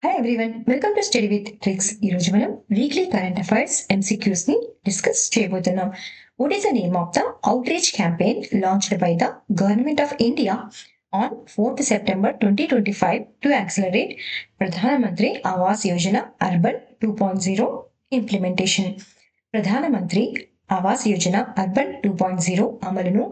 Hi everyone, welcome to study with tricks. ఈ రోజు మనం వీక్లీ కరెంట్ అఫైర్స్ MCQs ని డిస్కస్ చేయబోతున్నాం. What is the name of the outreach campaign launched by the government of India on 4th September 2025 to accelerate ప్రధానమంత్రి Awas Yojana urban 2.0 implementation. ప్రధానమంత్రి Awas Yojana urban 2.0 అమలును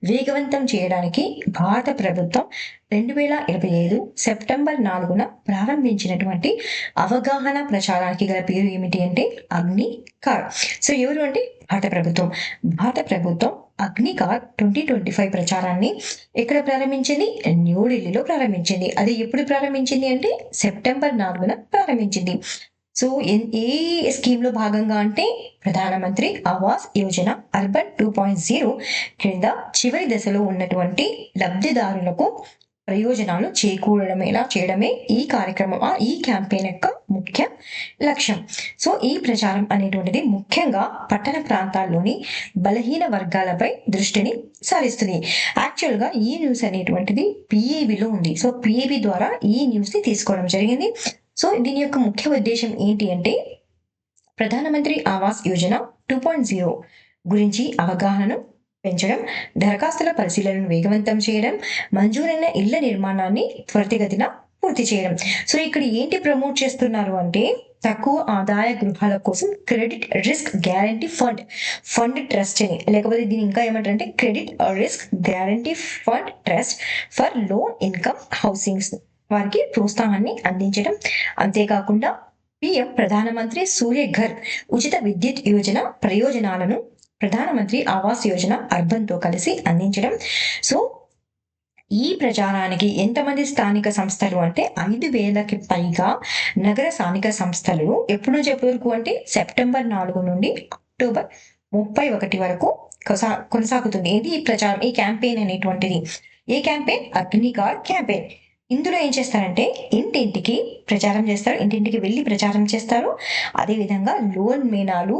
వేగవంతం చేయడానికి భారత ప్రభుత్వం 2025 సెప్టెంబర్ 4న ప్రారంభించినటువంటి అవగాహన ప్రచారానికి గల పేరు ఏమిటి అంటే అగ్ని కార్. సో ఎవరు అంటే భారత ప్రభుత్వం అగ్ని కార్ 2025 ప్రచారాన్ని ఎక్కడ ప్రారంభించింది? న్యూఢిల్లీలో ప్రారంభించింది. అది ఎప్పుడు ప్రారంభించింది అంటే సెప్టెంబర్ 4న ప్రారంభించింది. సో ఏ స్కీమ్ లో భాగంగా అంటే ప్రధానమంత్రి ఆవాస్ యోజన అర్బన్ 2.0 క్రింద చివరి దశలో ఉన్నటువంటి లబ్ధిదారులకు ప్రయోజనాలు చేయడమే ఈ కార్యక్రమం ఈ క్యాంపెయిన్ యొక్క ముఖ్య లక్ష్యం. సో ఈ ప్రచారం అనేటువంటిది ముఖ్యంగా పట్టణ ప్రాంతాల్లోని బలహీన వర్గాలపై దృష్టిని సారిస్తుంది. యాక్చువల్ గా ఈ న్యూస్ అనేటువంటిది పిఏబిలో ఉంది. సో పిఏబి ద్వారా ఈ న్యూస్ ని తీసుకోవడం జరిగింది. సో దీని యొక్క ముఖ్య ఉద్దేశం ఏంటి అంటే ప్రధానమంత్రి ఆవాస్ యోజన 2.0 గురించి అవగాహనను పెంచడం, దరఖాస్తుల పరిశీలనను వేగవంతం చేయడం, మంజూరైన ఇళ్ల నిర్మాణాన్ని త్వరితగతిన పూర్తి చేయడం. సో ఇక్కడ ఏంటి ప్రమోట్ చేస్తున్నారు అంటే తక్కువ ఆదాయ గృహాల కోసం credit risk guarantee fund trust అని, లేకపోతే దీని ఇంకా ఏమంటారంటే credit risk guarantee fund trust for లో ఇన్కమ్ హౌసింగ్స్ వారికి ప్రోత్సాహాన్ని అందించడం. అంతేకాకుండా పిఎం ప్రధానమంత్రి సూర్యఘర్ ఉచిత విద్యుత్ యోజన ప్రయోజనాలను ప్రధానమంత్రి ఆవాస్ యోజన అర్బన్ తో కలిసి అందించడం. సో ఈ ప్రచారానికి ఎంతమంది స్థానిక సంస్థలు అంటే 5,000కి పైగా నగర స్థానిక సంస్థలు ఎప్పుడు నుంచి ఎప్పటి వరకు అంటే సెప్టెంబర్ 4 నుండి అక్టోబర్ 31 వరకు కొనసాగుతుంది. ఇది ఈ ప్రచారం, ఈ క్యాంపెయిన్ అనేటువంటిది. ఏ క్యాంపెయిన్? అగ్నికార్ క్యాంపెయిన్. ఇందులో ఏం చేస్తారంటే ఇంటింటికి ప్రచారం చేస్తారు, ఇంటింటికి వెళ్ళి ప్రచారం చేస్తారు. అదేవిధంగా లోన్ మేళాలు,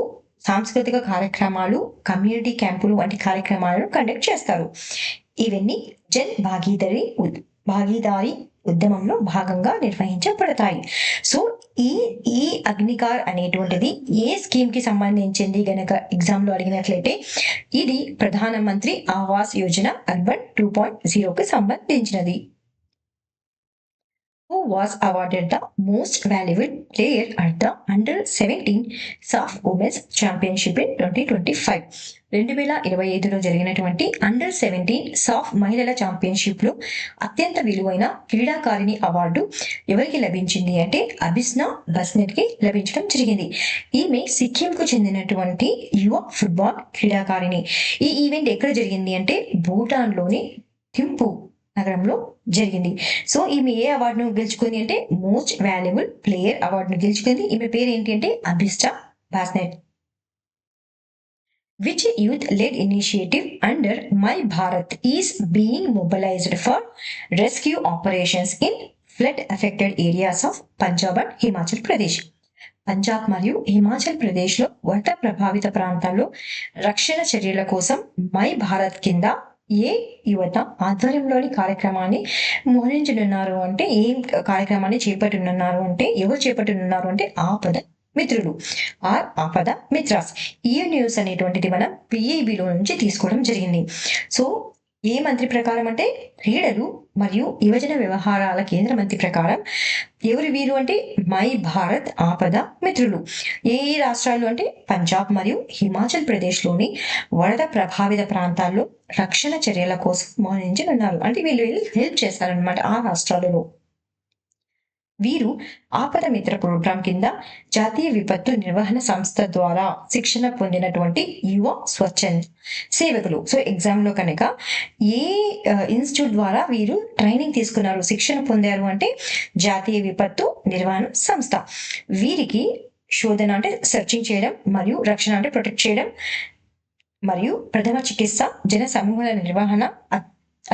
సాంస్కృతిక కార్యక్రమాలు, కమ్యూనిటీ క్యాంపులు వంటి కార్యక్రమాలను కండక్ట్ చేస్తారు. ఇవన్నీ జన్ భాగీదారీ ఉద్యమంలో భాగంగా నిర్వహించబడతాయి. సో ఈ అగ్నికార్ అనేటువంటిది ఏ స్కీమ్ కి సంబంధించింది గనక ఎగ్జామ్ లో అడిగినట్లయితే ఇది ప్రధానమంత్రి ఆవాస్ యోజన అర్బన్ 2.0కి సంబంధించినది. Who was awarded the most valuable player at the Under-17 SAF Women's Championship in 2025? 2025లో జరిగినటువంటి Under-17 SAF మహిళల ఛాంపియన్షిప్ లో అత్యంత విలువైన క్రీడాకారిణి అవార్డు ఎవరికి లభించింది అంటే అభిస్నా బస్నెట్ కి లభించడం జరిగింది. ఈమె సిక్కిం కు చెందినటువంటి యువ ఫుట్బాల్ క్రీడాకారిణి. ఈ ఈవెంట్ ఎక్కడ జరిగింది అంటే భూటాన్ లోని థింపు నగరంలో జరిగింది. సో ఈమె ఏ అవార్డును గెలుచుకుంది అంటే మోస్ట్ వాల్యుబుల్ ప్లేయర్ అవార్డును గెలుచుకుంది. ఈమె పేరు ఏంటి అంటే అభిస్టా బాస్నెట్. Which youth-led initiative under My Bharat is being mobilized for rescue operations in flood-affected areas of Punjab and Himachal Pradesh? Punjab మరియు హిమాచల్ ప్రదేశ్ లో వరద ప్రభావిత ప్రాంతాల్లో రక్షణ చర్యల కోసం మై భారత్ కింద ఏ యువత ఆధ్వర్యంలోని కార్యక్రమాన్ని మోహరించనున్నారు అంటే ఏం కార్యక్రమాన్ని చేపట్టనున్నారు అంటే ఎవరు చేపట్టనున్నారు అంటే ఆపద మిత్రులు ఆపద మిత్రాస్. ఈ న్యూస్ అనేటువంటిది మనం పిఐబిలో నుంచి తీసుకోవడం జరిగింది. సో ఏ మంత్రి ప్రకారం అంటే క్రీడలు మరియు యువజన వ్యవహారాల కేంద్ర మంత్రి ప్రకారం ఎవరు వీరు అంటే మై భారత్ ఆపద మిత్రులు. ఏ రాష్ట్రాలు అంటే పంజాబ్ మరియు హిమాచల్ ప్రదేశ్ లోని వరద ప్రభావిత ప్రాంతాల్లో రక్షణ చర్యల కోసం మోహరించనున్నారు. అంటే వీళ్ళు వెళ్ళి హెల్ప్ చేస్తారనమాట ఆ రాష్ట్రాలలో. వీరు ఆపద మిత్ర ప్రోగ్రాం కింద జాతీయ విపత్తు నిర్వహణ సంస్థ ద్వారా శిక్షణ పొందినటువంటి యువ స్వచ్ఛంద సేవకులు. సో ఎగ్జామ్ లో కనుక ఏ ఇన్స్టిట్యూట్ ద్వారా వీరు ట్రైనింగ్ తీసుకున్నారు, శిక్షణ పొందారు అంటే జాతీయ విపత్తు నిర్వహణ సంస్థ. వీరికి శోధన అంటే సెర్చింగ్ చేయడం మరియు రక్షణ అంటే ప్రొటెక్ట్ చేయడం మరియు ప్రథమ చికిత్స, జన సమూహాల నిర్వహణ,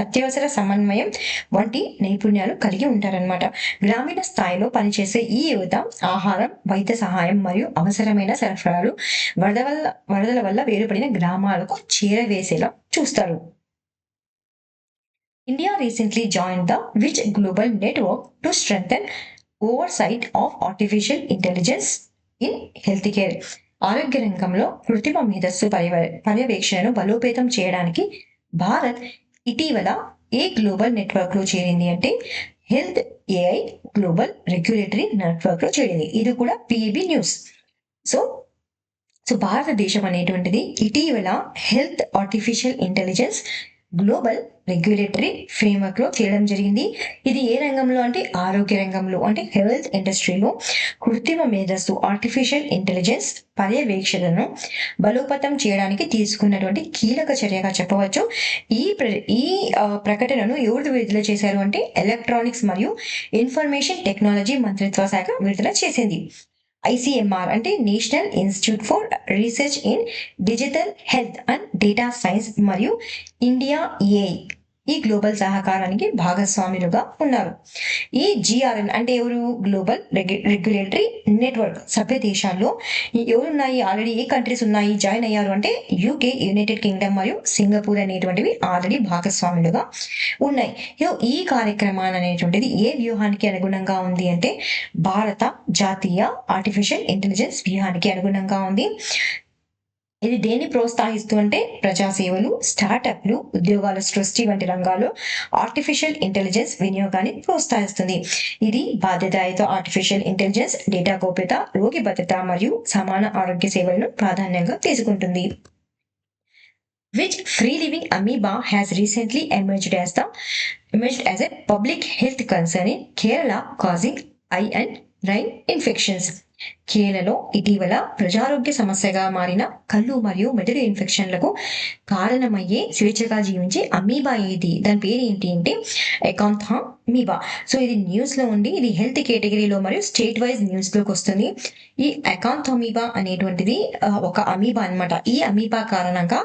అత్యవసర సమన్వయం వంటి నైపుణ్యాలు కలిగి ఉంటారనమాట. గ్రామీణ స్థాయిలో పనిచేసే ఈ యువత ఆహారం, వైద్య సహాయం మరియు అవసరమైన సరఫరాలు వరదల వల్ల వేరుపడిన గ్రామాలకు చేరవేసేలా చూస్తారు. India recently joined the which global network to strengthen oversight of artificial intelligence in health care. ఆరోగ్య రంగంలో కృత్రిమ మేధస్సు పర్యవేక్షణను బలోపేతం చేయడానికి భారత్ ఇటీవల ఏ గ్లోబల్ నెట్వర్క్ లో చేరింది అంటే health AI global regulatory network లో చేరింది. ఇది కూడా పిఏబి న్యూస్. సో సో భారతదేశం అనేటువంటిది ఇటీవల health artificial intelligence global regulatory framework లో చేయడం జరిగింది. ఇది ఏ రంగంలో అంటే ఆరోగ్య రంగంలో, అంటే హెల్త్ ఇండస్ట్రీలో కృత్రిమ మేధస్సు ఆర్టిఫిషియల్ ఇంటెలిజెన్స్ పర్యవేక్షణను బలోపేతం చేయడానికి తీసుకున్నటువంటి కీలక చర్యగా చెప్పవచ్చు. ఈ ప్రకటనను ఎవరు విడుదల చేశారు అంటే ఎలక్ట్రానిక్స్ మరియు ఇన్ఫర్మేషన్ టెక్నాలజీ మంత్రిత్వ శాఖ విడుదల చేసింది. ఐసిఎంఆర్ అంటే national institute for research in digital health and data science మరియు ఇండియా ఏఐ ఈ గ్లోబల్ సహకారానికి భాగస్వాములుగా ఉన్నారు. ఈ జిఆర్ఎన్ అంటే ఎవరు? గ్లోబల్ రెగ్యులేటరీ నెట్వర్క్ సభ్య దేశాల్లో ఎవరున్నాయి? ఆల్రెడీ ఏ కంట్రీస్ ఉన్నాయి జాయిన్ అయ్యారు అంటే యూకే, యునైటెడ్ కింగ్డమ్ మరియు సింగపూర్ అనేటువంటివి ఆల్రెడీ భాగస్వాములుగా ఉన్నాయి. ఈ కార్యక్రమాన్ని అనేటువంటిది ఏ వ్యూహానికి అనుగుణంగా ఉంది అంటే భారత జాతీయ ఆర్టిఫిషియల్ ఇంటెలిజెన్స్ వ్యూహానికి అనుగుణంగా ఉంది. ఇది దేన్ని ప్రోత్సహిస్తూ అంటే ప్రజాసేవలు, స్టార్టప్లు, ఉద్యోగాల సృష్టి వంటి రంగాల్లో ఆర్టిఫిషియల్ ఇంటెలిజెన్స్ వినియోగాన్ని ప్రోత్సహిస్తుంది. ఇది బాధ్యతాయుత ఆర్టిఫిషియల్ ఇంటెలిజెన్స్, డేటా గోప్యత, రోగి భద్రత మరియు సమాన ఆరోగ్య సేవలను ప్రాధాన్యంగా తీసుకుంటుంది. Which free living amoeba has recently emerged as a public health concern in Kerala, causing eye and rain infections. కేరళలో ఇటీవల ప్రజారోగ్య సమస్యగా మారిన కళ్ళు మరియు మెదడు ఇన్ఫెక్షన్లకు కారణమయ్యే స్వేచ్ఛగా జీవించే అమీబా ఏది? దాని పేరు ఏంటి అంటే అకాంథామీబా. సో ఇది న్యూస్ లో ఉండి ఇది హెల్త్ కేటగిరీలో మరియు స్టేట్ వైజ్ న్యూస్ లోకి వస్తుంది. ఈ అకాంథామీబా అనేటువంటిది ఒక అమీబా అన్నమాట. ఈ అమీబా కారణంగా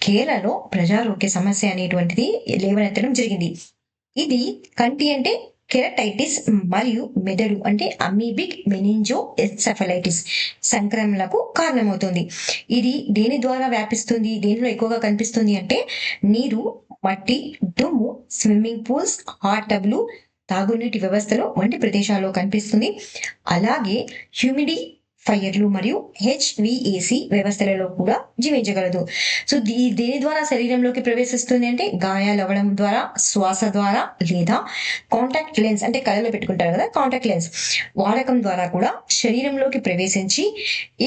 కేరళలో ప్రజారోగ్య సమస్య అనేటువంటిది లేవనెత్తడం జరిగింది. ఇది కంటి అంటే కెరటైటిస్ మరియు మెదడు అంటే అమీబిక్ మెనింజో ఎన్సెఫలైటిస్ సంక్రమణలకు కారణమవుతుంది. ఇది దేని ద్వారా వ్యాపిస్తుంది? దేనిలో ఎక్కువగా కనిపిస్తుంది అంటే నీరు, మట్టి, దుమ్ము, స్విమ్మింగ్ పూల్స్, హాట్ టబ్లు, తాగునీటి వ్యవస్థలో వంటి ప్రదేశాల్లో కనిపిస్తుంది. అలాగే హ్యూమిడి ఫైర్లు మరియు హెచ్విఏసి వ్యవస్థలలో కూడా జీవించగలదు. సో దేని ద్వారా శరీరంలోకి ప్రవేశిస్తుంది అంటే గాయాలు అవ్వడం ద్వారా, శ్వాస ద్వారా, లేదా కాంటాక్ట్ లెన్స్ అంటే కళ్ళలో పెట్టుకుంటారు కదా కాంటాక్ట్ లెన్స్ వాడకం ద్వారా కూడా శరీరంలోకి ప్రవేశించి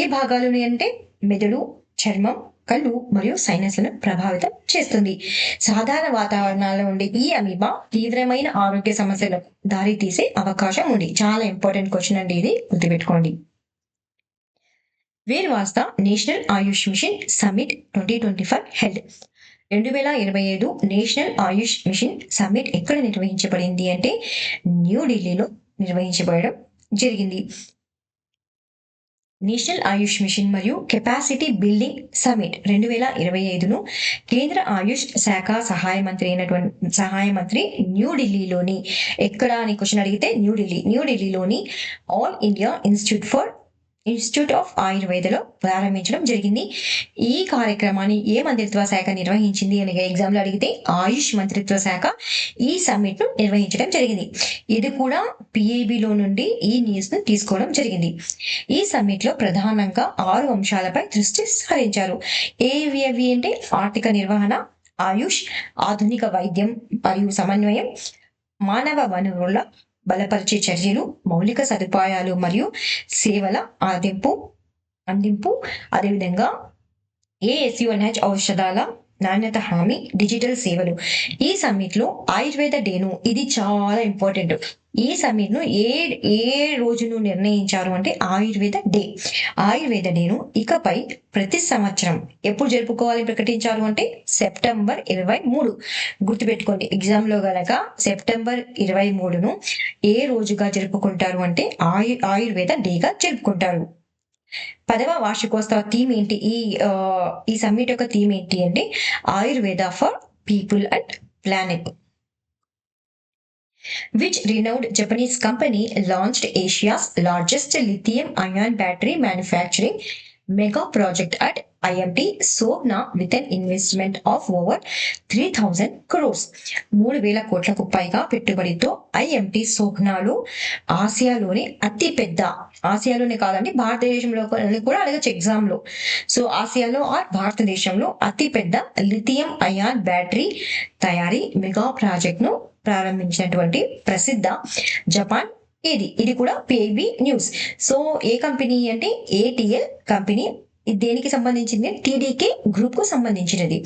ఏ భాగాలుని అంటే మెదడు, చర్మం, కళ్ళు మరియు సైనస్లను ప్రభావితం చేస్తుంది. సాధారణ వాతావరణాల్లో ఉండే ఈ అమీబా తీవ్రమైన ఆరోగ్య సమస్యలకు దారి తీసే అవకాశం ఉంది. చాలా ఇంపార్టెంట్ క్వశ్చన్ అండి, ఇది గుర్తుపెట్టుకోండి. Where was the National Ayush Mission Summit 2025 held? 2025 national Ayush machine summit ఎక్కడ నిర్వహించబడింది అంటే న్యూఢిల్లీలో నిర్వహించబడడం జరిగింది. నేషనల్ ఆయుష్ మిషన్ మరియు కెపాసిటీ బిల్డింగ్ సమ్మిట్ 2025ను కేంద్ర ఆయుష్ శాఖ సహాయ మంత్రి న్యూఢిల్లీలోని ఎక్కడ అని క్వశ్చన్ అడిగితే న్యూఢిల్లీలోని ఆల్ ఇండియా ఇన్స్టిట్యూట్ ఆఫ్ ఆయుర్వేదలో ప్రారంభించడం జరిగింది. ఈ కార్యక్రమాన్ని ఏ మంత్రిత్వ శాఖ నిర్వహించింది అని ఎగ్జామ్ లో అడిగితే ఆయుష్ మంత్రిత్వ శాఖ ఈ సమ్మిట్ ను నిర్వహించడం జరిగింది. ఇది కూడా పిఏబిలో నుండి ఈ న్యూస్ ను తీసుకోవడం జరిగింది. ఈ సమ్మిట్ లో ప్రధానంగా 6 అంశాలపై దృష్టి సారించారు. ఏవి అంటే ఆర్థిక నిర్వహణ, ఆయుష్, ఆధునిక వైద్యం మరియు సమన్వయం, మానవ వనరుల బలపరిచే చర్యలు, మౌలిక సదుపాయాలు మరియు సేవల అందింపు, అదేవిధంగా ASUNH ఔషధాల నాణ్యత హామీ, డిజిటల్ సేవలు. ఈ సమ్మిట్ లో ఆయుర్వేద డేను, ఇది చాలా ఇంపార్టెంట్. ఈ సమ్మిట్ ను ఏ రోజును నిర్ణయించారు అంటే ఆయుర్వేద డేను ఇకపై ప్రతి సంవత్సరం ఎప్పుడు జరుపుకోవాలని ప్రకటించారు అంటే సెప్టెంబర్ 23. గుర్తుపెట్టుకోండి, ఎగ్జామ్ లో గనక సెప్టెంబర్ 23ను ఏ రోజుగా జరుపుకుంటారు అంటే ఆయుర్వేద డేగా జరుపుకుంటారు. 10వ వార్షికోత్సవ థీమ్ ఏంటి? ఈ సమ్మిట్ యొక్క థీమ్ ఏంటి అంటే Ayurveda for people and planet. Which renowned Japanese company launched Asia's largest lithium-ion battery manufacturing mega project at IMT Sohna with an investment of over 3,000 crores. 3,000 కోట్లకు పైగా పెట్టుబడితో ఐఎంటి సోహ్నాలో ఆసియాలోనే అతి పెద్ద, ఆసియాలోనే కాదండి భారతదేశంలో కూడా అడగచ్చు ఎగ్జామ్ లో. సో ఆసియాలో ఆర్ భారతదేశంలో అతి పెద్ద లిథియం అయాన్ బ్యాటరీ తయారీ మెగా ప్రాజెక్ట్ ను ప్రారంభించినటువంటి ప్రసిద్ధ జపాన్ ఇది కూడా పిఐబి న్యూస్. సో ఏ కంపెనీ అంటే ఏటిఎల్ కంపెనీ. ఇది దేనికి సంబంధించింది? టీడీకే గ్రూప్ కు సంబంధించినది.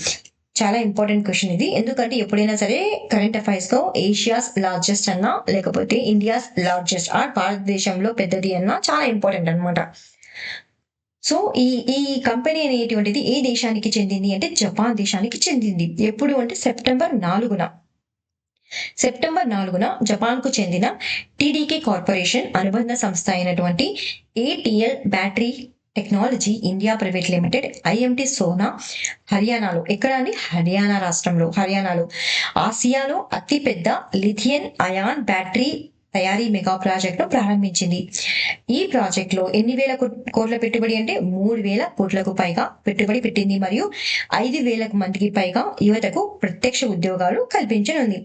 చాలా ఇంపార్టెంట్ క్వశ్చన్ ఇది, ఎందుకంటే ఎప్పుడైనా సరే కరెంట్ అఫైర్స్ లో ఏషియాస్ లార్జెస్ట్ అన్నా లేకపోతే ఇండియాస్ లార్జెస్ట్ ఆర్ భారతదేశంలో పెద్దది అన్నా చాలా ఇంపార్టెంట్ అనమాట. సో ఈ కంపెనీ అనేటువంటిది ఏ దేశానికి చెందింది అంటే జపాన్ దేశానికి చెందింది. ఎప్పుడు అంటే సెప్టెంబర్ 4న జపాన్ కు చెందిన టీడీకే కార్పొరేషన్ అనుబంధ సంస్థ అయినటువంటి ATL battery technology India private limited IMT Sona హర్యానాలో, ఎక్కడ అండి? హర్యానా రాష్ట్రంలో, హర్యానాలో ఆసియాలో అతిపెద్ద లిథియం అయాన్ బ్యాటరీ తయారీ మెగా ప్రాజెక్ట్ ను ప్రారంభించింది. ఈ ప్రాజెక్ట్ లో ఎన్ని వేల కోట్ల పెట్టుబడి అంటే 3,000 కోట్లకు పైగా పెట్టుబడి పెట్టింది మరియు 5,000 మందికి పైగా యువతకు ప్రత్యక్ష ఉద్యోగాలు కల్పించనుంది.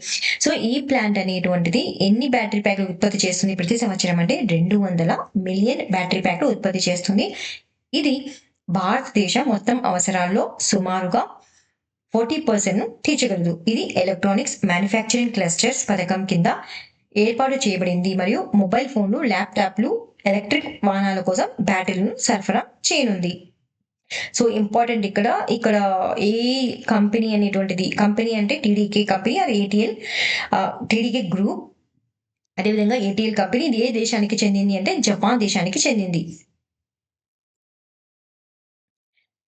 సో ఈ ప్లాంట్ అనేటువంటిది ఎన్ని బ్యాటరీ ప్యాక్లు ఉత్పత్తి చేస్తుంది ప్రతి సంవత్సరం అంటే 200 మిలియన్ బ్యాటరీ ప్యాక్లు ఉత్పత్తి చేస్తుంది. ఇది భారతదేశం మొత్తం అవసరాల్లో సుమారుగా 40% ను తీర్చగలదు. ఇది ఎలక్ట్రానిక్స్ మ్యానుఫ్యాక్చరింగ్ క్లస్టర్స్ పథకం కింద ఏర్పాటు చేయబడింది మరియు మొబైల్ ఫోన్లు, ల్యాప్టాప్లు, ఎలక్ట్రిక్ వాహనాల కోసం బ్యాటరీలను సరఫరా చేయనుంది. సో ఇంపార్టెంట్ ఇక్కడ ఏ కంపెనీ అనేటువంటిది, కంపెనీ అంటే టీడీకే కంపెనీ అది ఏటిఎల్ టీడీకే గ్రూప్, అదేవిధంగా ఏటిఎల్ కంపెనీ ఇది ఏ దేశానికి చెందింది అంటే జపాన్ దేశానికి చెందింది.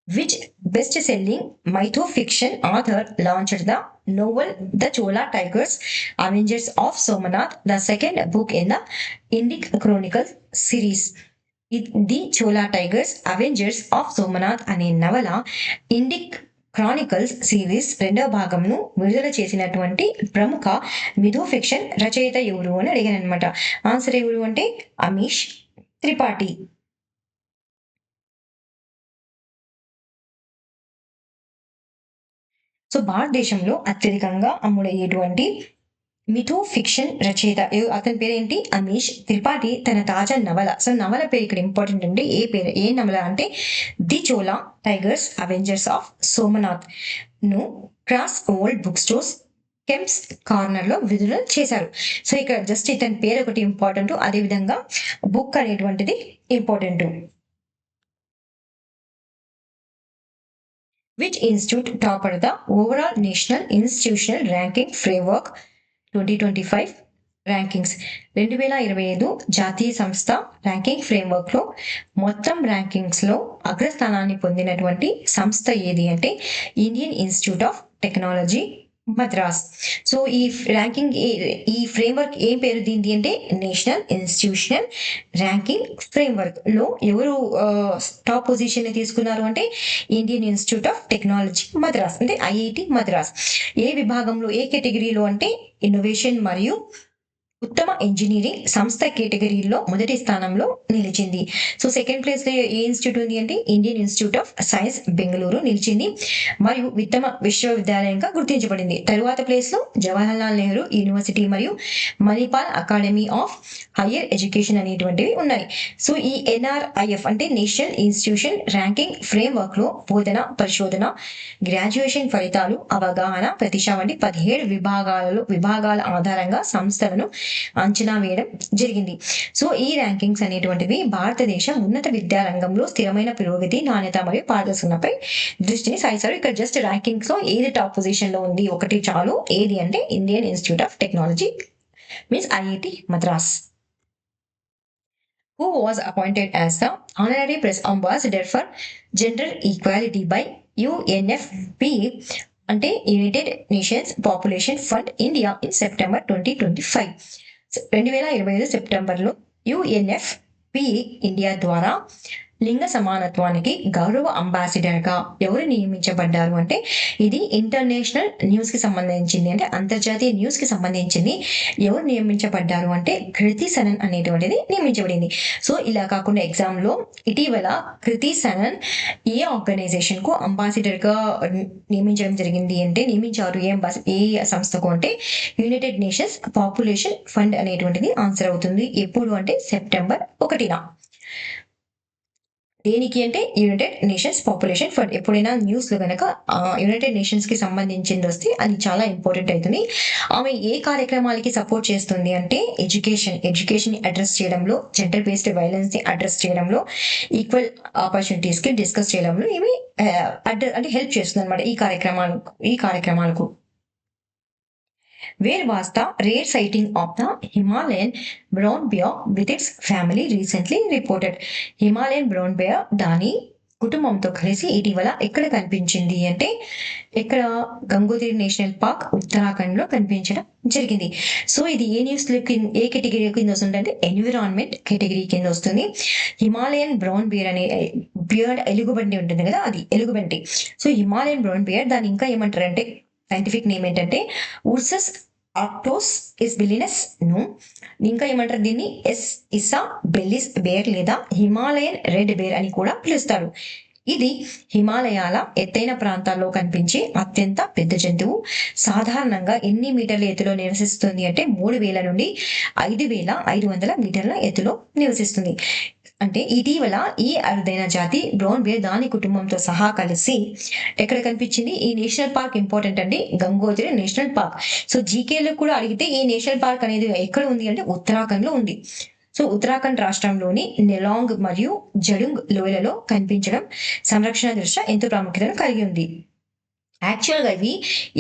Which best-selling mytho-fiction author launched the novel The Chola Tigers Avengers of Somanath, the second book in the Indic Chronicles series? The Chola tigers avengers of Somnath అనే నవల ఇండిక్ క్రానికల్స్ సిరీస్ 2వ భాగంను విడుదల చేసినటువంటి ప్రముఖ మిథో ఫిక్షన్ రచయిత ఎవరు అని అడిగాను అనమాట. ఆన్సర్ ఎవరు అంటే అమీష్ త్రిపాఠి. సో భారతదేశంలో అత్యధికంగా అమ్ముడయ్యేటువంటి మిథో ఫిక్షన్ రచయిత అతని పేరేంటి? అమీష్ త్రిపాఠి. తన తాజా నవల, సో నవల పేరు ఇక్కడ ఇంపార్టెంట్ అండి. ఏ నవల అంటే the Chola tigers avengers of Somnath ను Crossword book stores Kemps Corner లో విడుదల చేశారు. సో ఇక్కడ జస్ట్ ఇతని పేరు ఒకటి ఇంపార్టెంట్, అదే విధంగా బుక్ అనేటువంటిది important. Which institute topped the overall National Institutional Ranking Framework 2025 rankings? 2025 జాతీయ సంస్థ ర్యాంకింగ్ ఫ్రేమ్వర్క్ లో మొత్తం ర్యాంకింగ్స్ లో అగ్రస్థానాన్ని పొందినటువంటి సంస్థ ఏది అంటే Indian institute of technology Madras. So ఈ ర్యాంకింగ్ ఈ ఫ్రేమ్వర్క్ ఏం పేరు దీనిది అంటే నేషనల్ ఇన్స్టిట్యూషనల్ ర్యాంకింగ్ ఫ్రేమ్వర్క్ లో ఎవరు టాప్ పొజిషన్ ని తీసుకున్నారు అంటే Indian institute of technology Madras, అంటే ఐఐటి మద్రాస్. ఏ విభాగంలో, ఏ కేటగిరీలో అంటే ఇన్నోవేషన్ మరియు ఉత్తమ ఇంజనీరింగ్ సంస్థ కేటగిరీలో మొదటి స్థానంలో నిలిచింది. సో సెకండ్ ప్లేస్ లో ఏ ఇన్స్టిట్యూట్ ఉంది అంటే Indian institute of science Bengaluru నిలిచింది మరియు ఉత్తమ విశ్వవిద్యాలయంగా గుర్తించబడింది. తరువాత ప్లేస్ లో జవహర్లాల్ నెహ్రూ యూనివర్సిటీ మరియు Manipal academy of higher education అనేటువంటివి ఉన్నాయి. సో ఈ ఎన్ఆర్ఐఎఫ్ అంటే నేషనల్ ఇన్స్టిట్యూషన్ ర్యాంకింగ్ ఫ్రేమ్వర్క్ లో బోధన, పరిశోధన, గ్రాడ్యుయేషన్ ఫలితాలు, అవగాహన, ప్రతిష్ట వంటి 17 విభాగాల ఆధారంగా సంస్థలను అంచనా వేయడం జరిగింది. సో ఈ ర్యాంకింగ్స్ అనేటువంటివి భారతదేశం ఉన్నత విద్యా రంగంలో స్థిరమైన పురోగతి, నాణ్యత మరియు పారదర్శకతపై దృష్టిని సాధిస్తారు. ఇక్కడ జస్ట్ ర్యాంకింగ్స్ లో ఏది టాప్ పొజిషన్ లో ఉంది ఒకటి చాలు, ఏది అంటే Indian institute of technology means IIT Madras. Who was appointed as the honorary press ambassador for gender equality by UNFP అంటే United nations population fund India in September 2025. 2025 సెప్టెంబర్లో యుఎన్ఎఫ్పి ఇండియా ద్వారా లింగ సమానత్వానికి గౌరవ అంబాసిడర్ గా ఎవరు నియమించబడ్డారు అంటే ఇది ఇంటర్నేషనల్ న్యూస్ కి సంబంధించింది, అంటే అంతర్జాతీయ న్యూస్ కి సంబంధించింది. ఎవరు నియమించబడ్డారు అంటే కృతి సనన్ అనేటువంటిది నియమించబడింది. సో ఇలా కాకుండా ఎగ్జామ్ లో ఇటీవల కృతి సనన్ ఏ ఆర్గనైజేషన్ కు అంబాసిడర్ గా నియమించడం జరిగింది అంటే నియమించారు ఏ సంస్థకు అంటే యునైటెడ్ నేషన్స్ పాపులేషన్ ఫండ్ అనేటువంటిది ఆన్సర్ అవుతుంది. ఎప్పుడు అంటే సెప్టెంబర్ 1న. దేనికి అంటే యునైటెడ్ నేషన్స్ పాపులేషన్ ఫండ్. ఎప్పుడైనా న్యూస్ లో కనుక యునైటెడ్ నేషన్స్ కి సంబంధించింది వస్తే అది చాలా ఇంపార్టెంట్ అవుతుంది. ఆమె ఏ కార్యక్రమాలకి సపోర్ట్ చేస్తుంది అంటే ఎడ్యుకేషన్ ని అడ్రస్ చేయడంలో, జెండర్ బేస్డ్ వైలెన్స్ ని అడ్రస్ చేయడంలో, ఈక్వల్ ఆపర్చునిటీస్ కి డిస్కస్ చేయడంలో ఏమి అంటే హెల్ప్ చేస్తుంది అనమాట ఈ కార్యక్రమాలకు. Where was the rare sighting of the Himalayan brown bear with its family recently reported? Himalayan brown bear దాని కుటుంబంతో కలిసి ఇటీవల ఎక్కడ కనిపించింది అంటే ఇక్కడ గంగోత్రి నేషనల్ పార్క్ ఉత్తరాఖండ్ లో కనిపించడం జరిగింది. సో ఇది ఏ న్యూస్ ఏ కేటగిరీ కింద వస్తుంది అంటే ఎన్విరాన్మెంట్ కేటగిరీ కింద వస్తుంది. హిమాలయన్ బ్రౌన్ బేర్ అనే బియర్డ్ ఎలుగుబంటి ఉంటుంది కదా, అది ఎలుగుబంటి. సో హిమాలయన్ బ్రౌన్ బేర్ దాని ఇంకా ఏమంటారు అంటే సైంటిఫిక్ నేమ్ ఏంటంటే ఉర్సస్ ఆక్టోస్ ఇస్బెలినస్ ను, ఇంకా ఏమంటారు దీన్ని ఇస్సా బెల్లిస్ బేర్ లేదా హిమాలయన్ రెడ్ బేర్ అని కూడా పిలుస్తారు. ఇది హిమాలయాల ఎత్తైన ప్రాంతాల్లో కనిపించే అత్యంత పెద్ద జంతువు. సాధారణంగా ఎన్ని మీటర్ల ఎత్తులో నివసిస్తుంది అంటే 3000 నుండి 5500 మీటర్ల ఎత్తులో నివసిస్తుంది. అంటే ఇటీవల ఈ అరుదైన జాతి బ్రౌన్ బేర్ దాని కుటుంబంతో సహా కలిసి ఎక్కడ కనిపించింది? ఈ నేషనల్ పార్క్ ఇంపార్టెంట్ అండి, గంగోత్రి నేషనల్ పార్క్. సో జీకేలో కూడా అడిగితే ఈ నేషనల్ పార్క్ అనేది ఎక్కడ ఉంది అంటే ఉత్తరాఖండ్ లో ఉంది. సో ఉత్తరాఖండ్ రాష్ట్రంలోని నెలాంగ్ మరియు జడుంగ్ లోయలలో కనిపించడం సంరక్షణ దృష్ట్యా ఎంతో ప్రాముఖ్యతను కలిగి ఉంది. యాక్చువల్ గా ఇవి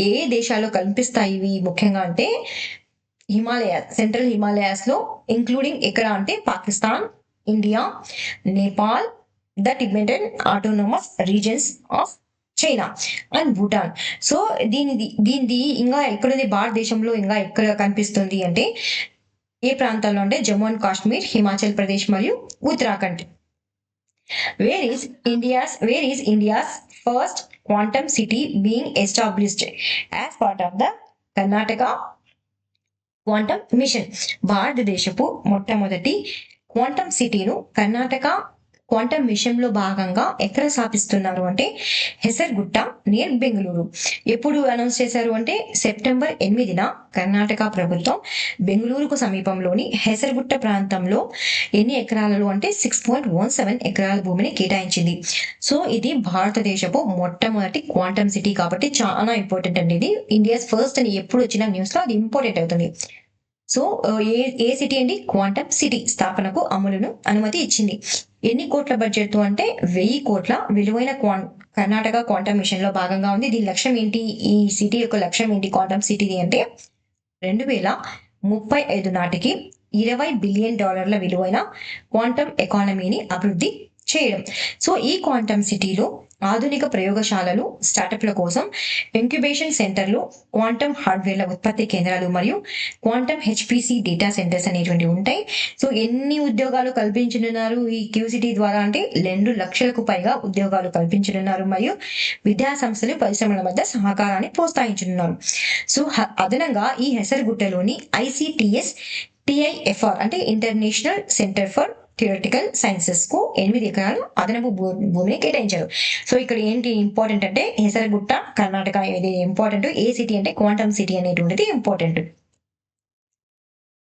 ఏ దేశాల్లో కనిపిస్తాయి ఇవి ముఖ్యంగా అంటే సెంట్రల్ హిమాలయాస్ లో, ఇంక్లూడింగ్ ఎక్కడ అంటే Pakistan, India, Nepal, the Tibetan autonomous reasons of China and Bhutan. So దీనిది ఇంకా ఎక్కడుంది భారతదేశంలో, ఇంకా ఎక్కడ కనిపిస్తుంది అంటే ఏ ప్రాంతాల్లో అంటే జమ్మూ అండ్ కాశ్మీర్, హిమాచల్ ప్రదేశ్ మరియు Uttarakhand. Where is India's first quantum city being established as part of the Karnataka quantum mission? భారతదేశపు మొట్టమొదటి క్వాంటమ్ సిటీను కర్ణాటక క్వాంటమ్ మిషన్ లో భాగంగా ఎక్కడ స్థాపిస్తున్నారు అంటే హెసర్గుట్ట నియర్ బెంగళూరు. ఎప్పుడు అనౌన్స్ చేశారు అంటే సెప్టెంబర్ 8న కర్ణాటక ప్రభుత్వం బెంగళూరుకు సమీపంలోని హెసర్గుట్ట ప్రాంతంలో ఎన్ని ఎకరాలలో అంటే 6.17 ఎకరాల భూమిని కేటాయించింది. సో ఇది భారతదేశపు మొట్టమొదటి క్వాంటమ్ సిటీ కాబట్టి చాలా ఇంపార్టెంట్ అండి. ఇది ఇండియాస్ ఫస్ట్ అని ఎప్పుడు వచ్చిన న్యూస్ లో అది ఇంపార్టెంట్ అవుతుంది. సో ఏ సిటీ అండి? క్వాంటమ్ సిటీ స్థాపనకు అనుమతి ఇచ్చింది. ఎన్ని కోట్ల బడ్జెట్ తో అంటే 1000 కోట్ల విలువైన కర్ణాటక క్వాంటమ్ మిషన్ లో భాగంగా ఉంది. దీని లక్ష్యం ఏంటి? ఈ సిటీ యొక్క లక్ష్యం ఏంటి క్వాంటమ్ సిటీది అంటే 2035 నాటికి $20 బిలియన్ విలువైన క్వాంటమ్ ఎకానమీని అభివృద్ధి చేయడం. సో ఈ క్వాంటమ్ సిటీలో ఆధునిక ప్రయోగశాలలు, స్టార్టప్ల కోసం ఇంక్యుబేషన్ సెంటర్లు, క్వాంటమ్ హార్డ్వేర్ల ఉత్పత్తి కేంద్రాలు మరియు క్వాంటమ్ హెచ్పిసి డేటా సెంటర్స్ అనేటువంటివి ఉంటాయి. సో ఎన్ని ఉద్యోగాలు కల్పించనున్నారు ఈ క్యూసిటీ ద్వారా అంటే 2 లక్షలకు పైగా ఉద్యోగాలు కల్పించనున్నారు మరియు విద్యా సంస్థలు, పరిశ్రమల మధ్య సహకారాన్ని ప్రోత్సహించనున్నారు. సో అదనంగా ఈ హెసర్గుట్టలోని ICTS TIFR అంటే international centre for theoretical sciences కు 8 ఎకరాలు అదనపు భూమిని కేటాయించారు. సో ఇక్కడ ఏంటి ఇంపార్టెంట్ అంటే హెసర్గుట్ట కర్ణాటక ఇది ఇంపార్టెంట్. ఏ సిటీ అంటే క్వాంటమ్ సిటీ అనేటువంటిది important.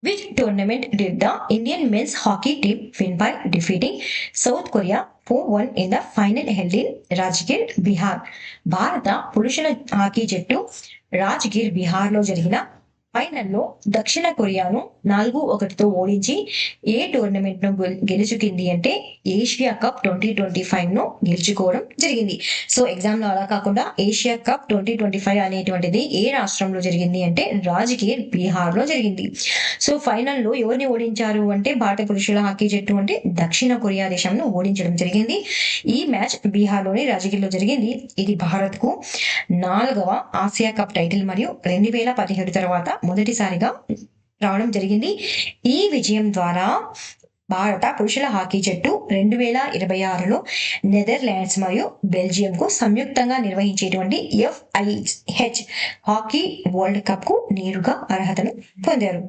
Which tournament did the Indian men's hockey team win by defeating South Korea 4-1 in the final held in Rajgir, Bihar? భారత పురుషుల హాకీ జట్టు రాజ్గిర్ బిహార్ లో జరిగిన ఫైనల్లో దక్షిణ కొరియాను 4-1తో ఓడించి ఏ టోర్నమెంట్ ను గెలుచుకుంది అంటే ఏషియా కప్ 2025 ను గెలుచుకోవడం జరిగింది. సో ఎగ్జామ్ లో అలా కాకుండా ఏషియా కప్ 2025 అనేటువంటిది ఏ రాష్ట్రంలో జరిగింది అంటే రాజ్గిర్ బీహార్ లో జరిగింది. సో ఫైనల్లో ఎవరిని ఓడించారు అంటే భారత పురుషుల హాకీ జట్టు అంటే దక్షిణ కొరియా దేశంను ఓడించడం జరిగింది. ఈ మ్యాచ్ బీహార్ లోని రాజ్గిర్ లో జరిగింది. ఇది భారత్ కు 4వ ఆసియా కప్ టైటిల్ మరియు 2017 తర్వాత మొదటిసారిగా రావడం జరిగింది. ఈ విజయం ద్వారా భారత పురుషుల హాకీ జట్టు 2026లో నెదర్లాండ్స్ మరియు బెల్జియంకు సంయుక్తంగా నిర్వహించేటువంటి FIH హాకీ వరల్డ్ కప్ కు నేరుగా అర్హతను పొందారు.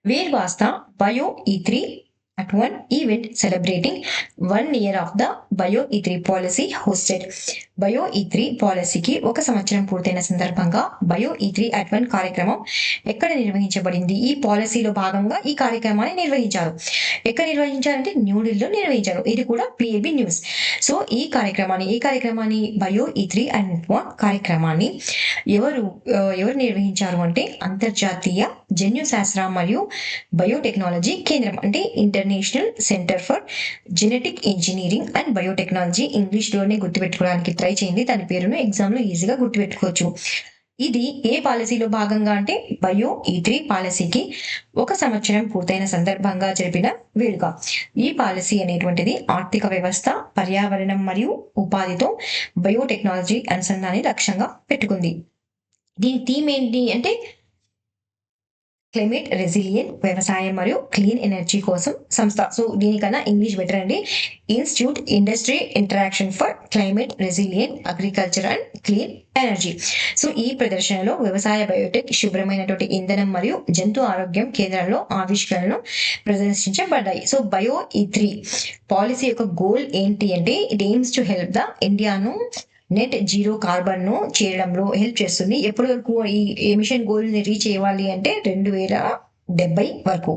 Where was the Bio E3 at one event celebrating 1 year of the Bio E3 policy hosted? Bio E3 పాలసీకి 1 సంవత్సరం పూర్తయిన సందర్భంగా బయో E3 at 1 కార్యక్రమం ఎక్కడ నిర్వహించబడింది? ఈ పాలసీలో భాగంగా ఈ కార్యక్రమాన్ని నిర్వహించారు. ఎక్కడ నిర్వహించారంటే న్యూఢిల్లీలో నిర్వహించారు. ఇది కూడా PAB న్యూస్. సో ఈ కార్యక్రమాన్ని బయో E3 at 1 కార్యక్రమాన్ని ఎవరు నిర్వహించారు అంటే అంతర్జాతీయ జన్యు శాస్త్ర మరియు బయోటెక్నాలజీ కేంద్రం అంటే international centre for genetic engineering and biotechnology. ఇంగ్లీష్లోనే గుర్తుపెట్టుకోవడానికి ట్రై చేయండి, దాని పేరును ఎగ్జామ్లో ఈజీగా గుర్తుపెట్టుకోవచ్చు. ఇది ఏ పాలసీలో భాగంగా అంటే బయో E3 పాలసీకి 1 సంవత్సరం పూర్తయిన సందర్భంగా జరిపిన వేడుక. ఈ పాలసీ అనేటువంటిది ఆర్థిక వ్యవస్థ, పర్యావరణం మరియు ఉపాధితో బయోటెక్నాలజీ అనుసంధానాన్ని లక్ష్యంగా పెట్టుకుంది. దీని థీమ్ ఏంటి అంటే క్లైమేట్ రెసిలియెంట్ వ్యవసాయం మరియు క్లీన్ ఎనర్జీ కోసం సంస్థ. సో దీనికన్నా ఇంగ్లీష్ బెటర్ అండి. Institute industry interaction for climate resilient agriculture and clean energy. So ఈ ప్రదర్శనలో వ్యవసాయ బయోటెక్, శుభ్రమైనటువంటి ఇంధనం మరియు జంతు ఆరోగ్యం కేంద్రంలో ఆవిష్కరణలు ప్రదర్శించబడ్డాయి. సో బయో E3 పాలసీ యొక్క గోల్ ఏంటి అంటే it AIIMS to help the ఇండియాను నెట్ జీరో కార్బన్ ను చేరడంలో హెల్ప్ చేస్తుంది. ఎప్పటి వరకు ఈ ఎమిషన్ గోల్ ని రీచ్ అవ్వాలి అంటే 2070 వరకు.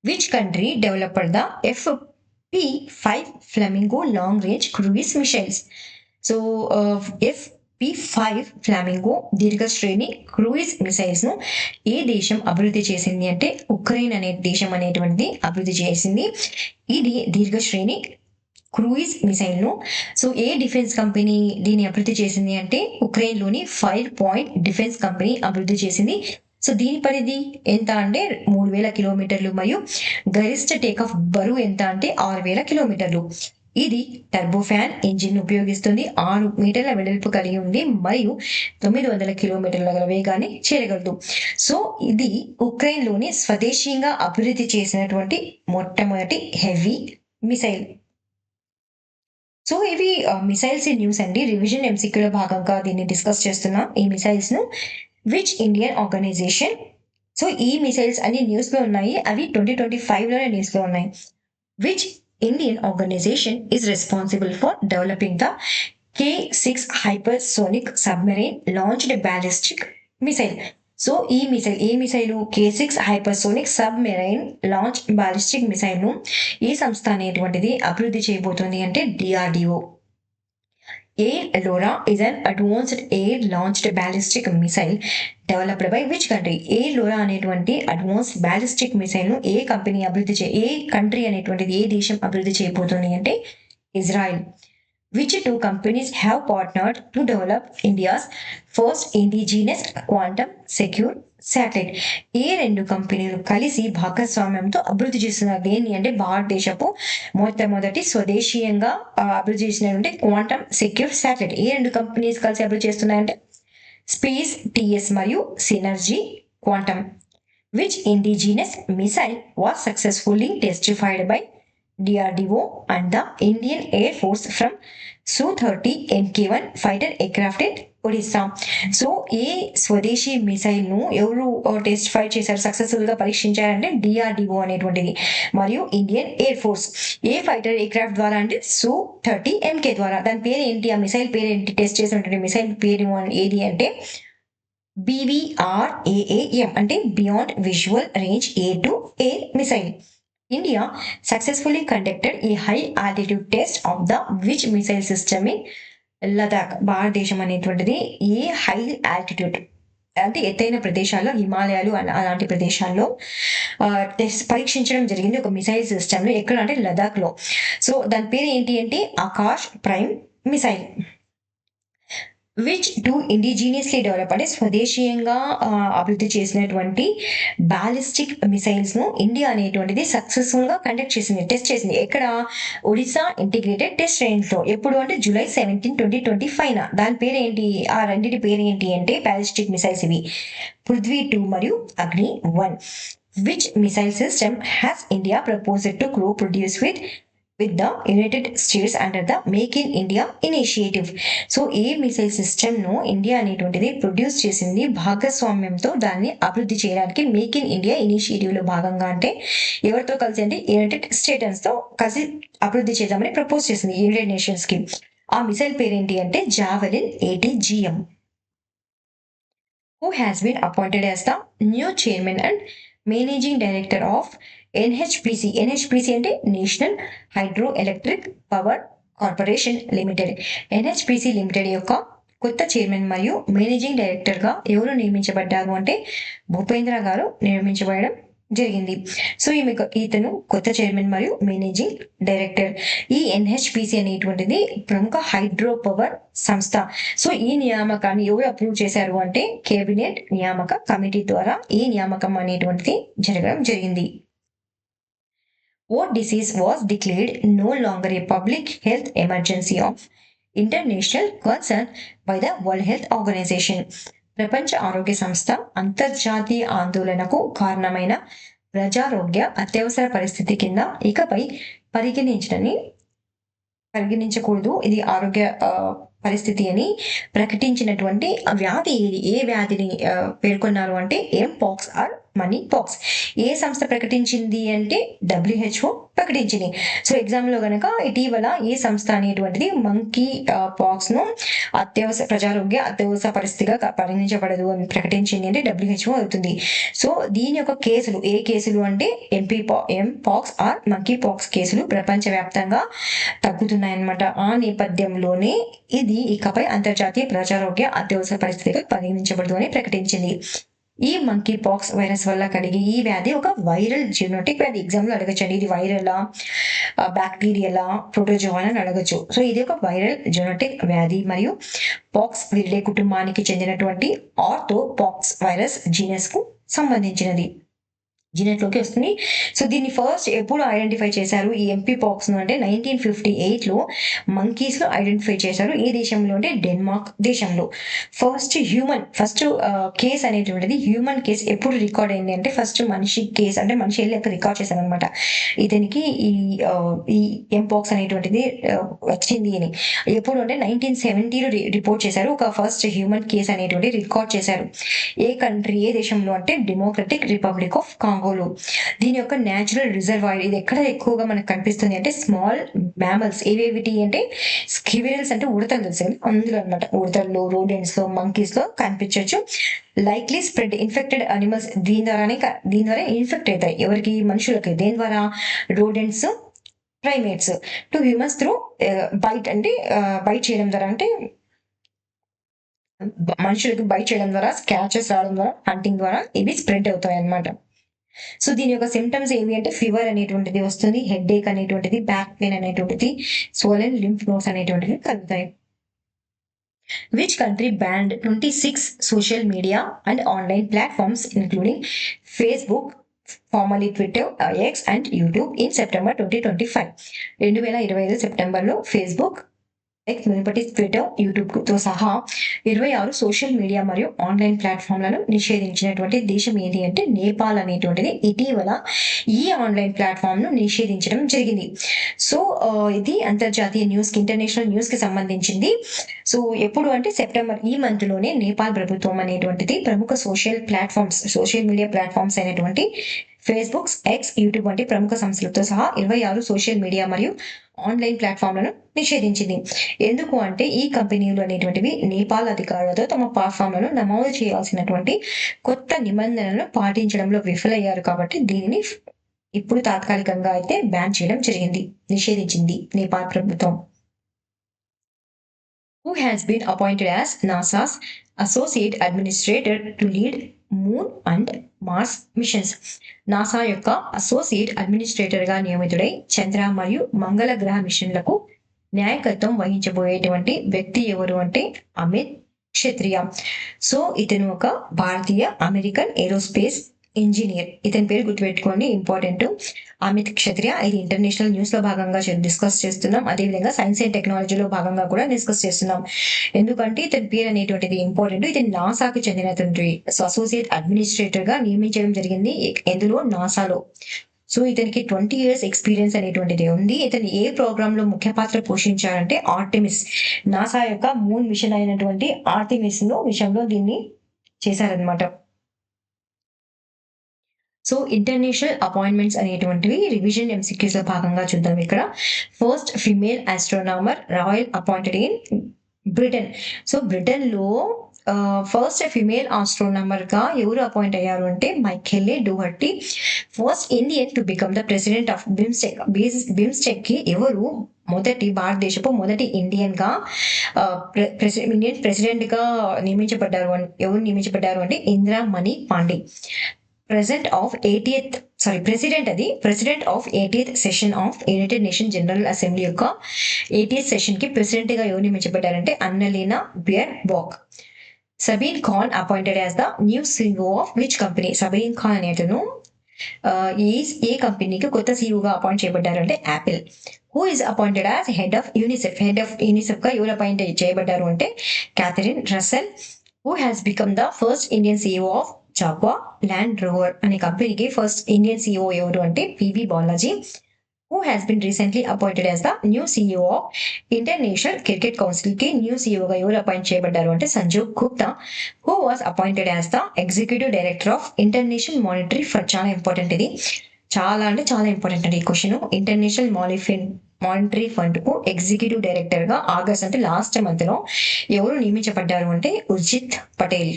Which country developed the FP5 flamingo long range cruise missiles? So FP5 flamingo దీర్ఘశ్రేణి క్రూయిజ్ మిసైల్స్ ను ఏ దేశం అభివృద్ధి చేసింది అంటే ఉక్రెయిన్ అనే దేశం అనేటువంటిది అభివృద్ధి చేసింది. ఇది దీర్ఘశ్రేణి క్రూయిజ్ మిసైల్ ను. సో ఏ డిఫెన్స్ కంపెనీ దీన్ని అభివృద్ధి చేసింది అంటే ఉక్రెయిన్ లోని 5 పాయింట్ డిఫెన్స్ కంపెనీ అభివృద్ధి చేసింది. సో దీని పరిధి ఎంత అంటే 3000 కిలోమీటర్లు మరియు గరిష్ట టేకాఫ్ బరువు ఎంత అంటే 6000 కిలోమీటర్లు. ఇది టర్బోఫాన్ ఇంజిన్ ఉపయోగిస్తుంది. 6 మీటర్ల వెడల్పు కలిగి ఉంది మరియు 900 కిలోమీటర్ల వేగాన్ని చేరగలదు. సో ఇది ఉక్రెయిన్ లోని స్వదేశీయంగా అభివృద్ధి చేసినటువంటి మొట్టమొదటి హెవీ మిసైల్. సో ఇవి మిసైల్స్ న్యూస్ అండి. రివిజన్ MCQలో భాగంగా దీన్ని డిస్కస్ చేస్తున్నాం. ఈ మిసైల్స్ ను విచ్ ఇండియన్ ఆర్గనైజేషన్, సో ఈ మిసైల్స్ అన్ని న్యూస్ లో ఉన్నాయి, అవి 2025లోనే న్యూస్ లో ఉన్నాయి. Which Indian organisation is responsible for developing the K6 hypersonic submarine launched ballistic missile? So ఈ మిసైల్ ఏ missile K6 hypersonic submarine launch ballistic missile ను ఏ సంస్థ అనేటువంటిది అభివృద్ధి చేయబోతుంది అంటే DRDO. Air LoRa is an advanced air launched ballistic missile developed by which country? Air LoRa అనేటువంటి అడ్వాన్స్డ్ బాలిస్టిక్ మిసైల్ ను ఏ కంట్రీ అనేటువంటిది ఏ దేశం అభివృద్ధి చేయబోతుంది అంటే Israel. Which 2 companies have partnered to develop India's first indigenous quantum secure satellite? ఏ 2 కంపెనీలు కలిసి భాగస్వామ్యంతో అభివృద్ధి చేస్తున్నారు దేన్ని అంటే భారతదేశపు మొట్టమొదటి స్వదేశీయంగా అభివృద్ధి చేసినటువంటి క్వాంటమ్ సెక్యూర్ శాటిలైట్. ఏ 2 కంపెనీస్ కలిసి అభివృద్ధి చేస్తున్నాయంటే స్పేస్ TS మరియు synergy quantum. Which indigenous missile was successfully testified by DRDO and the Indian Air Force from Su-30 Mk1 fighter aircraft in Odisha? So ఏ స్వదేశీ మిసైల్ ను ఎవరు టెస్టిఫై చేశారు, successful గా పరీక్షించారంటే DRDO అనేటువంటిది మరియు ఇండియన్ ఎయిర్ ఫోర్స్. ఏ fighter aircraft ద్వారా అంటే Su-30 Mk ద్వారా. దాని పేరు ఏంటి, ఆ మిసైల్ పేరు ఏంటి, టెస్ట్ చేసినటువంటి మిసైల్ పేరు ఏది అంటే BVRAAM అంటే beyond visual range air to air missile. India successfully conducted a high altitude test of the which missile system in Ladakh? భారతదేశం అనేటువంటిది ఏ హై ఆల్టిట్యూడ్ అంటే ఎత్తైన ప్రదేశాల్లో, హిమాలయాలు అలాంటి ప్రదేశాల్లో పరీక్షించడం జరిగింది ఒక మిసైల్ సిస్టమ్ లో. ఎక్కడ అంటే లదాఖ్ లో. సో దాని పేరు ఏంటి అంటే Akash prime missile. Which to indigenously develop అంటే స్వదేశీయంగా అభివృద్ధి చేసినటువంటి బాలిస్టిక్ మిసైల్స్ ను ఇండియా అనేటువంటిది సక్సెస్ఫుల్ గా కండక్ట్ చేసింది, టెస్ట్ చేసింది. ఎక్కడ? ఒడిశా ఇంటిగ్రేటెడ్ టెస్ట్ రేంజ్ లో. ఎప్పుడు అంటే July 17, 2025. దాని పేరు ఏంటి? ఆ రెండింటి పేరు ఏంటి అంటే బాలిస్టిక్ మిసైల్స్ ఇవి పృథ్వీ 2 మరియు అగ్ని 1. Which missile system has India proposed to co-produce with the United States under the Make in India initiative? So A missile system ను ఇండియా అనేటువంటిది ప్రొడ్యూస్ చేసింది భాగస్వామ్యంతో దాన్ని అభివృద్ధి చేయడానికి మేక్ ఇన్ ఇండియా ఇనిషియేటివ్ లో భాగంగా? అంటే ఎవరితో కలిసి అంటే యునైటెడ్ స్టేట్స్ తో కలిసి అభివృద్ధి చేద్దామని ప్రపోజ్ చేసింది యునైటెడ్ నేషన్స్ కి. ఆ మిసైల్ పేరేంటి అంటే javelin ATGM. Who has been appointed as the new chairman and managing director of NHPC? NHPC అంటే national hydro electric power corporation limited. NHPC limited యొక్క కొత్త చైర్మన్ మరియు మేనేజింగ్ డైరెక్టర్ గా ఎవరు నియమించబడ్డారు అంటే భూపేంద్ర గారు నియమించబడడం జరిగింది. సో ఇతను కొత్త చైర్మన్ మరియు మేనేజింగ్ డైరెక్టర్. ఈ NHPC అనేటువంటిది ప్రముఖ హైడ్రో పవర్ సంస్థ. సో ఈ నియామకాన్ని ఎవరు అప్రూవ్ చేశారు అంటే కేబినెట్ నియామక కమిటీ ద్వారా ఈ నియామకం అనేటువంటిది జరగడం జరిగింది. What disease was declared no longer a public health emergency of international concern by the World Health Organization? ప్రపంచ ఆరోగ్య సంస్థ అంతర్జాతీయ ఆందోళనకు కారణమైన ప్రజారోగ్య అత్యవసర పరిస్థితి కింద ఇకపై పరిగణించకూడదు, ఇది ఆరోగ్య పరిస్థితి అని ప్రకటించినటువంటి వ్యాధి ఏది? ఏ వ్యాధిని పేర్కొన్నారు అంటే ఎంపాక్స్ ఆర్ మనీ పాక్స్. ఏ సంస్థ ప్రకటించింది అంటే WHO ప్రకటించింది. సో ఎగ్జామ్ లో గనక ఇటీవల ఏ సంస్థ అనేటువంటిది మంకీ పాక్స్ ను ప్రజారోగ్య అత్యవసర పరిస్థితిగా పరిగణించబడదు అని ప్రకటించింది అంటే WHO అవుతుంది. సో దీని యొక్క కేసులు ఏ కేసులు అంటే ఎంపాక్స్ ఆర్ మంకీ పాక్స్ కేసులు ప్రపంచవ్యాప్తంగా తగ్గుతున్నాయన్నమాట. ఆ నేపథ్యంలోనే ఇది ఇకపై అంతర్జాతీయ ప్రజారోగ్య అత్యవసర పరిస్థితిగా పరిగణించబడదు అని ప్రకటించింది. ఈ మంకీ పాక్స్ వైరస్ వల్ల కలిగే ఈ వ్యాధి ఒక వైరల్ జెనోటిక్ వ్యాధి. ఎగ్జామ్ లో అడగచ్చండి, ఇది వైరలా, బ్యాక్టీరియలా, ప్రోటోజోవా అని అడగచ్చు. సో ఇది ఒక వైరల్ జెనోటిక్ వ్యాధి మరియు పాక్స్ విరిడే కుటుంబానికి చెందినటువంటి ఆర్థో పాక్స్ వైరస్ జీనస్ కు సంబంధించినది, జీనస్ లోకి వస్తుంది. సో దీన్ని ఫస్ట్ ఎప్పుడు ఐడెంటిఫై చేశారు ఈ ఎంపీ పాక్స్ ను అంటే 1958 లో మంకీస్ లో ఐడెంటిఫై చేశారు. ఏ దేశంలో అంటే డెన్మార్క్ దేశంలో. ఫస్ట్ కేస్ అనేటువంటిది హ్యూమన్ కేస్ ఎప్పుడు రికార్డ్ అయింది అంటే ఫస్ట్ మనిషి కేస్ అంటే మనిషి వెళ్ళి అక్కడ రికార్డ్ చేశారు అనమాట. ఇతనికి ఈ ఎంపాక్స్ అనేటువంటిది వచ్చింది అని ఎప్పుడు అంటే 1970లో రిపోర్ట్ చేశారు. ఒక ఫస్ట్ హ్యూమన్ కేస్ అనేటువంటి రికార్డ్ చేశారు. ఏ దేశంలో అంటే డెమోక్రటిక్ రిపబ్లిక్ ఆఫ్ కాంగోలో. దీని యొక్క న్యాచురల్ రిజర్వాయర్ ఇది ఎక్కడ ఎక్కువగా మనకు కనిపిస్తుంది అంటే స్మాల్ మ్యామల్స్ ఏవేవిటి అంటే స్క్విరల్స్ అంటే ఉడతలు తెలుసు కదా అందులో అనమాట. ఉడతల్లో, రోడెంట్స్ లో, మంకీస్ లో కనిపించవచ్చు. లైక్లీ స్ప్రెడ్ ఇన్ఫెక్టెడ్ అనిమల్స్ దీని ద్వారా ఇన్ఫెక్ట్ అవుతాయి. ఎవరికి? మనుషులకి. దేని ద్వారా? Rodents, primates to humans through bite అంటే బైట్ చేయడం ద్వారా అంటే మనుషులకు బైట్ చేయడం ద్వారా, స్క్రాచెస్ రావడం ద్వారా, హంటింగ్ ద్వారా ఇవి స్ప్రెడ్ అవుతాయి అన్నమాట. సో దీని యొక్క సిమ్టమ్స్ ఏవి అంటే ఫీవర్ అనేటువంటిది వస్తుంది, హెడ్ ఏక్ అనేటువంటిది, బ్యాక్ పెయిన్ అనేటువంటిది, స్వోలెన్ లింఫ్ నోడ్స్ అనేటువంటివి కలుగుతాయి. Which country banned 26 social media and online platforms including Facebook, formerly Twitter, X and YouTube in September 2025? 2025 సెప్టెంబర్లో ఫేస్బుక్, ఎక్స్ మునుపటి ట్విట్టర్, యూట్యూబ్ తో సహా 26 సోషల్ మీడియా మరియు ఆన్లైన్ ప్లాట్ఫామ్లను నిషేధించినటువంటి దేశం ఏది అంటే నేపాల్ అనేటువంటిది ఇటీవల ఈ ఆన్లైన్ ప్లాట్ఫామ్ ను నిషేధించడం జరిగింది. సో ఇది అంతర్జాతీయ న్యూస్ కి, ఇంటర్నేషనల్ న్యూస్ కి సంబంధించింది. సో ఎప్పుడు అంటే సెప్టెంబర్ ఈ మంత్ లోనే నేపాల్ ప్రభుత్వం అనేటువంటిది ప్రముఖ సోషల్ మీడియా ప్లాట్ఫామ్స్ అయినటువంటి ఫేస్బుక్, ఎక్స్, యూట్యూబ్ వంటి ప్రముఖ సంస్థలతో సహా 26 సోషల్ మీడియా మరియు ఆన్లైన్ ప్లాట్ఫామ్లను నిషేధించింది. ఎందుకు అంటే ఈ కంపెనీలు అనేటువంటివి నేపాల్ అధికారులతో తమ ప్లాట్ఫామ్లను నమోదు చేయాల్సినటువంటి కొత్త నిబంధనలను పాటించడంలో విఫలయ్యారు కాబట్టి దీనిని ఇప్పుడు తాత్కాలికంగా అయితే బ్యాన్ చేయడం జరిగింది, నిషేధించింది నేపాల్ ప్రభుత్వం. Who has been appointed as NASA's Associate Administrator to lead Moon and Mars missions? NASA యొక్క అసోసియేట్ అడ్మినిస్ట్రేటర్ గా నియమితుడై చంద్ర మరియు మంగళ గ్రహ మిషన్లకు నాయకత్వం వహించబోయేటువంటి వ్యక్తి ఎవరు అంటే అమిత్ క్షత్రియ. సో ఇతను ఒక భారతీయ అమెరికన్ ఏరోస్పేస్ ఇంజనీర్. ఇతని పేరు గుర్తుపెట్టుకోండి, ఇంపార్టెంట్. అమిత్ క్షత్రియ. ఇది ఇంటర్నేషనల్ న్యూస్ లో భాగంగా డిస్కస్ చేస్తున్నాం. అదేవిధంగా సైన్స్ అండ్ టెక్నాలజీలో భాగంగా కూడా డిస్కస్ చేస్తున్నాం. ఎందుకంటే ఇతని పేరు అనేటువంటిది ఇంపార్టెంట్. ఇతని నాసాకు చెందినటువంటి అసోసియేట్ అడ్మినిస్ట్రేటర్ గా నియమించడం జరిగింది. ఎందులో నాసాలో. సో ఇతనికి 20 years ఎక్స్పీరియన్స్ అనేటువంటిది ఉంది. ఇతను ఏ ప్రోగ్రామ్ లో ముఖ్య పాత్ర పోషించారంటే ఆర్టెమిస్, నాసా యొక్క మూన్ మిషన్ అయినటువంటి ఆర్టెమిస్ లో విషయంలో దీన్ని చేశారనమాట. సో ఇంటర్నేషనల్ అపాయింట్మెంట్స్ అనేటువంటివి రివిజన్ ఎంసీక్యూస్ లో భాగంగా చూద్దాం. ఇక్కడ first female astronomer royal appointed in Britain. So Britain లో ఫస్ట్ ఫిమేల్ ఆస్ట్రోనామర్ గా ఎవరు అపాయింట్ అయ్యారు అంటే Michele Dougherty. First Indian to become the president of BIMSTEC. BIMSTEC కి ఎవరు భారతదేశపు మొదటి ఇండియన్ గా ఇండియన్ ప్రెసిడెంట్ గా నియమించబడ్డారు అంటే Indra Mani Pandey. President of 80th session of United Nation General Assembly యొక్క 80th సెషన్ కి ప్రెసిడెంట్ గా ఎవరు నియమించబడ్డారంటే Annalena Baerbock. Sabih Khan appointed as the new CEO of which company. Sabih Khan అనేతను ఏ కంపెనీకి కొత్త సిఇఓగా అపాయింట్ చేయబడ్డారు అంటే Apple. Who is appointed as head of UNICEF. గా ఎవరు అపాయింట్ చేయబడ్డారు అంటే Catherine Russell. Who has become the first Indian CEO of jaguar land rover అనే కంపెనీకి ఫస్ట్ ఇండియన్ సిఇఓ ఎవరు అంటే PV Balaji. Who has been recently appointed as the new CEO of International Cricket Council కి new సిఇఓగా ఎవరు appoint చేయబడ్డారు అంటే Sanjeev Gupta. Who was appointed as the Executive Director of International Monetary Fund. చాలా ఇంపార్టెంట్ ఇది, చాలా అంటే చాలా ఇంపార్టెంట్ అండి ఈ క్వశ్చన్. ఇంటర్నేషనల్ మానిటరీ ఫండ్ కు ఎగ్జిక్యూటివ్ డైరెక్టర్ గా ఆగస్ట్ అంటే లాస్ట్ మంత్ లో ఎవరు నియమించబడ్డారు అంటే Urjit Patel.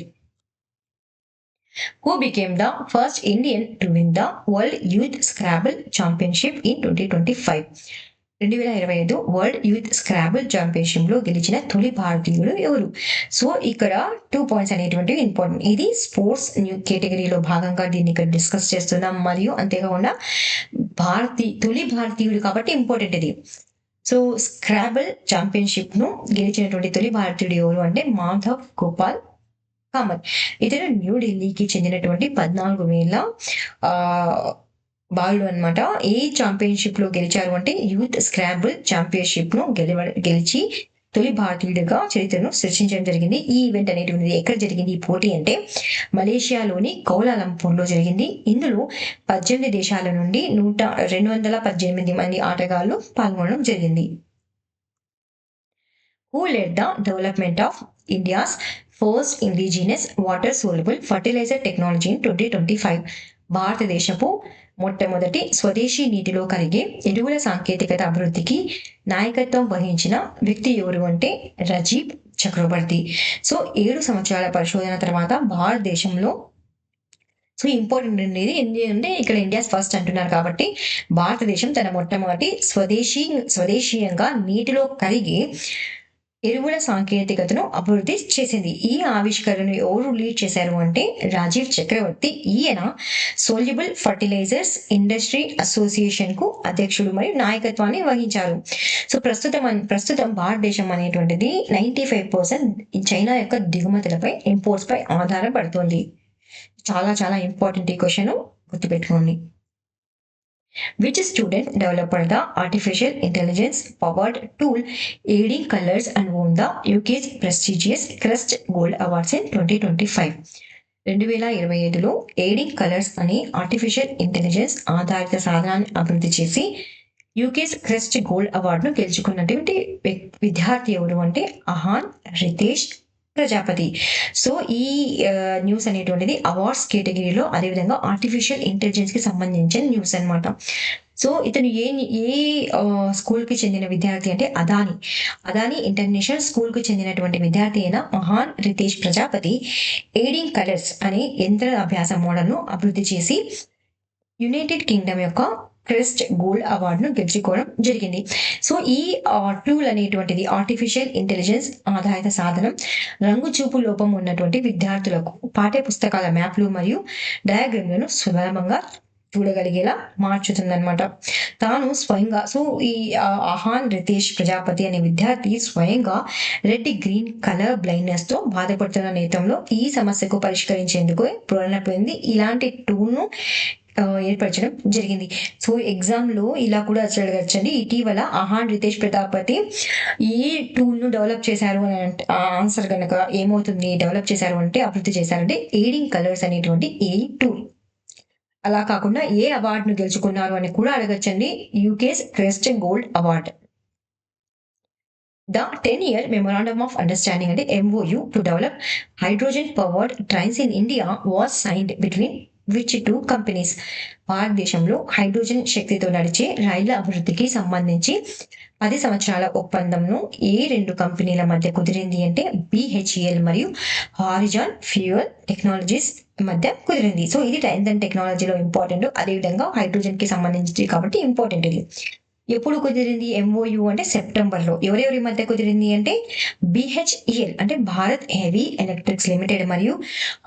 Who became the first Indian to win the World Youth Scrabble Championship in 2025. 2025 world youth Scrabble championship లో గెలిచిన తొలి భారతీయుడు ఎవరు? సో ఇక్కడ 2 పాయింట్స్ అనేటువంటివి ఇంపార్టెంట్. ఇది స్పోర్ట్స్ న్యూ కేటగిరీలో భాగంగా దీన్ని ఇక్కడ డిస్కస్ చేస్తున్నాం. మరియు అంతేకాకుండా తొలి భారతీయుడు కాబట్టి ఇంపార్టెంట్ ఇది. సో స్క్రాబుల్ ఛాంపియన్షిప్ ను గెలిచినటువంటి తొలి భారతీయుడు ఎవరు అంటే మాధవ్ గోపాల్ కామత్. ఇతను న్యూఢిల్లీకి చెందినటువంటి 14,000 బాలుడు అనమాట. ఏ ఛాంపియన్షిప్ లో గెలిచారు అంటే యూత్ స్క్రాబుల్ ఛాంపియన్షిప్ ను గెలిచి తొలి భారతీయుడిగా చరిత్రను సృష్టించడం జరిగింది. ఈ ఈవెంట్ అనేటువంటిది ఎక్కడ జరిగింది ఈ పోటీ అంటే మలేషియాలోని కౌలాలంపూర్ లో జరిగింది. ఇందులో 18 దేశాల నుండి 218 మంది ఆటగాళ్లు పాల్గొనడం జరిగింది. Who led the development of India's first indigenous water soluble fertilizer technology in 2025? భారతదేశపు మొట్టమొదటి స్వదేశీ నీటిలో కరిగే ఎరువుల సాంకేతికత అభివృద్ధికి నాయకత్వం వహించిన వ్యక్తి ఎవరు అంటే రాజీవ్ చక్రవర్తి. సో 7 సంవత్సరాల పరిశోధన తర్వాత భారతదేశంలో, సో ఇంపార్టెంట్ అనేది ఏంటి అంటే ఇక్కడ ఇండియా ఫస్ట్ అంటున్నారు కాబట్టి భారతదేశం తన మొట్టమొదటి స్వదేశీయంగా నీటిలో కరిగే ఎరువుల సాంకేతికతను అభివృద్ధి చేసింది. ఈ ఆవిష్కరణను ఎవరు లీడ్ చేశారు అంటే రాజీవ్ చక్రవర్తి. ఈయన సోల్యుబుల్ ఫర్టిలైజర్స్ ఇండస్ట్రీ అసోసియేషన్ కు అధ్యక్షుడు మరియు నాయకత్వాన్ని వహించారు. సో ప్రస్తుతం భారతదేశం అనేటువంటిది 95% చైనా యొక్క దిగుమతులపై, ఇంపోర్ట్స్ పై ఆధారపడుతుంది. చాలా చాలా ఇంపార్టెంట్ ఈ క్వశ్చన్, గుర్తుపెట్టుకోండి. Which student developed the artificial intelligence powered tool aiding colors and won the UK's prestigious Crest Gold Awards in 2025? 2025లో ఎయిడింగ్ కలర్స్ అనే ఆర్టిఫిషియల్ ఇంటెలిజెన్స్ ఆధారిత సాధనాన్ని అభివృద్ధి చేసి యూకేస్ క్రెస్ట్ గోల్డ్ అవార్డును గెలుచుకున్నటువంటి విద్యార్థి ఎవరు అంటే అహాన్ రితేష్ ప్రజాపతి. సో ఈ న్యూస్ అనేటువంటిది అవార్డ్స్ కేటగిరీలో, అదేవిధంగా ఆర్టిఫిషియల్ ఇంటెలిజెన్స్ కి సంబంధించిన న్యూస్ అనమాట. సో ఇతను ఏ స్కూల్ కి చెందిన విద్యార్థి అంటే అదాని ఇంటర్నేషనల్ స్కూల్ కు చెందినటువంటి విద్యార్థి అయిన మహాన్ రితేష్ ప్రజాపతి ఎయిడింగ్ కలర్స్ అనే యంత్ర అభ్యాస మోడల్ ను అభివృద్ధి చేసి యునైటెడ్ కింగ్డమ్ యొక్క క్రెస్ట్ గోల్డ్ అవార్డును గెలుచుకోవడం జరిగింది. సో ఈ టూల్ అనేటువంటిది ఆర్టిఫిషియల్ ఇంటెలిజెన్స్ ఆధారిత సాధనం రంగు చూపు లోపం ఉన్నటువంటి విద్యార్థులకు పాఠ్య పుస్తకాల మ్యాప్లు మరియు డయాగ్రామ్లను సులభంగా చూడగలిగేలా మార్చుతుందన్నమాట. తాను స్వయంగా ఈ ఆహాన్ రితేష్ ప్రజాపతి అనే విద్యార్థి స్వయంగా రెడ్ గ్రీన్ కలర్ బ్లైండ్నెస్ తో బాధపడుతున్న నేతంలో ఈ సమస్యకు పరిష్కరించేందుకు ప్రేరణ పొంది ఇలాంటి టూల్ను ఏర్పరచడం జరిగింది. సో ఎగ్జామ్ లో ఇలా కూడా అడగచ్చండి. ఇటీవల ఆహాన్ రితేష్ ప్రజాపతి ఈ టూల్ ను డెవలప్ చేశారు అని ఆన్సర్ కనుక ఏమవుతుంది, డెవలప్ చేశారు అంటే అభివృద్ధి చేశారంటే ఎయిడింగ్ కలర్స్ అనేటువంటి ఏ టూల్. అలా కాకుండా ఏ అవార్డును గెలుచుకున్నారు అని కూడా అడగచ్చండి. UK's crest gold award. The 10-year Memorandum of Understanding అంటే MOU to develop hydrogen powered trains in India was signed between which two companies. భారతదేశంలో హైడ్రోజన్ శక్తితో నడిచే రైళ్ల అభివృద్ధికి సంబంధించి 10 సంవత్సరాల ఒప్పందంను ఏ 2 కంపెనీల మధ్య కుదిరింది అంటే BHEL మరియు హారిజాన్ ఫ్యూయల్ టెక్నాలజీస్ మధ్య కుదిరింది. సో ఇది టైమ్స్ అండ్ టెక్నాలజీలో ఇంపార్టెంట్, అదేవిధంగా హైడ్రోజన్ కి సంబంధించి కాబట్టి ఇంపార్టెంట్ ఇది. ఎప్పుడు కుదిరింది MOU అంటే సెప్టెంబర్లో. ఎవరెవరి మధ్య కుదిరింది అంటే BHEL అంటే భారత్ హెవీ ఎలక్ట్రిక్స్ లిమిటెడ్ మరియు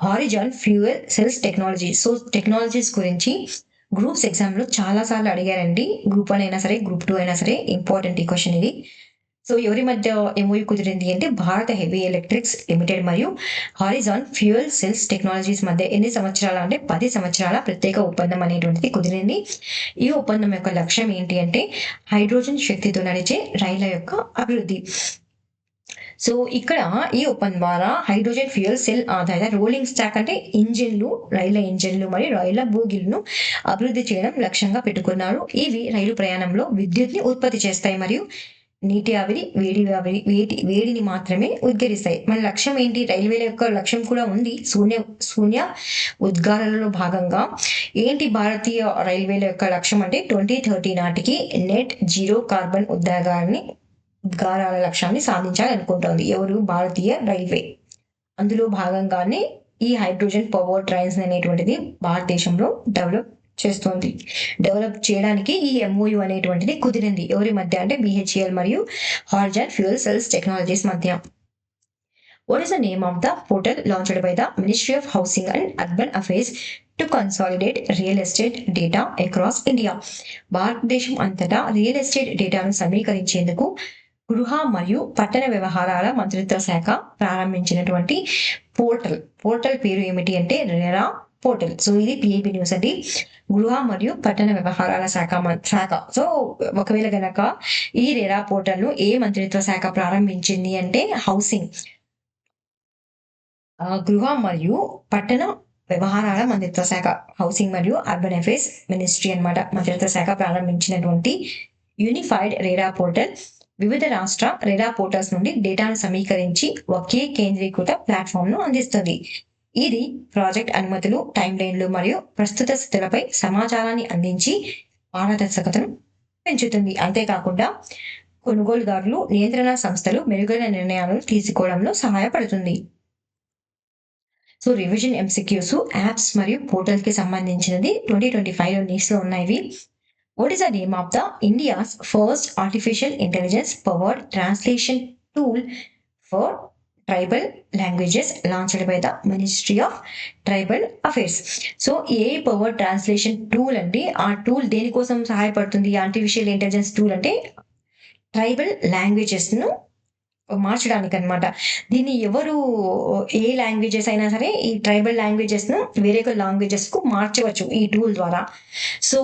Horizon fuel cells technology. So technologies గురించి గ్రూప్స్ ఎగ్జామ్ లో చాలా సార్లు అడిగారండి. గ్రూప్ 1 అయినా సరే, గ్రూప్ 2 అయినా సరే ఇంపార్టెంట్ ఈ క్వశ్చన్ ఇది. సో ఎవరి మధ్య MOU కుదిరింది అంటే భారత హెవీ ఎలక్ట్రిక్స్ లిమిటెడ్ మరియు హారిజాన్ ఫ్యూయల్ సెల్స్ టెక్నాలజీస్ మధ్య ఎన్ని సంవత్సరాలు అంటే 10 సంవత్సరాల ప్రత్యేక ఒప్పందం అనేటువంటిది కుదిరింది. ఈ ఒప్పందం యొక్క లక్ష్యం ఏంటి అంటే హైడ్రోజన్ శక్తితో నడిచే రైళ్ల యొక్క అభివృద్ధి. సో ఇక్కడ ఈ ఒప్పందం ద్వారా హైడ్రోజన్ ఫ్యూయల్ సెల్ ఆధారిత రోలింగ్ స్టాక్ అంటే ఇంజిన్లు, రైళ్ల ఇంజిన్లు మరియు రైళ్ల బోగిలను అభివృద్ధి చేయడం లక్ష్యంగా పెట్టుకున్నారు. ఇవి రైలు ప్రయాణంలో విద్యుత్ని ఉత్పత్తి చేస్తాయి మరియు నీటి ఆవిరి, వేడిని మాత్రమే ఉద్గరిస్తాయి. మన లక్ష్యం ఏంటి? రైల్వేల యొక్క లక్ష్యం కూడా ఉంది. శూన్య ఉద్గారాలలో భాగంగా ఏంటి భారతీయ రైల్వేల యొక్క లక్ష్యం అంటే 2030 నాటికి నెట్ జీరో కార్బన్ ఉద్గారాల లక్ష్యాన్ని సాధించాలనుకుంటోంది ఎవరు? భారతీయ రైల్వే. అందులో భాగంగానే ఈ హైడ్రోజన్ పవర్ ట్రైన్స్ అనేటువంటిది భారతదేశంలో డెవలప్ చేస్తోంది. డెవలప్ చేయడానికి ఈ MOU అనేటువంటిది కుదిరింది. ఎవరి మధ్య అంటే BHEL మరియు హారిజాన్ ఫ్యూయల్ సెల్స్ టెక్నాలజీస్ మధ్య. What is the name of the portal launched by the ministry of housing and urban affairs to consolidate real estate data across India? భారతదేశం అంతటా రియల్ ఎస్టేట్ డేటాను సమీకరించేందుకు గృహ మరియు పట్టణ వ్యవహారాల మంత్రిత్వ శాఖ ప్రారంభించినటువంటి పోర్టల్ పేరు ఏమిటి అంటే రెరా పోర్టల్. సో ఇది PIB న్యూస్ అండి. గృహ మరియు పట్టణ వ్యవహారాల శాఖ. సో ఒకవేళ గనక ఈ రెరా పోర్టల్ ను ఏ మంత్రిత్వ శాఖ ప్రారంభించింది అంటే హౌసింగ్, గృహ మరియు పట్టణ వ్యవహారాల మంత్రిత్వ శాఖ, హౌసింగ్ మరియు అర్బన్ అఫైర్స్ మినిస్ట్రీ అన్నమాట. మంత్రిత్వ శాఖ ప్రారంభించినటువంటి యూనిఫైడ్ రెరా పోర్టల్ వివిధ రాష్ట్ర రెరా పోర్టల్స్ నుండి డేటాను సమీకరించి ఒకే కేంద్రీకృత ప్లాట్ఫామ్ ను అందిస్తుంది. ఇది ప్రాజెక్ట్ అనుమతులు, టైం లైన్లు మరియు ప్రస్తుత స్థితులపై సమాచారాన్ని అందించి పారదర్శకతను పెంచుతుంది. అంతేకాకుండా కొనుగోలుదారులు, నియంత్రణ సంస్థలు మెరుగైన నిర్ణయాలను తీసుకోవడంలో సహాయపడుతుంది. సో రివిజన్ MCQs, యాప్స్ మరియు పోర్టల్ కి సంబంధించినది 2025 నీట్స్ లో ఉన్నాయి. What is the name of the India's first artificial intelligence powered translation tool for tribal languages launched by the Ministry of Tribal Affairs? So AI powered translation tool అంటే ఆ tool దేనికోసం సహాయపడుతుంది? Artificial intelligence tool అంటే tribal languages ను మార్చడానికి అన్నమాట. దీన్ని ఎవరు ఏ లాంగ్వేజెస్ అయినా సరే ఈ ట్రైబల్ లాంగ్వేజెస్ ను వేరే లాంగ్వేజెస్ కు మార్చవచ్చు ఈ టూల్ ద్వారా. సో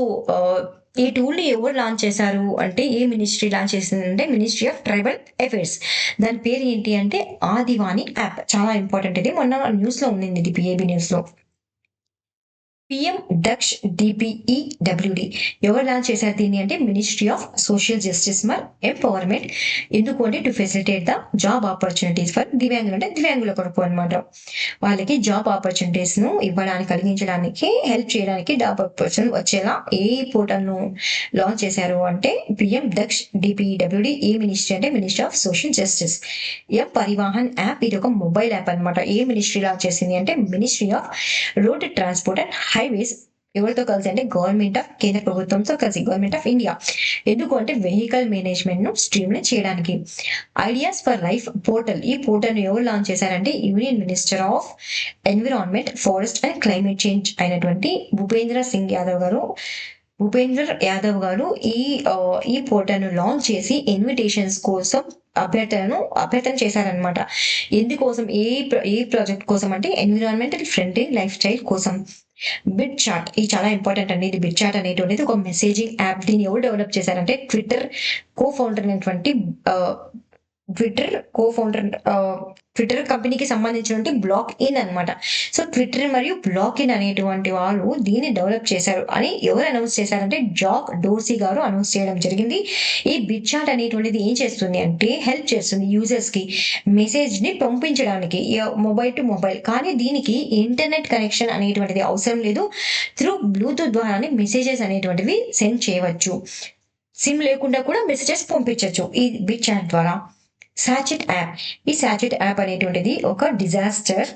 ఈ టూల్ ని ఎవరు లాంచ్ చేశారు అంటే ఏ మినిస్ట్రీ లాంచ్ చేసింది అంటే మినిస్ట్రీ ఆఫ్ ట్రైబల్ అఫైర్స్. దాని పేరు ఏంటి అంటే ఆదివాణి యాప్. చాలా ఇంపార్టెంట్ ఇది, మొన్న న్యూస్ లో ఉంది ఇది PIB న్యూస్ లో. PM దక్ష్ DPEWD ఎవరు లాంచ్ చేశారు దీన్ని అంటే మినిస్ట్రీ ఆఫ్ సోషల్ జస్టిస్ మరి ఎంపవర్మెంట్. ఎందుకు అంటే to facilitate the job opportunities for దివ్యాంగులు అంటే దివ్యాంగుల కొరకు అనమాట. వాళ్ళకి జాబ్ ఆపర్చునిటీస్ ను ఇవ్వడానికి, కలిగించడానికి, హెల్ప్ చేయడానికి, జాబ్ ఆపర్చునిటీ వచ్చేలా ఏ పోర్టల్ ను లాంచ్ చేశారు అంటే PM దక్ష్ DPEWD. ఏ మినిస్ట్రీ అంటే ministry of social justice. Parivahan app ఇది ఒక మొబైల్ యాప్ అనమాట. ఏ మినిస్ట్రీ లాంచ్ చేసింది అంటే ministry of road transport and highways ఎవరితో కలిసి అంటే గవర్నమెంట్ ఆఫ్ కేంద్ర ప్రభుత్వంతో కలిసి, గవర్నమెంట్ ఆఫ్ ఇండియా. ఎందుకు అంటే వెహికల్ మేనేజ్మెంట్ ను స్ట్రీమ్లైన్ చేయడానికి. ఐడియాస్ ఫర్ లైఫ్ పోర్టల్, ఈ పోర్టల్ ను ఎవరు లాంచ్ చేశారంటే union minister of environment, forest and climate change అయినటువంటి భూపేంద్ర యాదవ్ గారు ఈ పోర్టల్ ను లాంచ్ చేసి ఇన్విటేషన్స్ కోసం అభ్యర్థన చేశారనమాట. ఎందుకోసం, ఏ ప్రాజెక్ట్ కోసం అంటే ఎన్విరాన్మెంటల్ ఫ్రెండ్లీ లైఫ్ స్టైల్ కోసం. బిట్ చాట్, ఇది చాలా ఇంపార్టెంట్ అండి. ఇది బిట్ చాట్ అనేటువంటిది ఒక మెసేజింగ్ యాప్. దీన్ని ఎవరు డెవలప్ చేశారంటే ట్విట్టర్ కో-ఫౌండర్ అయినటువంటి ట్విట్టర్ కంపెనీకి సంబంధించినటువంటి బ్లాక్ ఇన్ అనమాట. సో ట్విట్టర్ మరియు బ్లాక్ ఇన్ అనేటువంటి వాళ్ళు దీన్ని డెవలప్ చేశారు అని ఎవరు అనౌన్స్ చేశారంటే జాక్ డోర్సీ గారు అనౌన్స్ చేయడం జరిగింది. ఈ బిట్ చాట్ అనేటువంటిది ఏం చేస్తుంది అంటే హెల్ప్ చేస్తుంది యూజర్స్ కి మెసేజ్ ని పంపించడానికి, మొబైల్ టు మొబైల్. కానీ దీనికి ఇంటర్నెట్ కనెక్షన్ అనేటువంటిది అవసరం లేదు. త్రూ బ్లూటూత్ ద్వారానే మెసేజెస్ అనేటువంటివి సెండ్ చేయవచ్చు. సిమ్ లేకుండా కూడా మెసేజెస్ పంపించవచ్చు ఈ బిట్ చాట్ ద్వారా. సాచెట్ యాప్, ఈ సాచెట్ యాప్ అనేటువంటిది ఒక డిజాస్టర్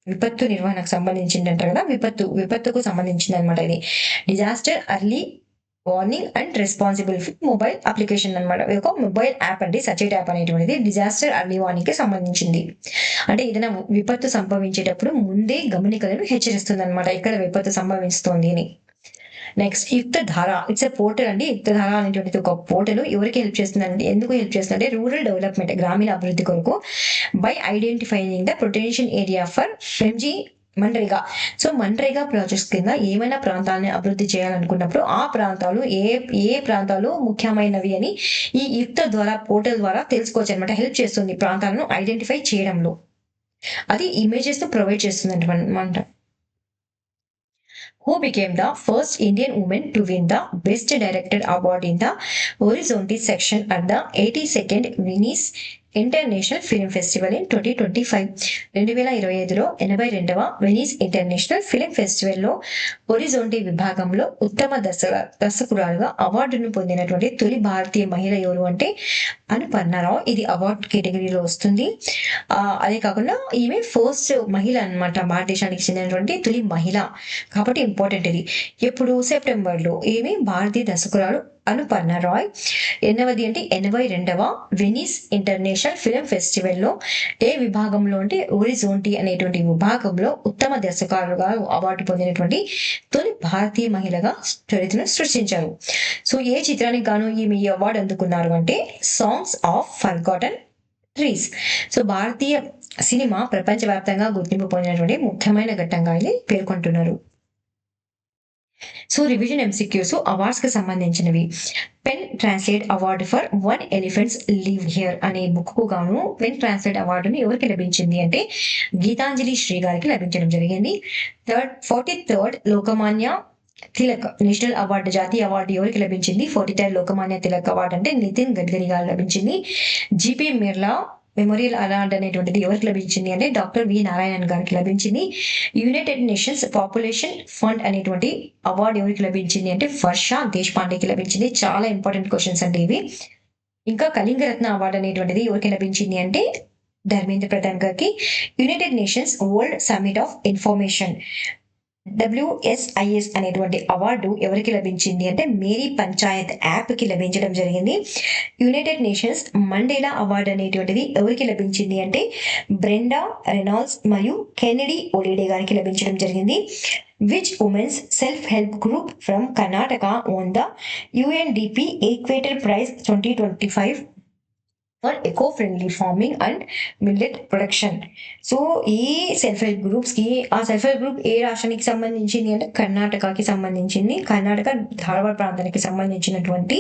విపత్తు నిర్వహణకు సంబంధించింది అంటారు కదా, విపత్తుకు సంబంధించింది అనమాట. ఇది disaster early warning and responsible mobile application అనమాట. ఒక మొబైల్ యాప్ అండి సచెట్ యాప్ అనేటువంటిది. డిజాస్టర్ అర్లీ వార్నింగ్ కి సంబంధించింది. అంటే ఏదైనా విపత్తు సంభవించేటప్పుడు ముందే గమనికలను హెచ్చరిస్తుంది అనమాట, ఇక్కడ విపత్తు సంభవిస్తోంది అని. నెక్స్ట్ యుక్తధార, ఇట్స్ ఎ పోర్టల్ అండి. యుక్తధార అనేటువంటిది ఒక పోర్టల్. ఎవరికి హెల్ప్ చేస్తుందండి, ఎందుకు హెల్ప్ చేస్తుందంటే రూరల్ డెవలప్మెంట్, గ్రామీణ అభివృద్ధి కొరకు. By identifying the potential area for MG MNREGA. So MNREGA projects కింద ఏమైనా ప్రాంతాలను అభివృద్ధి చేయాలనుకున్నప్పుడు ఆ ప్రాంతాలు ఏ ప్రాంతాలు ముఖ్యమైనవి అని ఈ యుక్త ద్వారా పోర్టల్ ద్వారా తెలుసుకోవచ్చు అనమాట. హెల్ప్ చేస్తుంది ప్రాంతాలను ఐడెంటిఫై చేయడంలో. అది ఇమేజెస్ తో ప్రొవైడ్ చేస్తుంది అనమాట. Who became the first Indian woman to win the Best Director Award in the Horizontal section at the 82nd Venice international film festival in 2025. 2025లో 82వ వెనీస్ ఇంటర్నేషనల్ ఫిల్మ్ ఫెస్టివల్లో ఒరిజోంటి విభాగంలో ఉత్తమ దర్శకురాలుగా అవార్డును పొందినటువంటి తొలి భారతీయ మహిళ ఎవరు అంటే అనుపర్ణ రాయ్. ఇది అవార్డు కేటగిరీలో వస్తుంది. అదే కాకుండా ఈమె ఫస్ట్ మహిళ అనమాట, భారతదేశానికి చెందినటువంటి తొలి మహిళ కాబట్టి ఇంపార్టెంట్ ఇది. ఎప్పుడు సెప్టెంబర్లో ఈమె భారతీయ దర్శకురాలు అనుపర్ణ రాయ్. 82వ వెనీస్ ఇంటర్నేషనల్ ఫిల్మ్ ఫెస్టివల్లో ఏ విభాగంలో అంటే ఒరిజోంటి అనేటువంటి విభాగంలో ఉత్తమ దర్శకురాలుగా అవార్డు పొందినటువంటి తొలి భారతీయ మహిళగా చరిత్రను సృష్టించారు. సో ఏ చిత్రానికి గాను ఈమె ఈ అవార్డు అందుకున్నారు అంటే songs of forgotten trees. So Bharatiya cinema ప్రపంచవ్యాప్తంగా గుర్తింపు పొందినటువంటి ముఖ్యమైన ఘట్టంగా ఇది పేర్కొంటున్నారు. సో రివిజన్ ఎంసీక్యూస్ అవార్డ్స్ కి సంబంధించినవి. Pen translate award for one elephants live here అనే బుక్ కు గాను పెన్ ట్రాన్స్లేట్ అవార్డును ఎవరికి లభించింది అంటే గీతాంజలి శ్రీ గారికి లభించడం జరిగింది. 43rd Lokmanya Tilak national award, జాతీయ అవార్డు ఎవరికి లభించింది? 43rd లోకమాన్య తిలక్ అవార్డు అంటే నితిన్ గడ్కరీ గారు లభించింది. జిపి మిర్లా మెమోరియల్ అవార్డ్ అనేటువంటిది ఎవరికి లభించింది అంటే డాక్టర్ వి నారాయణన్ గారికి లభించింది. యునైటెడ్ నేషన్స్ పాపులేషన్ ఫండ్ అనేటువంటి అవార్డు ఎవరికి లభించింది అంటే వర్ష దేశపాండేకి లభించింది. చాలా ఇంపార్టెంట్ క్వశ్చన్స్ అండి ఇవి. ఇంకా కళింగరత్న అవార్డు అనేటువంటిది ఎవరికి లభించింది అంటే ధర్మేంద్ర ప్రధాన్ గారికి. United nations world summit of information WSIS అనేటువంటి అవార్డు ఎవరికి లభించింది అంటే మేరీ పంచాయత్ యాప్ కి లభించడం జరిగింది. యునైటెడ్ నేషన్స్ మండేలా అవార్డు అనేటువంటిది ఎవరికి లభించింది అంటే బ్రెండా రెనాల్డ్స్ మరియు కెనడీ ఒలిడే గారికి లభించడం జరిగింది. Which women's self help group from Karnataka won the UNDP equator prize 2025 for eco friendly farming and millet production. So ఈ సెల్ఫ్ హెల్ప్ గ్రూప్స్ కి, ఆ సెల్ఫ్ హెల్ప్ గ్రూప్ ఏ రాష్ట్రానికి సంబంధించింది అంటే కర్ణాటకకి సంబంధించింది. కర్ణాటక ధారవాడ ప్రాంతానికి సంబంధించినటువంటి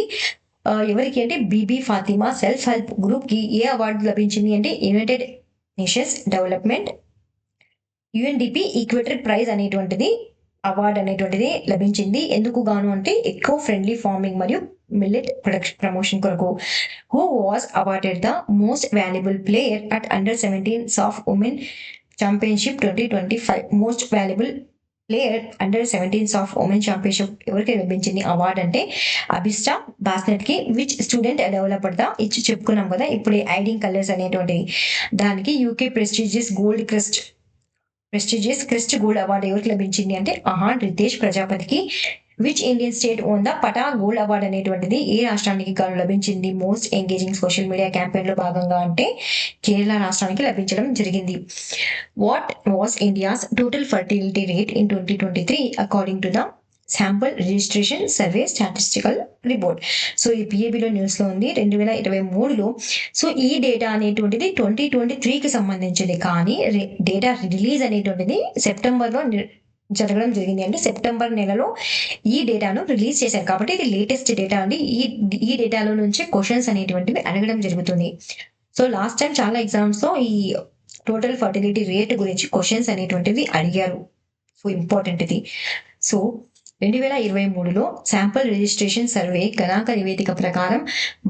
ఎవరికి అంటే Bibi Fatima self help group కి ఏ అవార్డు లభించింది అంటే United nations development UNDP equator prize అనేటువంటిది అవార్డు అనేటువంటిది లభించింది. ఎందుకు గాను అంటే ఎకో ఫ్రెండ్లీ ఫార్మింగ్ మరియు మిల్లెట్ ప్రొడక్షన్ ప్రమోషన్ కొరకు. Who was awarded the most valuable player at అండర్-17 SAFF women championship 2025. Most valuable player అండర్-17 సాఫ్ ఉమెన్ ఛాంపియన్షిప్ ఎవరికి లభించింది అవార్డు అంటే అభిష్టా బాస్నెట్ కి. విచ్ స్టూడెంట్ డెవలపర్ ద, ఇచ్చి చెప్పుకున్నాం కదా ఇప్పుడే ఐడింగ్ కలర్స్ అనేటువంటి దానికి UK prestigious gold crest prestigious crest gold award ఎవరికి లభించింది అంటే ఆహాన్ రితేష్ ప్రజాపతికి. Which Indian state won the PATA gold award అనేటువంటిది ఏ రాష్ట్రానికి గాను లభించింది most engaging social media campaign లో భాగంగా అంటే కేరళ రాష్ట్రానికి లభించడం జరిగింది. What was India's total fertility rate in 2023 according to the sample registration survey statistical report. So ఈ పిఏబిలో న్యూస్ లో ఉంది 2023లో. సో ఈ డేటా అనేటువంటిది 2023కి సంబంధించింది, కానీ డేటా రిలీజ్ అనేటువంటిది సెప్టెంబర్లో జరగడం జరిగింది. అంటే సెప్టెంబర్ నెలలో ఈ డేటాను రిలీజ్ చేశారు కాబట్టి ఇది లేటెస్ట్ డేటా అండి. ఈ డేటాలో నుంచి క్వశ్చన్స్ అనేటువంటివి అడగడం జరుగుతుంది. సో లాస్ట్ టైం చాలా ఎగ్జామ్స్ లో ఈ టోటల్ ఫర్టిలిటీ రేట్ గురించి క్వశ్చన్స్ అనేటువంటివి అడిగారు. సో ఇంపార్టెంట్ ఇది. సో 2023లో శాంపుల్ రిజిస్ట్రేషన్ సర్వే గణాంక నివేదిక ప్రకారం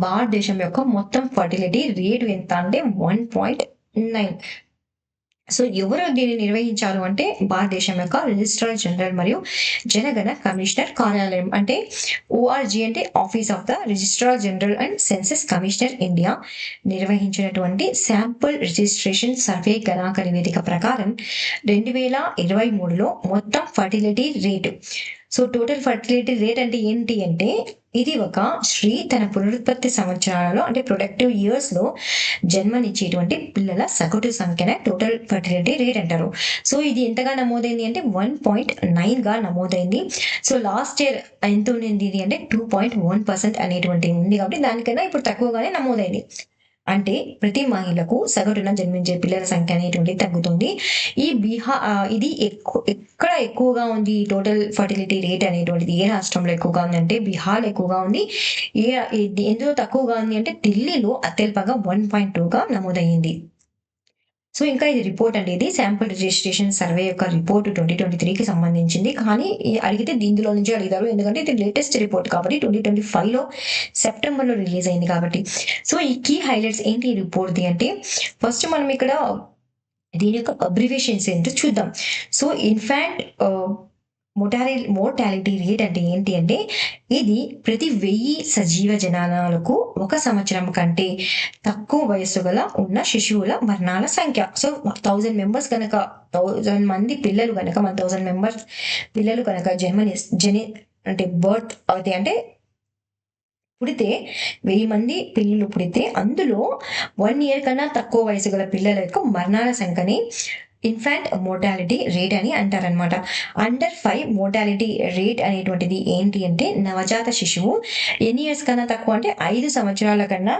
భారతదేశం యొక్క మొత్తం ఫర్టిలిటీ రేటు ఎంత అంటే 1.9. సో ఎవరు దీన్ని నిర్వహించారు అంటే భారతదేశం యొక్క రిజిస్ట్రార్ జనరల్ మరియు జనగణ కమిషనర్ కార్యాలయం, అంటే ఓఆర్జీ అంటే office of the registrar general and census commissioner India నిర్వహించినటువంటి శాంపుల్ రిజిస్ట్రేషన్ సర్వే గణాంక నివేదిక ప్రకారం 2023లో మొత్తం fertility rate. So total fertility rate అంటే ఏంటి అంటే ఇది ఒక స్త్రీ తన పునరుత్పత్తి సంవత్సరాలలో అంటే ప్రొడక్టివ్ ఇయర్స్ లో జన్మనిచ్చేటువంటి పిల్లల సగటు సంఖ్యనే టోటల్ ఫర్టిలిటీ రేట్ అంటారు. సో ఇది ఎంతగా నమోదైంది అంటే 1.9 గా నమోదైంది. సో లాస్ట్ ఇయర్ ఎంత ఉండింది ఇది అంటే 2.1% అనేటువంటి ఉంది, కాబట్టి దానికన్నా ఇప్పుడు తక్కువగానే నమోదైంది. అంటే ప్రతి మహిళకు సగటున జన్మించే పిల్లల సంఖ్య అనేటువంటి తగ్గుతుంది. ఈ ఇది ఎక్కడ ఎక్కువగా ఉంది టోటల్ ఫర్టిలిటీ రేట్ అనేటువంటిది ఏ రాష్ట్రంలో ఎక్కువగా ఉంది అంటే బీహార్ ఎక్కువగా ఉంది. ఎందులో తక్కువగా ఉంది అంటే ఢిల్లీలో అత్యల్పంగా 1.2గా నమోదయ్యింది. సో ఇంకా ఇది రిపోర్ట్ అండి, ఇది శాంపుల్ రిజిస్ట్రేషన్ సర్వే యొక్క రిపోర్ట్ 2023కి సంబంధించింది, కానీ అడిగితే దీనిలో నుంచి అడిగారు ఎందుకంటే ఇది లేటెస్ట్ రిపోర్ట్ కాబట్టి 2025లో సెప్టెంబర్లో రిలీజ్ అయింది కాబట్టి. సో ఈ కీ హైలైట్స్ ఏంటి ఈ రిపోర్ట్ది అంటే ఫస్ట్ మనం ఇక్కడ దీని యొక్క అబ్రివేషన్స్ ఏంటో చూద్దాం. సో ఇన్ఫాంట్ మోర్టాలిటీ రేట్ అంటే ఏంటి అంటే ఇది ప్రతి 1000 సజీవ జనాలకు 1 సంవత్సరం కంటే తక్కువ వయస్సు గల ఉన్న శిశువుల మరణాల సంఖ్య. సో 1000 మెంబర్స్ కనుక 1000 మంది పిల్లలు కనుక 1000 మెంబర్స్ పిల్లలు కనుక అంటే బర్త్ అవుతాయి అంటే పుడితే 1000 మంది పిల్లలు పుడితే అందులో 1 year కన్నా తక్కువ వయసు గల పిల్లల యొక్క మరణాల సంఖ్యని ఇన్ఫాంట్ మోర్టాలిటీ రేట్ అని అంటారనమాట. అండర్ 5 మోర్టాలిటీ రేట్ అనేటువంటిది ఏంటి అంటే నవజాత శిశువు ఎన్ని ఇయర్స్ కన్నా తక్కువ అంటే 5 సంవత్సరాల కన్నా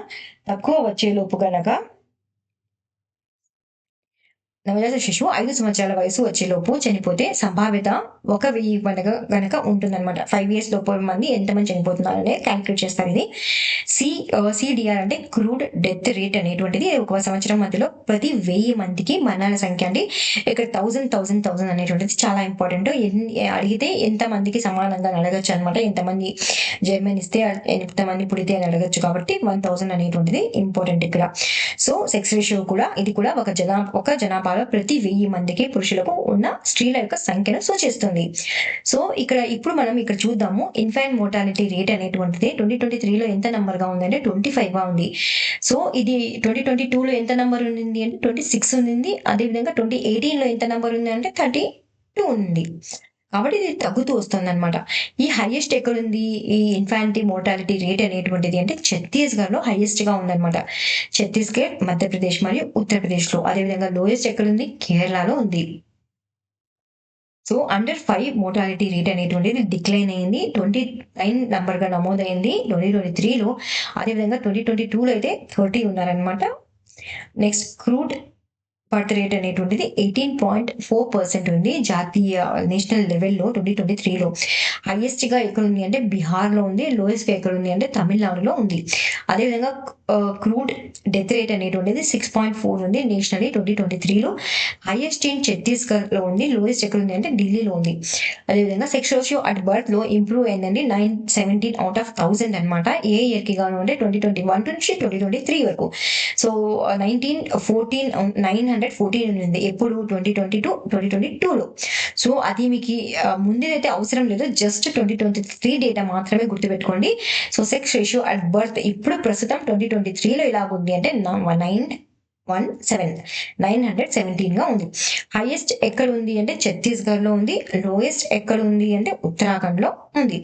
తక్కువ వచ్చేలోపు గనక నవజాత శిశువు 5 సంవత్సరాల వయసు వచ్చేలోపు చనిపోతే సంభావ్యత 1000 గనక ఉంటుందన్నమాట. 5 years లోపు మంది ఎంతమంది చనిపోతున్నారు అనేది క్యాలిక్యులేట్ చేస్తారు. ఇది సిడిఆర్ అంటే క్రూడ్ డెత్ రేట్ అనేటువంటిది 1 సంవత్సరం మధ్యలో ప్రతి 1000 మందికి మరణాల సంఖ్య అండి. ఇక్కడ 1000 అనేటువంటిది చాలా ఇంపార్టెంట్. అడిగితే ఎంత మందికి సమానంగా అడగచ్చు అనమాట, ఎంతమంది జన్మనిస్తే ఎంతమంది పుడితే అని అడగచ్చు కాబట్టి 1000 అనేటువంటిది ఇంపార్టెంట్ ఇక్కడ. సో సెక్స్ రేషియో కూడా ఇది కూడా ఒక జనాభా ప్రతి 1000 మందికి పురుషులకు ఉన్న స్త్రీల యొక్క సంఖ్యను సూచిస్తుంది. సో ఇప్పుడు మనం ఇక్కడ చూద్దాము ఇన్ఫాంట్ మోర్టాలిటీ రేట్ అనేటువంటిది 2023లో ఎంత నంబర్ గా ఉంది అంటే 25 గా ఉంది. సో ఇది 2022లో ఎంత నంబర్ ఉంది అంటే 26 ఉంది. అదేవిధంగా 2018లో ఎంత నంబర్ ఉంది అంటే 32 ఉంది. కాబట్టి ఇది తగ్గుతూ వస్తుంది అనమాట. ఈ హైయెస్ట్ ఎక్కడుంది ఈ ఇన్ఫాంటీ మోర్టాలిటీ రేట్ అనేటువంటిది అంటే ఛత్తీస్గఢ్ లో హైయెస్ట్ గా ఉందన్నమాట. ఛత్తీస్గఢ్, మధ్యప్రదేశ్ మరియు ఉత్తరప్రదేశ్ లో. అదేవిధంగా లోయెస్ట్ ఎక్కడుంది కేరళలో ఉంది. సో అండర్ 5 మోర్టాలిటీ రేట్ అనేటువంటిది డిక్లైన్ అయింది, 29 నంబర్ గా నమోదైంది 2023లో. అదేవిధంగా 2022లో అయితే 30 ఉన్నారనమాట. నెక్స్ట్ క్రూడ్ బర్త్ రేట్ అనేటువంటిది 18.4% ఉంది జాతీయ నేషనల్ లెవెల్లో 2023లో. హైయెస్ట్ గా ఎక్కడ ఉంది అంటే బీహార్ లో ఉంది, లోయెస్ట్ గా ఎక్కడ ఉంది అంటే తమిళనాడులో ఉంది. అదేవిధంగా క్రూడ్ డెత్ రేట్ అనేటువంటిది 6.4 ఉంది నేషనల్లీ 2023లో. హైయెస్ట్ ఇన్ ఛత్తీస్గఢ్ లో ఉంది, లోయెస్ట్ ఎక్కడ ఉంది అంటే ఢిల్లీలో ఉంది. అదేవిధంగా సెక్స్ రేషియో అట్ బర్త్ లో ఇంప్రూవ్ అయిందండి 917 out of 1000 అనమాట. ఏ ఇయర్ కి గాను అంటే 2021 నుంచి 2023 వరకు. సో 914 ఉంది ఎప్పుడు 2022లో. సో అది మీకు ముందేదైతే అవసరం లేదు, జస్ట్ 2023 డేటా మాత్రమే గుర్తుపెట్టుకోండి. So sex ratio at birth ఇప్పుడు ప్రస్తుతం 2023లో ఇలా ఉంది అంటే 9 917 గా ఉంది. హైయెస్ట్ ఎక్కడ ఉంది అంటే ఛత్తీస్గఢ్ లో ఉంది. లోయెస్ట్ ఎక్కడ ఉంది అంటే ఉత్తరాఖండ్ లో ఉంది.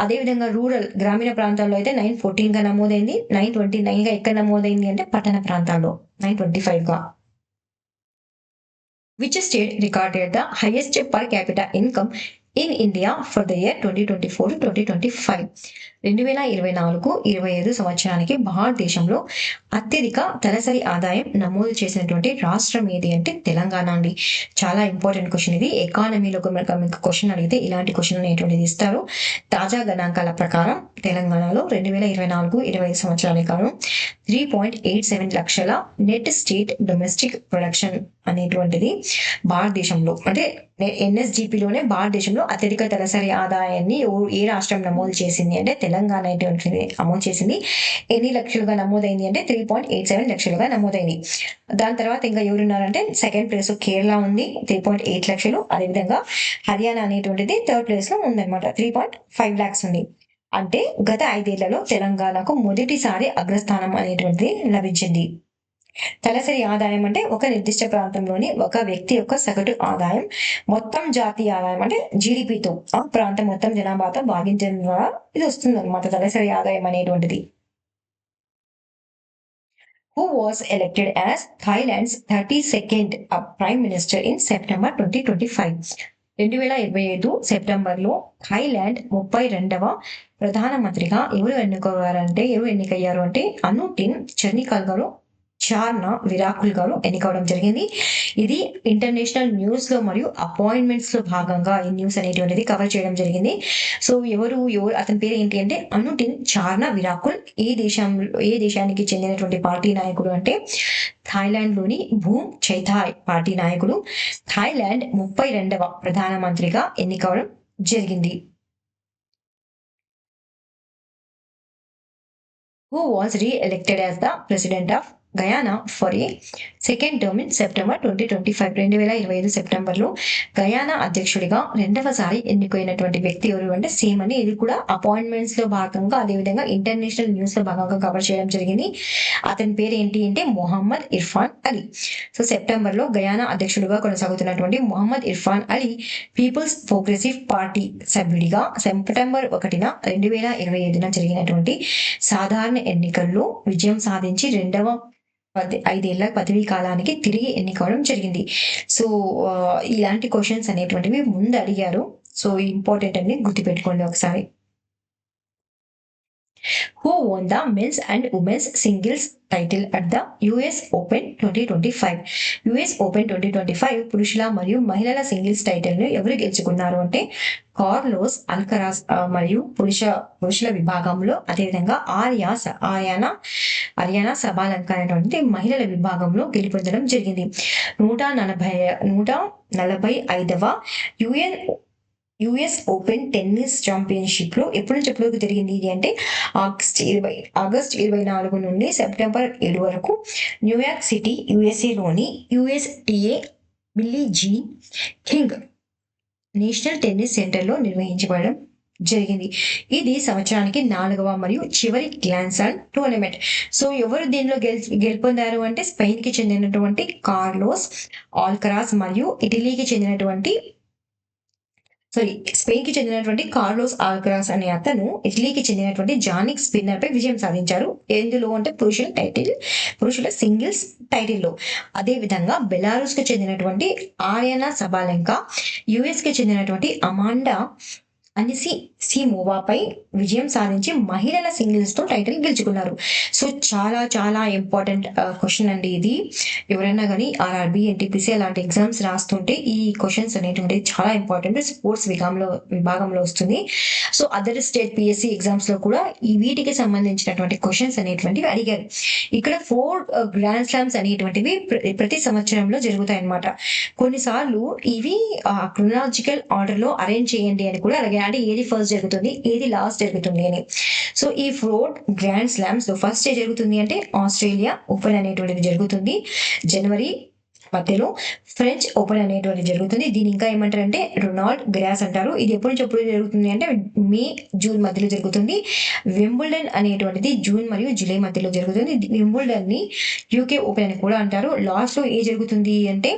అదేవిధంగా రూరల్ గ్రామీణ ప్రాంతాల్లో అయితే 914 గా నమోదైంది. 929 గా ఎక్కడ నమోదైంది అంటే పట్టణ ప్రాంతాల్లో 925 గా. Which state recorded the highest per capita income in India for the year 2024-2025? 2024-25 సంవత్సరానికి భారతదేశంలో అత్యధిక తలసరి ఆదాయం నమోదు చేసినటువంటి రాష్ట్రం ఏది అంటే తెలంగాణ అండి. చాలా ఇంపార్టెంట్ క్వశ్చన్ ఇది. ఎకానమీలో మీకు క్వశ్చన్ అడిగితే ఇలాంటి క్వశ్చన్ అనేటువంటిది ఇస్తారు. తాజా గణాంకాల ప్రకారం తెలంగాణలో 2024-25 సంవత్సరానికి గాను 3.87 లక్షల నెట్ స్టేట్ డొమెస్టిక్ ప్రొడక్షన్ అనేటువంటిది భారతదేశంలో అంటే ఎన్ఎస్జిపిలోనే భారతదేశంలో అత్యధిక తలసరి ఆదాయాన్ని ఏ రాష్ట్రం నమోదు చేసింది అంటే తెలంగాణ అనేటువంటిది నమోదు చేసింది. ఎన్ని లక్షలుగా నమోదైంది అంటే 3.87 లక్షలుగా నమోదైంది. దాని తర్వాత ఇంకా ఎవరున్నారంటే సెకండ్ ప్లేస్ కేరళ ఉంది 3.8 లక్షలు. అదేవిధంగా హర్యానా అనేటువంటిది థర్డ్ ప్లేస్ లో ఉందన్నమాట 3.5 లాక్స్ ఉంది. అంటే గత 5 ఏళ్లలో తెలంగాణకు మొదటిసారి అగ్రస్థానం అనేటువంటిది లభించింది. తలసరి ఆదాయం అంటే ఒక నిర్దిష్ట ప్రాంతంలోని ఒక వ్యక్తి యొక్క సగటు ఆదాయం మొత్తం జాతీయ ఆదాయం అంటే జీడిపితో ఆ ప్రాంతం మొత్తం జనాభాతో భాగించడం ద్వారా ఇది వస్తుంది అనమాట తలసరి ఆదాయం అనేటువంటిది. Who was elected as Thailand's 32nd Prime Minister in September 2025? 2025 సెప్టెంబర్లో థాయిలాండ్ 32వ ప్రధానమంత్రిగా ఎవరు ఎన్నికయ్యారు అంటే అనుటిన్ చర్నికాల్ గారు చార్నా విరాకుల్ గారు ఎన్నికవడం జరిగింది. ఇది ఇంటర్నేషనల్ న్యూస్ లో మరియు అపాయింట్మెంట్స్ లో భాగంగా ఈ న్యూస్ అనేటువంటిది కవర్ చేయడం జరిగింది. సో ఎవరు అతని పేరు ఏంటి అంటే అనుటిన్ చార్నా విరాకుల్. ఏ దేశానికి చెందినటువంటి పార్టీ నాయకుడు అంటే థాయిలాండ్ లోని భూమ్ చైథాయ్ పార్టీ నాయకుడు. థాయిలాండ్ 32వ ప్రధానమంత్రిగా ఎన్నికవడం జరిగింది. Who was re-elected as the president of Guyana for a second term in September 2025. 2025 సెప్టెంబర్లో గయానా అధ్యక్షుడిగా రెండవసారి ఎన్నికైనటువంటి వ్యక్తి ఎవరు అంటే సేమ్ అని ఇది కూడా అపాయింట్మెంట్స్ లో భాగంగా అదేవిధంగా ఇంటర్నేషనల్ న్యూస్ లో భాగంగా కవర్ చేయడం జరిగింది. అతని పేరు ఏంటి అంటే మొహమ్మద్ ఇర్ఫాన్ అలీ. సో సెప్టెంబర్ లో గయానా అధ్యక్షుడిగా కొనసాగుతున్నటువంటి Mohammed Irfan Ali People's Progressive Party సభ్యుడిగా సెప్టెంబర్ 1న 2025 జరిగినటువంటి సాధారణ ఎన్నికల్లో విజయం సాధించి రెండవ 5 ఏళ్ల పదవీ కాలానికి తిరిగి ఎన్నికవడం జరిగింది. సో ఇలాంటి క్వశ్చన్స్ అనేటువంటివి ముందు అడిగారు. సో ఇంపార్టెంట్ అని గుర్తుపెట్టుకోండి ఒకసారి. Who won the men's and women's singles title at the US Open 2025? US Open 2025 పురుషుల మరియు మహిళల సింగిల్స్ టైటిల్ ను ఎవరు గెలుచుకున్నారు అంటే కార్లోస్ అల్కరాజ్ మరియు పురుషుల విభాగంలో అదేవిధంగా ఆర్యానా సబాలంక అనేటువంటి మహిళల విభాగంలో గెలుపొందడం జరిగింది. 145వ యుఎస్ ఓపెన్ టెన్నిస్ ఛాంపియన్షిప్ లో ఎప్పటి నుంచి ఎప్పటికి జరిగింది ఇది అంటే ఆగస్ట్ 24 నుండి సెప్టెంబర్ 7 వరకు న్యూయార్క్ సిటీ యుఎస్ఏ లోని USTA Billie Jean King National Tennis Center లో నిర్వహించబడడం జరిగింది. ఇది సంవత్సరానికి 4వ మరియు చివరి గ్రాండ్ స్లామ్ టోర్నమెంట్. సో ఎవరు దీనిలో గెలుపొందారు అంటే స్పెయిన్ కి చెందినటువంటి కార్లోస్ ఆల్కరాజ్ మరియు స్పెయిన్ కి చెందినటువంటి కార్లోస్ ఆల్కరాజ్ అనే అతను ఇటలీకి చెందినటువంటి జానిక్ స్పిన్నర్ పై విజయం సాధించారు. ఎందులో అంటే పురుషుల సింగిల్స్ టైటిల్లో. అదే విధంగా బెలారూస్ కి చెందినటువంటి ఆర్యానా సబాలెంక యుఎస్ కి చెందినటువంటి అమాండా అనిసిమోవాపై విజయం సాధించి మహిళల సింగిల్స్ తో టైటిల్ గెలుచుకున్నారు. సో చాలా చాలా ఇంపార్టెంట్ క్వశ్చన్ అండి ఇది. ఎవరైనా కానీ ఆర్ఆర్బి ఎన్టీపీసీ అలాంటి ఎగ్జామ్స్ రాస్తుంటే ఈ క్వశ్చన్స్ అనేటువంటి చాలా ఇంపార్టెంట్. స్పోర్ట్స్ విభాగంలో వస్తుంది. So other state PSC exams లో కూడా ఈ వీటికి సంబంధించినటువంటి క్వశ్చన్స్ అనేటువంటివి అడిగారు. ఇక్కడ 4 గ్రాండ్ స్లామ్స్ అనేటువంటివి ప్రతి సంవత్సరంలో జరుగుతాయి అన్నమాట. కొన్నిసార్లు ఇవి క్రొనాలజికల్ ఆర్డర్ లో అరేంజ్ చేయండి అని కూడా అడిగారు. అంటే ఏది ఫస్ట్ జరుగుతుంది ఏది లాస్ట్ జరుగుతుంది అని. సో ఈ 4 గ్రాండ్ స్లామ్స్ లో ఫస్ట్ జరుగుతుంది అంటే ఆస్ట్రేలియా ఓపెన్ అనేటువంటిది జరుగుతుంది జనవరి మధ్యలో ఫ్రెంచ్ ఓపెన్ అనేటువంటి జరుగుతుంది. దీని ఇంకా ఏమంటారంటే రొనాల్డ్ గ్రాస్ అంటారు. ఇది ఎప్పటి నుంచి ఎప్పుడు జరుగుతుంది అంటే మే జూన్ మధ్యలో జరుగుతుంది. వింబుల్డన్ అనేటువంటిది జూన్ మరియు జూలై మధ్యలో జరుగుతుంది. వింబుల్డన్ ని యూకే ఓపెన్ అని కూడా అంటారు. లాస్ట్ లో ఏ జరుగుతుంది అంటే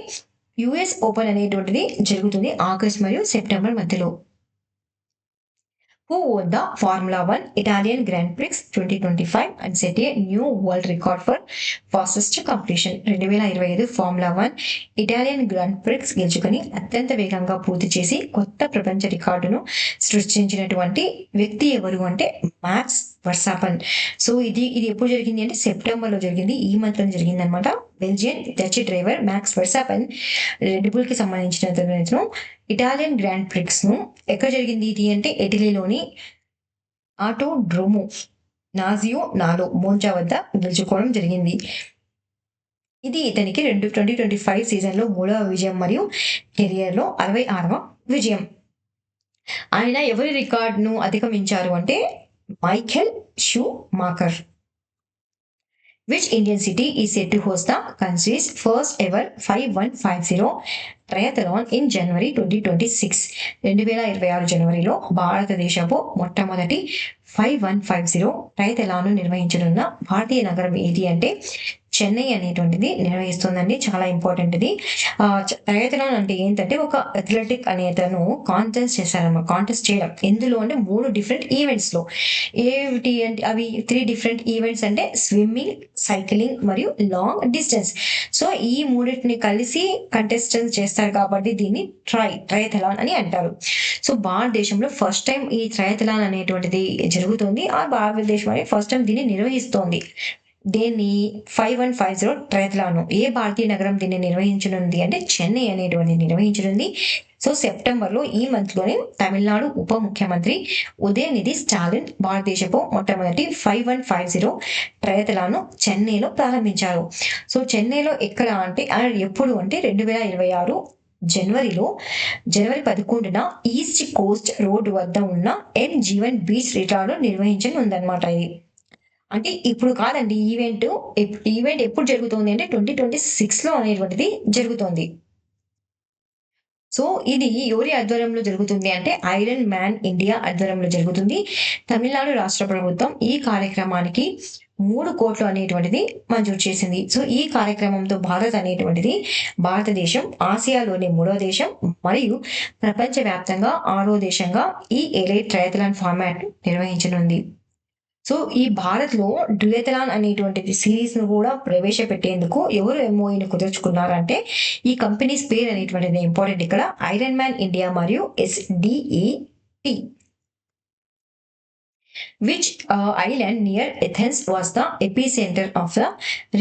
యుఎస్ ఓపెన్ అనేటువంటిది జరుగుతుంది ఆగస్ట్ మరియు సెప్టెంబర్ మధ్యలో. Who won the Formula 1 Italian Grand Prix 2025 and set a new world record for fastest completion? 2025 formula 1 Italian Grand Prix గెలుచుకొని అత్యంత వేగంగా పూర్తి చేసి కొత్త ప్రపంచ రికార్డును సృష్టించినటువంటి వ్యక్తి ఎవరు అంటే మ్యాక్స్ వర్సాపన్. సో ఇది ఎప్పుడు జరిగింది అంటే సెప్టెంబర్ లో జరిగింది, ఈ మంత్ లో జరిగింది అనమాట. Belgian Dutch driver Max Verstappen Red Bull కి సంబంధించిన ఇటాలియన్ గ్రాండ్ ప్రిక్స్ ను ఎక్కడ జరిగింది ఇది అంటే ఇటలీలోని ఆటోడ్రోమో నాజియో నాలో మోంజా వద్ద గెలుచుకోవడం జరిగింది. ఇది ఇతనికి 2025 సీజన్ లో 3వ విజయం మరియు కెరియర్ లో 66వ విజయం. ఆయన ఎవరి రికార్డును అధిగమించారు అంటే Michael Schumacher. Which Indian city is said to host the country's first ever 5150 triathlon in January 2026? 2026 జనవరిలో భారతదేశపు మొట్టమొదటి 5150 ట్రయథలాన్ నిర్వహించనున్న భారతీయ నగరం ఏది అంటే చెన్నై అనేటువంటిది నిర్వహిస్తుందండి. చాలా ఇంపార్టెంట్ ఇది. ట్రయథలాన్ అంటే ఏంటంటే ఒక అథ్లెటిక్ అనేతను కాంటెస్ట్ చేశారన్నమాట. కాంటెస్ట్ చేయడం ఎందులో అంటే 3 డిఫరెంట్ ఈవెంట్స్ లో. ఏమిటి అంటే అవి 3 డిఫరెంట్ ఈవెంట్స్ అంటే స్విమ్మింగ్, సైక్లింగ్ మరియు లాంగ్ డిస్టెన్స్. సో ఈ మూడింటిని కలిసి కంటెస్టెంట్స్ చేస్తారు కాబట్టి దీన్ని ట్రయథలాన్ అని అంటారు. సో భారతదేశంలో ఫస్ట్ టైం ఈ ట్రయథలాన్ అనేటువంటిది జరుగుతుంది. ఆ భారతదేశం అనేది ఫస్ట్ టైం దీన్ని నిర్వహిస్తోంది. దీన్ని 5150 ట్రయథలాన్ ఏ భారతీయ నగరం దీన్ని నిర్వహించనుంది అంటే చెన్నై అనేటువంటి నిర్వహించనుంది. సో సెప్టెంబర్ లో ఈ మంత్ లోనే తమిళనాడు ఉప ముఖ్యమంత్రి ఉదయనిధి స్టాలిన్ భారతదేశపు మొట్టమొదటి 5150 ట్రయథలాన్ చెన్నైలో ప్రారంభించారు. సో చెన్నైలో ఎక్కడ అంటే ఎప్పుడు అంటే 2026 జనవరి 11న ఈస్ట్ కోస్ట్ రోడ్ వద్ద ఉన్న ఎన్ జీవన్ బీచ్ రిసార్ట్ లో నిర్వహించనుందన్నమాట. ఇది అంటే ఇప్పుడు కాదండి, ఈవెంట్ ఎప్పుడు జరుగుతుంది అంటే 2026 లో అనేటువంటిది జరుగుతుంది. సో ఇది ఎవరి ఆధ్వర్యంలో జరుగుతుంది అంటే ఐరన్ మ్యాన్ ఇండియా ఆధ్వర్యంలో జరుగుతుంది. తమిళనాడు రాష్ట్ర ప్రభుత్వం ఈ కార్యక్రమానికి 3 కోట్లు అనేటువంటిది మంజూరు చేసింది. సో ఈ కార్యక్రమంతో భారతదేశం ఆసియాలోని 3వ దేశం మరియు ప్రపంచవ్యాప్తంగా 6వ దేశంగా ఈ ఎలైట్ ట్రయథలాన్ ఫార్మాట్ నిర్వహించనుంది. సో ఈ భారత్ లో డ్యూయథలాన్ అనేటువంటిది సిరీస్ ను కూడా ప్రవేశపెట్టేందుకు ఎవరు ఎంఓఈని కుదుర్చుకున్నారంటే ఈ కంపెనీస్ పేరు అనేటువంటిది ఇంపార్టెంట్ ఇక్కడ, ఐరన్ మ్యాన్ ఇండియా మరియు SDAT. Which island near Athens was the epicenter of the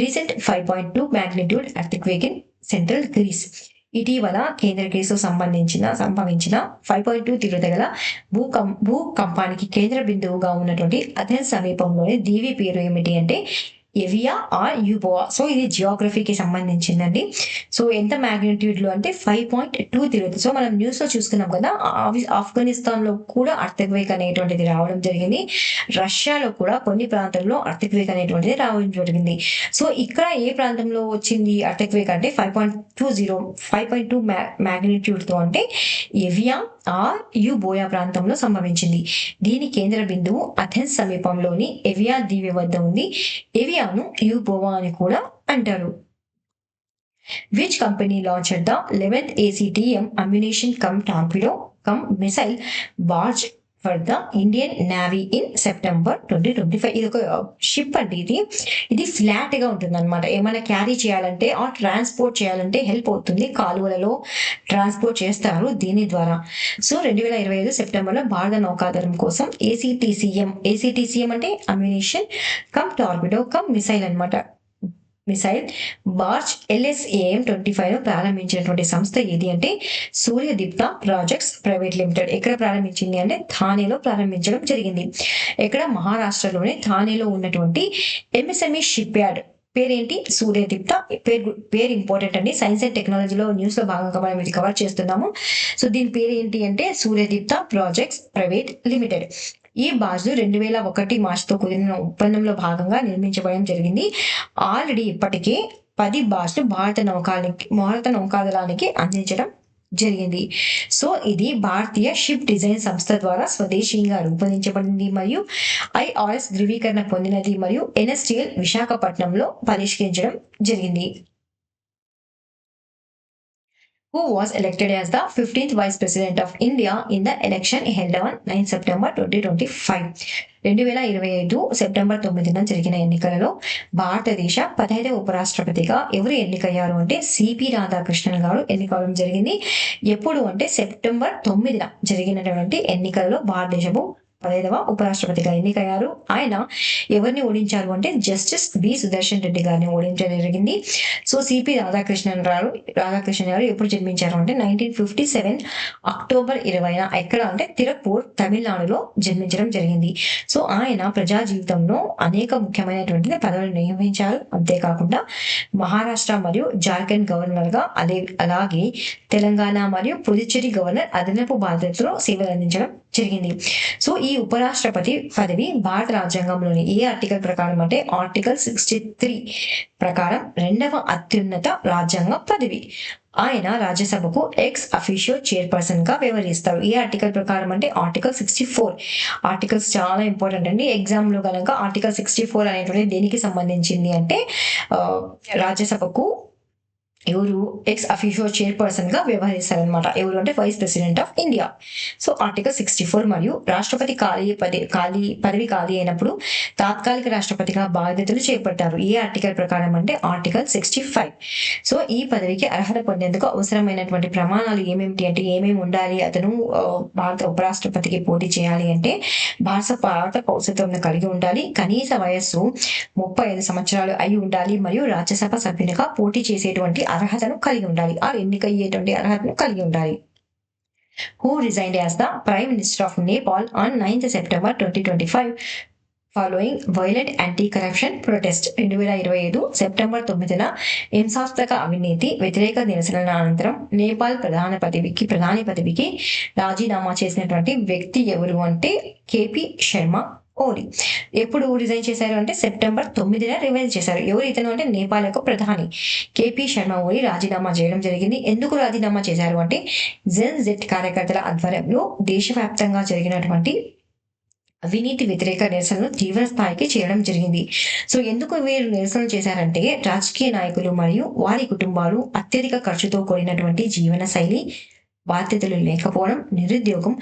recent 5.2 magnitude earthquake in central Greece? ఇటీవల కేంద్ర గ్రీసు సంభవించిన 5.2 తీవ్రత గల భూకంపానికి కేంద్ర బిందువుగా ఉన్నటువంటి అథెన్స్ సమీపంలోని దీవి పేరు ఏమిటి అంటే ఎవియా ఆర్ యూబోవా. సో ఇది జియోగ్రఫీకి సంబంధించిందండి. సో ఎంత మ్యాగ్నిట్యూడ్ లో అంటే 5.2 తీవ్రత. సో మనం న్యూస్ లో చూసుకున్నాం కదా, ఆఫ్ఘనిస్తాన్ లో కూడా అర్థక్వేక్ అనేటువంటిది రావడం జరిగింది. రష్యాలో కూడా కొన్ని ప్రాంతాల్లో అర్థక్వేక్ అనేటువంటిది రావడం జరిగింది. సో ఇక్కడ ఏ ప్రాంతంలో వచ్చింది అర్థక్వేక్ అంటే 5.2 మ్యాగ్నిట్యూడ్ తో అంటే ఎవియా ఆర్ యూబోయా ప్రాంతంలో సంభవించింది. దీని కేంద్ర బిందువు అథెన్స్ సమీపంలోని ఎవియా దీవి వద్ద ఉంది. ఎవియాను యూబోవా అని కూడా అంటారు. Which company launched the 11th ACTM ammunition cum torpedo cum missile barge for the Indian navy in September 2025. ఇది ఒక షిప్ అండి. ఇది ఫ్లాట్ గా ఉంటుంది అనమాట. ఏమైనా క్యారీ చేయాలంటే ట్రాన్స్పోర్ట్ చేయాలంటే హెల్ప్ అవుతుంది. కాలువలలో ట్రాన్స్పోర్ట్ చేస్తారు దీని ద్వారా. సో 2025 సెప్టెంబర్ లో భారత నౌకాదళం కోసం ఏసీటీసీఎం అంటే ammunition come torpedo come missile అనమాట. మిసైల్ బార్జ్ LSAM 25 ను ప్రారంభించినటువంటి సంస్థ ఏది అంటే సూర్యదీప్త ప్రాజెక్ట్స్ ప్రైవేట్ లిమిటెడ్. ఎక్కడ ప్రారంభించింది అంటే థానేలో ప్రారంభించడం జరిగింది. ఎక్కడ మహారాష్ట్రలోని థానేలో ఉన్నటువంటి MSME షిప్ యార్డ్ పేరేంటి సూర్యదీప్త. పేరు ఇంపార్టెంట్ అండి. సైన్స్ అండ్ టెక్నాలజీలో న్యూస్ లో భాగంగా మనం ఇది కవర్ చేస్తున్నాము. సో దీని పేరు ఏంటి అంటే సూర్యదీప్త ప్రాజెక్ట్స్ ప్రైవేట్ లిమిటెడ్. ఈ బార్జ్ 2001 మార్చితో కుదిరిన ఒప్పందంలో భాగంగా నిర్మించబడడం జరిగింది. ఆల్రెడీ ఇప్పటికే 10 బార్స్ భారత నౌకాదళానికి అందించడం జరిగింది. సో ఇది భారతీయ షిప్ డిజైన్ సంస్థ ద్వారా స్వదేశీయంగా రూపొందించబడింది మరియు ఐఆర్ఎస్ ధృవీకరణ పొందినది మరియు ఎన్ఎస్టిఎల్ విశాఖపట్నంలో పరిష్కరించడం జరిగింది. Who was elected as the 15th Vice President of India in the election held on 9 September 2025. 2025 September 9న జరిగిన ఎన్నికలలో భారతదేశ 15వ ఉపరాష్ట్రపతిగా ఎవరు ఎన్నికయ్యారు అంటే సిపి రాధాకృష్ణన్ గారు ఎన్నికవడం జరిగింది. ఎప్పుడు అంటే సెప్టెంబర్ 9న జరిగినటువంటి ఎన్నికలలో భారతదేశపు 15వ ఉపరాష్ట్రపతిగా ఎన్నికయ్యారు. ఆయన ఎవరిని ఓడించారు అంటే జస్టిస్ బి సుదర్శన్ రెడ్డి గారిని ఓడించడం జరిగింది. సో సిపి రాధాకృష్ణన్ గారు ఎప్పుడు జన్మించారు అంటే 1957 అక్టోబర్ 20న ఎక్కడ అంటే తిరుపూర్ తమిళనాడులో జన్మించడం జరిగింది. సో ఆయన ప్రజా జీవితంలో అనేక ముఖ్యమైనటువంటి పదవులు నియమించారు. అంతేకాకుండా మహారాష్ట్ర మరియు జార్ఖండ్ గవర్నర్ గా అలాగే తెలంగాణ మరియు పుదుచ్చేరి గవర్నర్ అదనపు బాధ్యతలో సేవలు అందించడం జరిగింది. సో ఈ ఉపరాష్ట్రపతి పదవి భారత రాజ్యాంగంలోని ఏ ఆర్టికల్ ప్రకారం అంటే ఆర్టికల్ 63 ప్రకారం 2వ అత్యున్నత రాజ్యాంగ పదవి. ఆయన రాజ్యసభకు ఎక్స్ అఫీషియో చైర్పర్సన్ గా వ్యవహరిస్తారు. ఏ ఆర్టికల్ ప్రకారం అంటే ఆర్టికల్ 64. ఆర్టికల్స్ చాలా ఇంపార్టెంట్ అండి. ఎగ్జామ్ లో కనుక ఆర్టికల్ 64 అనేటువంటి దేనికి సంబంధించింది అంటే రాజ్యసభకు ఎవరు ఎక్స్ అఫీషియో చైర్పర్సన్ గా వ్యవహరిస్తారనమాట. ఎవరు అంటే vice president of India. So article 64 మరియు రాష్ట్రపతి పదవి ఖాళీ అయినప్పుడు తాత్కాలిక రాష్ట్రపతిగా బాధ్యతలు చేపట్టారు. ఏ ఆర్టికల్ ప్రకారం అంటే ఆర్టికల్ 65. సో ఈ పదవికి అర్హత పొందేందుకు అవసరమైనటువంటి ప్రమాణాలు ఏమేమిటి అంటే ఏమేమి ఉండాలి, అతను భారత ఉపరాష్ట్రపతికి పోటీ చేయాలి అంటే భారత పౌరసత్వం కలిగి ఉండాలి, కనీస వయస్సు 35 సంవత్సరాలు అయి ఉండాలి మరియు రాజ్యసభ సభ్యునిగా పోటీ చేసేటువంటి అర్హతను కలిగి ఉండాలి. ఆ ఎన్నికయ్యేటువంటి అర్హతను కలిగి ఉండాలి. Who resigned as the Prime Minister of Nepal on 9th September 2025 following violent anti-corruption protest. 2025 September 9న హింసాత్మక అవినీతి వ్యతిరేక నిరసనల అనంతరం నేపాల్ ప్రధాని పదవికి రాజీనామా చేసినటువంటి వ్యక్తి ఎవరు అంటే కేపీ శర్మ ఓలీ. ఎప్పుడు రిజైన్ చేశారు అంటే సెప్టెంబర్ 9న రిజైన్ చేశారు. ఎవరు ఇతను అంటే నేపాల్ యొక్క ప్రధాని కేపీ శర్మ ఓలీ రాజీనామా చేయడం జరిగింది. ఎందుకు రాజీనామా చేశారు అంటే జెడ్ కార్యకర్తల ఆధ్వర్యంలో దేశవ్యాప్తంగా జరిగినటువంటి అవినీతి వ్యతిరేక నిరసనలు తీవ్ర స్థాయికి చేయడం జరిగింది. సో ఎందుకు వీరు నిరసనలు చేశారంటే రాజకీయ నాయకులు మరియు వారి కుటుంబాలు అత్యధిక ఖర్చుతో కూడినటువంటి జీవన శైలి, బాధ్యతలు లేకపోవడం, నిరుద్యోగం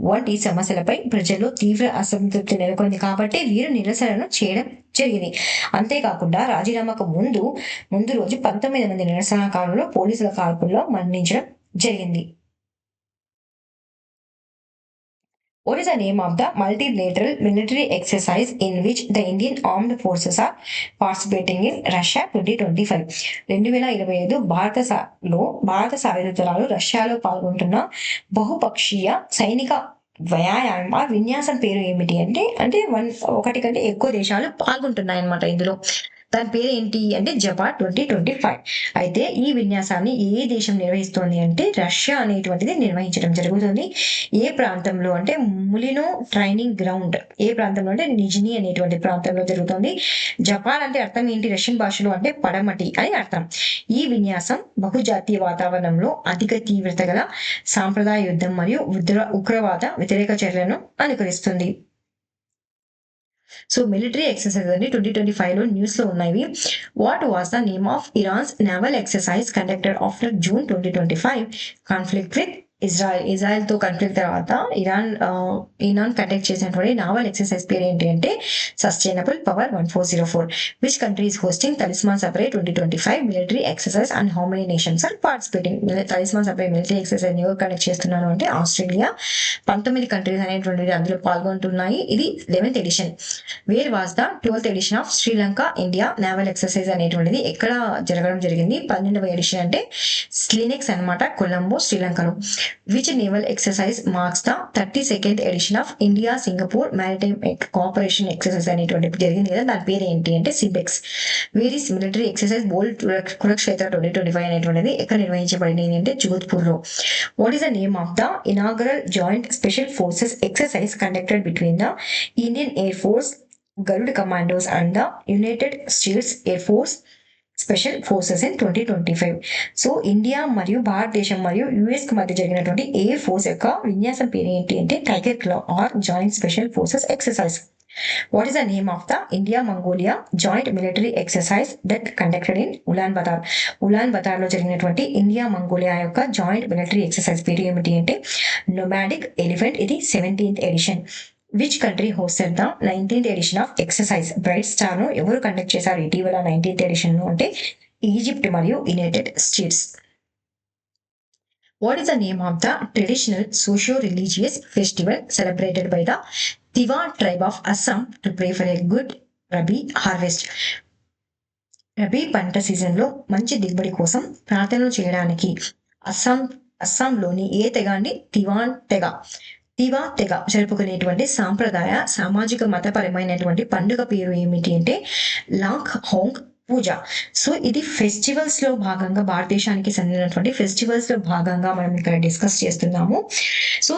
వంటి సమస్యలపై ప్రజల్లో తీవ్ర అసంతృప్తి నెలకొంది కాబట్టి వీరు నిరసనను చేయడం జరిగింది. అంతేకాకుండా రాజీనామాకు ముందు రోజు 19 మంది నిరసనకారులు పోలీసుల కాల్పుల్లో మరణించడం జరిగింది. What is the name of the multilateral military exercise in which the Indian armed forces are participating in Russia 2025? 2025 భారత సాయుధ దళాలు రష్యాలో పాల్గొంటున్న బహుపక్షీయ సైనిక విన్యాసం పేరు ఏమిటి అంటే ఒకటి కంటే ఎక్కువ దేశాలు పాల్గొంటున్నాయి అన్నమాట. ఇందులో దాని పేరు ఏంటి అంటే జపాన్ 2025. అయితే ఈ విన్యాసాన్ని ఏ దేశం నిర్వహిస్తోంది అంటే రష్యా అనేటువంటిది నిర్వహించడం జరుగుతుంది. ఏ ప్రాంతంలో అంటే ములినో ట్రైనింగ్ గ్రౌండ్, ఏ ప్రాంతంలో అంటే నిజిని అనేటువంటి ప్రాంతంలో జరుగుతుంది. జపాన్ అంటే అర్థం ఏంటి రష్యన్ భాషలో అంటే పడమటి అని అర్థం. ఈ విన్యాసం బహుజాతీయ వాతావరణంలో అధిక తీవ్రత గల సాంప్రదాయ యుద్ధం మరియు ఉగ్రవాద వ్యతిరేక చర్యలను అనుకరిస్తుంది. సో మిలిటరీ ఎక్సర్సైజ్ అని 2025 లో న్యూస్ లో ఉన్నాయి. What was the name of Iran's naval exercise conducted after June 2025 conflict with Israel తో కాన్ఫ్లిక్ట్ తర్వాత ఇరాన్ కండక్ట్ చేసినటువంటి నావల్ ఎక్సర్సైజ్ పేరు ఏంటి అంటే sustainable power 1404. Which country is hosting Talisman Sabre 2025 military exercise and how many nations are participating? Talisman Sabre military exercise ఎవరు conduct చేస్తున్నారు అంటే Australia. 19 countries అనేటువంటిది అందులో పాల్గొంటున్నాయి. ఇది 11th edition. Where was the 12th edition of Sri Lanka India naval exercise అనేటువంటిది ఎక్కడ జరగడం జరిగింది? 12వ ఎడిషన్ అంటే స్లినెక్స్ అన్నమాట, కొలంబో శ్రీలంకలో. Which naval exercise marks the 32nd edition of India Singapore Maritime Cooperation Exercise అనేటువంటి జరిగింది కదా, దాని పేరు ఏంటి అంటే సిబెక్స్. వేరీస్ మిలిటరీ ఎక్సర్సైజ్ బోల్డ్ కురుక్షేత్ర 2025 అనేటువంటిది ఎక్కడ నిర్వహించబడింది అంటే జోధ్పూర్ లో. What is the name of the inaugural joint special forces exercise conducted between the Indian air force Garud commandos and the United states air force special forces in 2025. So India మరియు భారతదేశం మరియు US కి మధ్య జరిగినటువంటి ఏ ఫోర్స్ యొక్క విన్యాసం పేరు ఏంటి అంటే tiger claw or joint special forces exercise. What is the name of the India-Mongolia joint military exercise that conducted in Ulaanbaatar? ఉలాన్బతార్లో జరిగినటువంటి ఇండియా మంగోలియా యొక్క జాయింట్ మిలిటరీ ఎక్సర్సైజ్ పేరు ఏమిటి అంటే నొమాడిక్ ఎలిఫెంట్. ఇది 17th edition. Which country hosted the 19th edition of exercise bright star ను ఎవరు conduct చేశారు ఇటీవల 19th ఎడిషన్ ను అంటే ఈజిప్ట్ మరియు United states. What is the name of the traditional socio-religious festival celebrated by the Tiwa tribe of Assam to pray for a good Rabi harvest? Rabi పంట సీజన్లో మంచి దిగుబడి కోసం ప్రార్థనలు చేయడానికి అస్సాంలోని ఏ తెగ అండి తివా తెగ జరుపుకునేటువంటి సాంప్రదాయ సామాజిక మతపరమైనటువంటి పండుగ పేరు ఏమిటి అంటే లాంగ్ హోంగ్ పూజ. సో ఇది ఫెస్టివల్స్ లో భాగంగా భారతదేశానికి చెందినటువంటి ఫెస్టివల్స్ లో భాగంగా మనం ఇక్కడ డిస్కస్ చేస్తున్నాము. సో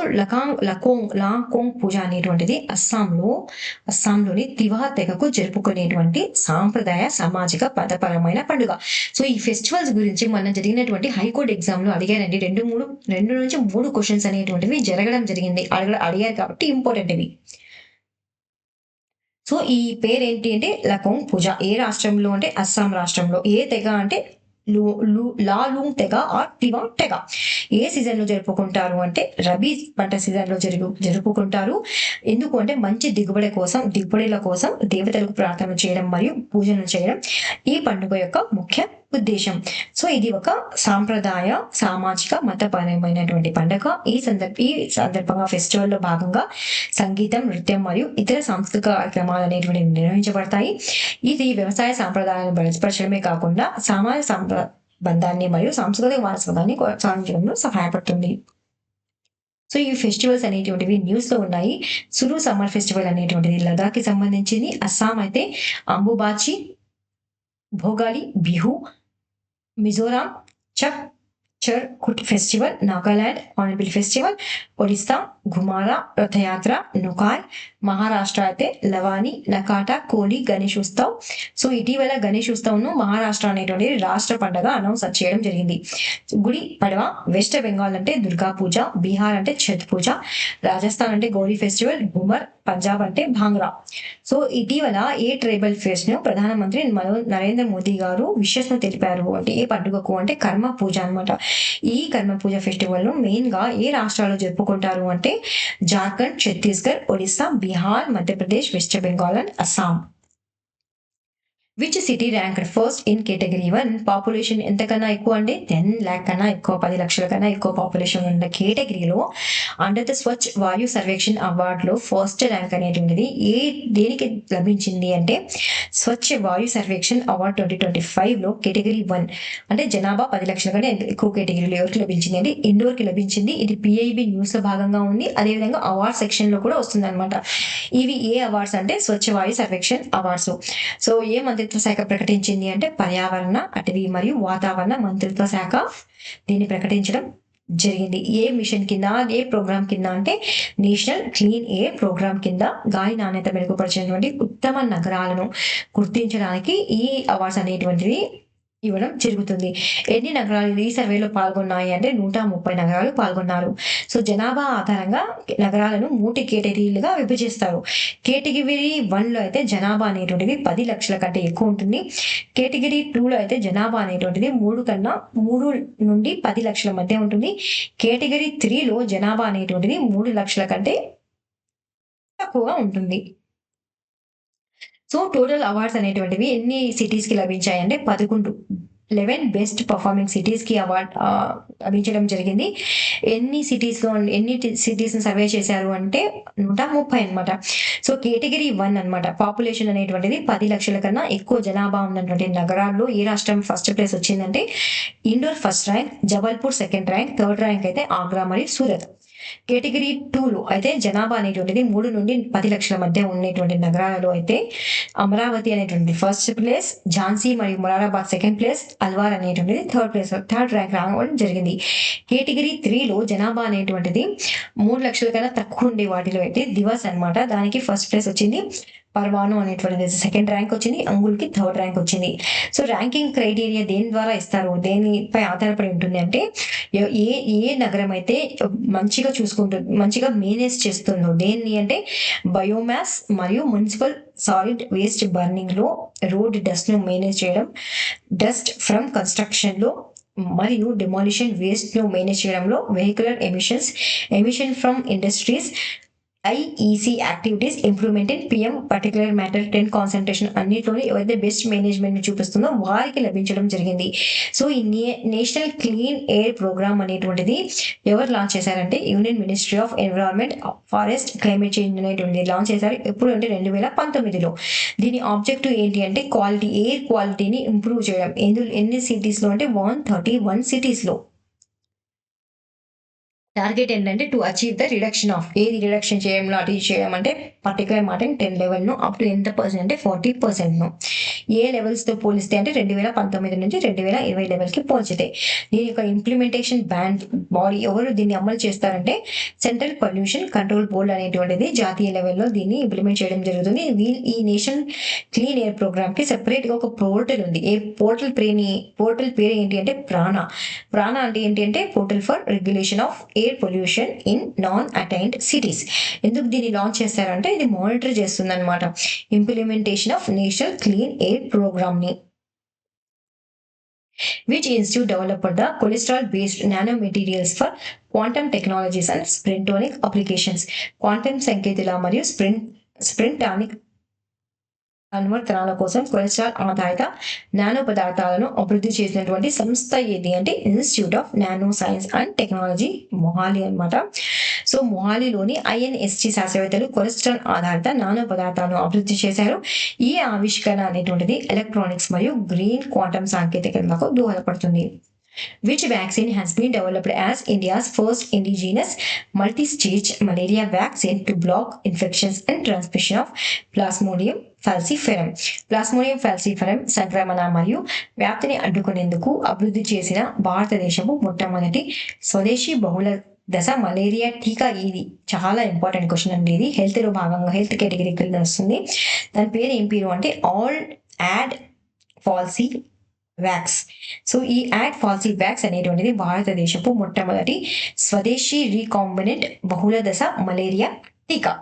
లాంగ్ పూజ అనేటువంటిది అస్సాంలోని తివా తెగకు జరుపుకునేటువంటి సాంప్రదాయ సామాజిక పదపరమైన పండుగ. సో ఈ ఫెస్టివల్స్ గురించి మనం జరిగినటువంటి హైకోర్టు ఎగ్జామ్ లో అడిగారండి. 2 నుంచి 3 క్వశ్చన్స్ అనేటువంటివి జరగడం జరిగింది. అడిగారు కాబట్టి ఇంపార్టెంట్ ఇవి. సో ఈ పేరు ఏంటి అంటే లకోంగ్ పూజ. ఏ రాష్ట్రంలో అంటే అస్సాం రాష్ట్రంలో. ఏ తెగ అంటే లాలుంగ్ తెగ ఆర్ తివా తెగ. ఏ సీజన్ లో జరుపుకుంటారు అంటే రబీ పంట సీజన్ లో జరుపుకుంటారు. ఎందుకు అంటే మంచి దిగుబడిల కోసం దేవతలకు ప్రార్థన చేయడం మరియు పూజలు చేయడం ఈ పండుగ యొక్క ముఖ్య ఉద్దేశం. సో ఇది ఒక సాంప్రదాయ సామాజిక మతపరమైనటువంటి పండుగ. ఈ సందర్భంగా ఫెస్టివల్ లో భాగంగా సంగీతం, నృత్యం మరియు ఇతర సాంస్కృతిక కార్యక్రమాలు అనేటువంటి నిర్వహించబడతాయి. ఇది వ్యవసాయ సాంప్రదాయాలను బలపరచడమే కాకుండా సామాజిక బంధాన్ని మరియు సాంస్కృతిక వారసత్వాన్ని కొనసాగించడంలో సహాయపడుతుంది. సో ఈ ఫెస్టివల్స్ అనేటువంటివి న్యూస్ లో ఉన్నాయి. సురు సమ్మర్ ఫెస్టివల్ అనేటువంటిది లదాఖ్ కి సంబంధించింది. అస్సాం అయితే అంబుబాచి, భోగాలి, బిహు, మిజోరాం చర్ festival, Nagaland Hornbill festival, Odisha Ghumura Rath Yatra, Nuakhai, Maharashtra అయితే లవాని, నకాట, కోలి గణేష్ ఉత్సవ్. సో ఇటీవల గణేష్ ఉత్సవ్ ను మహారాష్ట్ర అనేటువంటి రాష్ట్ర పండుగ అనౌన్స్ చేయడం జరిగింది. గుడి పడవ. వెస్ట్ బెంగాల్ అంటే దుర్గా పూజ, బీహార్ అంటే ఛత్ పూజ, రాజస్థాన్ అంటే గౌరీ ఫెస్టివల్, ఘుమర్, పంజాబ్ అంటే భాంగ్రా. సో ఇటీవల ఏ ట్రైబల్ ఫెస్ట్ ను ప్రధానమంత్రి నరేంద్ర మోదీ గారు విషెస్ ను తెలిపారు అంటే ఏ పండుగకు అంటే కర్మ పూజ అనమాట. ఈ కర్మ పూజ ఫెస్టివల్ ను మెయిన్ గా ఏ రాష్ట్రాల్లో జరుపుకుంటారు అంటే Jharkhand, Chhattisgarh, Odisha, Bihar, Madhya Pradesh, West Bengal and Assam. Which city ranked first in category 1? Population ఎంతకన్నా ఎక్కువ అంటే 10 lakh కన్నా ఎక్కువ, 10 లక్షల కన్నా ఎక్కువ పాపులేషన్ ఉన్న కేటగిరీలో అండర్ ద స్వచ్ఛ వాయు సర్వేక్షణ్ అవార్డులో ఫస్ట్ ర్యాంక్ అనేటువంటిది దేనికి లభించింది అంటే స్వచ్ఛ వాయు సర్వేక్షణ్ అవార్డ్ 2025 లో కేటగిరీ 1 అంటే జనాభా 10 లక్షల కంటే ఎక్కువ కేటగిరీలో ఎవరికి లభించింది అంటే ఇండోర్ కి లభించింది. ఇది పిఐబి న్యూస్ లో భాగంగా ఉంది. అదేవిధంగా అవార్డ్ సెక్షన్ లో కూడా వస్తుంది అనమాట. ఇవి ఏ అవార్డ్స్ అంటే స్వచ్ఛ వాయు సర్వేక్షణ్ అవార్డ్స్. సో ఏ మంత్రిత్వ శాఖ ప్రకటించింది అంటే పర్యావరణ, అటవీ మరియు వాతావరణ మంత్రిత్వ శాఖ దీన్ని ప్రకటించడం జరిగింది. ఏ మిషన్ కింద, ఏ ప్రోగ్రామ్ కింద అంటే నేషనల్ క్లీన్ ఎయిర్ ప్రోగ్రామ్ కింద గాలి నాణ్యత మెరుగుపరిచినటువంటి ఉత్తమ నగరాలను గుర్తించడానికి ఈ అవార్డ్స్ అనేటువంటివి ఇవ్వడం జరుగుతుంది. ఎన్ని నగరాలు ఈ సర్వేలో పాల్గొన్నాయి అంటే 130 నగరాలు పాల్గొన్నారు. సో జనాభా ఆధారంగా నగరాలను 3 కేటగిరీలుగా విభజిస్తారు. కేటగిరీ 1 లో అయితే జనాభా అనేటువంటిది 10 లక్షల కంటే ఎక్కువ ఉంటుంది. కేటగిరీ 2 లో అయితే జనాభా అనేటువంటిది 3 నుండి 10 లక్షల మధ్య ఉంటుంది. కేటగిరీ 3 లో జనాభా అనేటువంటిది 3 లక్షల కంటే తక్కువగా ఉంటుంది. సో టోటల్ అవార్డ్స్ అనేటువంటివి ఎన్ని సిటీస్ కి లభించాయి అంటే 11 బెస్ట్ పర్ఫార్మింగ్ సిటీస్ కి అవార్డ్ లభించడం జరిగింది. ఎన్ని సిటీస్ ని సర్వే చేశారు అంటే 130 అనమాట. సో కేటగిరీ 1 అనమాట. పాపులేషన్ అనేటువంటిది 10 లక్షల కన్నా ఎక్కువ జనాభా ఉన్నటువంటి నగరాల్లో ఏ రాష్ట్రం ఫస్ట్ ప్లేస్ వచ్చిందంటే Indore first rank, Jabalpur second rank, third rank అయితే ఆగ్రా మరియు సూరత్. కేటగిరీ 2 లో అయితే జనాభా అనేటువంటిది 3 నుండి 10 లక్షల మధ్య ఉన్నటువంటి నగరాలలో అయితే అమరావతి అనేటువంటి ఫస్ట్ ప్లేస్, ఝాన్సీ మరియు మొరాదాబాద్ సెకండ్ ప్లేస్, అల్వార్ అనేటువంటిది థర్డ్ ర్యాంక్ రావడం జరిగింది. కేటగిరీ 3 లో జనాభా అనేటువంటిది 3 లక్షల కన్నా తక్కువ ఉండే వాటిలో అయితే దివస్ అనమాట. దానికి ఫస్ట్ ప్లేస్ వచ్చింది. పర్వాను అనేటువంటిది సెకండ్ ర్యాంక్ వచ్చింది, అంగుల్కి థర్డ్ ర్యాంక్ వచ్చింది. సో ర్యాంకింగ్ క్రైటీరియా దేని ద్వారా ఇస్తారు, దేనిపై ఆధారపడి ఉంటుంది అంటే ఏ ఏ నగరం అయితే మంచిగా చూసుకుంటుంది, మంచిగా మేనేజ్ చేస్తుందో దేన్ని అంటే బయోమాస్ మరియు మున్సిపల్ సాలిడ్ వేస్ట్ బర్నింగ్ లో, రోడ్ డస్ట్ ను మేనేజ్ చేయడం, డస్ట్ ఫ్రమ్ కన్స్ట్రక్షన్ లో మరియు డిమాలిషన్ వేస్ట్ ను మేనేజ్ చేయడంలో, vehicular emission from industries, IEC activities, improvement in PM particular matter 10 concentration అన్నింటిలోనే ఎవరైతే బెస్ట్ మేనేజ్మెంట్ చూపిస్తుందో వారికి లభించడం జరిగింది. సో ఈ నేషనల్ క్లీన్ ఎయిర్ ప్రోగ్రామ్ అనేటువంటిది ఎవరు లాంచ్ చేశారంటే union ministry of environment, forest, climate change అనేటువంటిది లాంచ్ చేశారు. ఎప్పుడు అంటే 2019లో. దీని ఆబ్జెక్టివ్ ఏంటి అంటే ఎయిర్ క్వాలిటీని ఇంప్రూవ్ చేయడం. ఎన్ని సిటీస్ లో అంటే 131 సిటీస్ లో. టార్గెట్ ఏంటంటే to achieve the reduction of, ఏది రిడక్షన్ చేయడంలో అచీవ్ చేయడం అంటే పర్టికులర్ మాట 10 లెవెల్ను అప్ టు ఎంత పర్సెంట్ అంటే 40%ను. ఏ లెవెల్స్తో పోలిస్తే అంటే 2019 నుంచి 2020 లెవెల్కి పోల్చితే. దీని యొక్క ఇంప్లిమెంటేషన్ బాడీ ఎవరు దీన్ని అమలు చేస్తారంటే సెంట్రల్ పొల్యూషన్ కంట్రోల్ బోర్డ్ అనేటువంటిది జాతీయ లెవెల్లో దీన్ని ఇంప్లిమెంట్ చేయడం జరుగుతుంది. ఈ నేషనల్ క్లీన్ ఎయిర్ ప్రోగ్రామ్ కి సెపరేట్ గా ఒక పోర్టల్ ఉంది. ఏ పోర్టల్ పేరు ఏంటి అంటే ప్రాణ అంటే ఏంటి అంటే portal for regulation of air pollution in non attained cities. ఎందుకు దీన్ని లాంచ్ చేస్తారంటే ఇది మానిటర్ చేస్తుంది అనమాట implementation of national clean air programme ని. Which institute developed the cholesterol-based nanomaterials for quantum technologies and sprintonic applications? Quantum సంకేతాల మరియు స్ప్రింటానిక్ అనువర్తనాల కోసం కొలెస్ట్రాల్ ఆధారిత నానో పదార్థాలను అభివృద్ధి చేసినటువంటి సంస్థ ఏది అంటే institute of nano science and technology, Mohali అనమాట. సో మొహాలీలోని ఐఎన్ఎస్టి శాస్త్రవేత్తలు కొలెస్ట్రాల్ ఆధారిత నానో పదార్థాలను అభివృద్ధి చేశారు. ఈ ఆవిష్కరణ అనేటువంటిది ఎలక్ట్రానిక్స్ మరియు గ్రీన్ క్వాంటమ్ సాంకేతికతలకు దోహదపడుతుంది. Which vaccine has been developed as India's first indigenous multi-stage malaria vaccine to block infections and transmission of Plasmodium falciparum? Plasmodium falciparum సంక్రమణ మరియు వ్యాప్తిని అడ్డుకునేందుకు అభివృద్ధి చేసిన భారతదేశము మొట్టమొదటి స్వదేశీ బహుళ దశ మలేరియా టీకా. ఇది చాలా ఇంపార్టెంట్ క్వశ్చన్ అండి. ఇది హెల్త్ లో భాగంగా హెల్త్ కేటగిరీ కింద వస్తుంది. దాని పేరు ఏం పేరు అంటే all add falsi wax. So ఈ యాడ్ ఫాల్సీ వ్యాక్స్ అనేటువంటిది భారతదేశపు మొట్టమొదటి స్వదేశీ రీకాంబినెంట్ బహుళ దశ మలేరియా టీకా,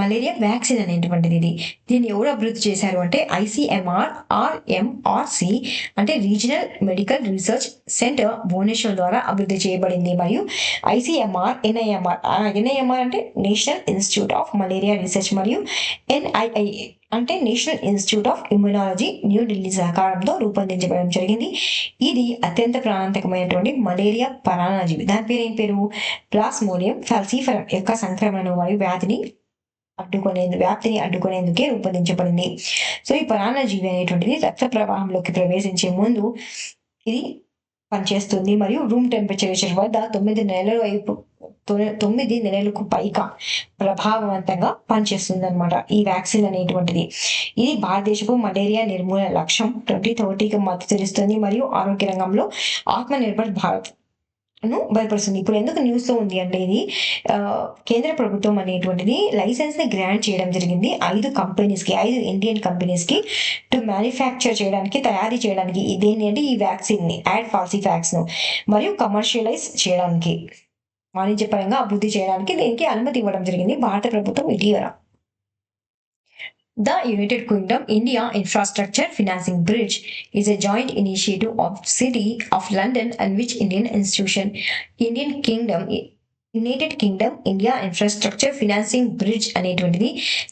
మలేరియా వ్యాక్సిన్ అనేటువంటిది. దీన్ని ఎవరు అభివృద్ధి చేశారు అంటే ICMR అంటే regional medical research centre Bhubaneswar ద్వారా అభివృద్ధి చేయబడింది. మరియు NIMR అంటే national institute of malaria research మరియు NII అంటే national institute of immunology New Delhi సహకారంతో రూపొందించబడడం జరిగింది. ఇది అత్యంత ప్రాణాంతకమైనటువంటి మలేరియా పరాన్నజీవి. దాని పేరు ఏం పేరు ప్లాస్మోడియం ఫాల్సిపారం యొక్క సంక్రమణ మరియు వ్యాప్తిని అడ్డుకునేందుకే రూపొందించబడింది. సో ఈ పరాన్నజీవి అనేటువంటిది రక్త ప్రవాహంలోకి ప్రవేశించే ముందు ఇది పనిచేస్తుంది మరియు రూమ్ టెంపరేచర్ వద్ద 9 నెలలకు పైగా ప్రభావవంతంగా పనిచేస్తుంది అనమాట ఈ వ్యాక్సిన్ అనేటువంటిది. ఇది భారతదేశపు మలేరియా నిర్మూలన లక్ష్యం 2030కి మద్దతు ఇస్తుంది మరియు ఆరోగ్య రంగంలో ఆత్మనిర్భర్ భారత్ ను బలపరుస్తుంది. ఇప్పుడు ఎందుకు న్యూస్ లో ఉంది అంటే ఇది కేంద్ర ప్రభుత్వం అనేటువంటిది లైసెన్స్ ని గ్రాంట్ చేయడం జరిగింది 5 ఇండియన్ కంపెనీస్ కి టు మ్యానుఫ్యాక్చర్ చేయడానికి, తయారీ చేయడానికి ఇదేంటి అంటే ఈ వ్యాక్సిన్ ని యాడ్ ఫాల్సీ వ్యాక్స్ ను మరియు కమర్షియలైజ్ చేయడానికి, వాణిజ్యపరంగా అభివృద్ధి చేయడానికి దీనికి అనుమతి ఇవ్వడం జరిగింది భారత ప్రభుత్వం ఇటీవల. The United Kingdom India Infrastructure Financing Bridge is a joint initiative of City of London and which Indian institution? United Kingdom India infrastructure financing bridge అనేటువంటిది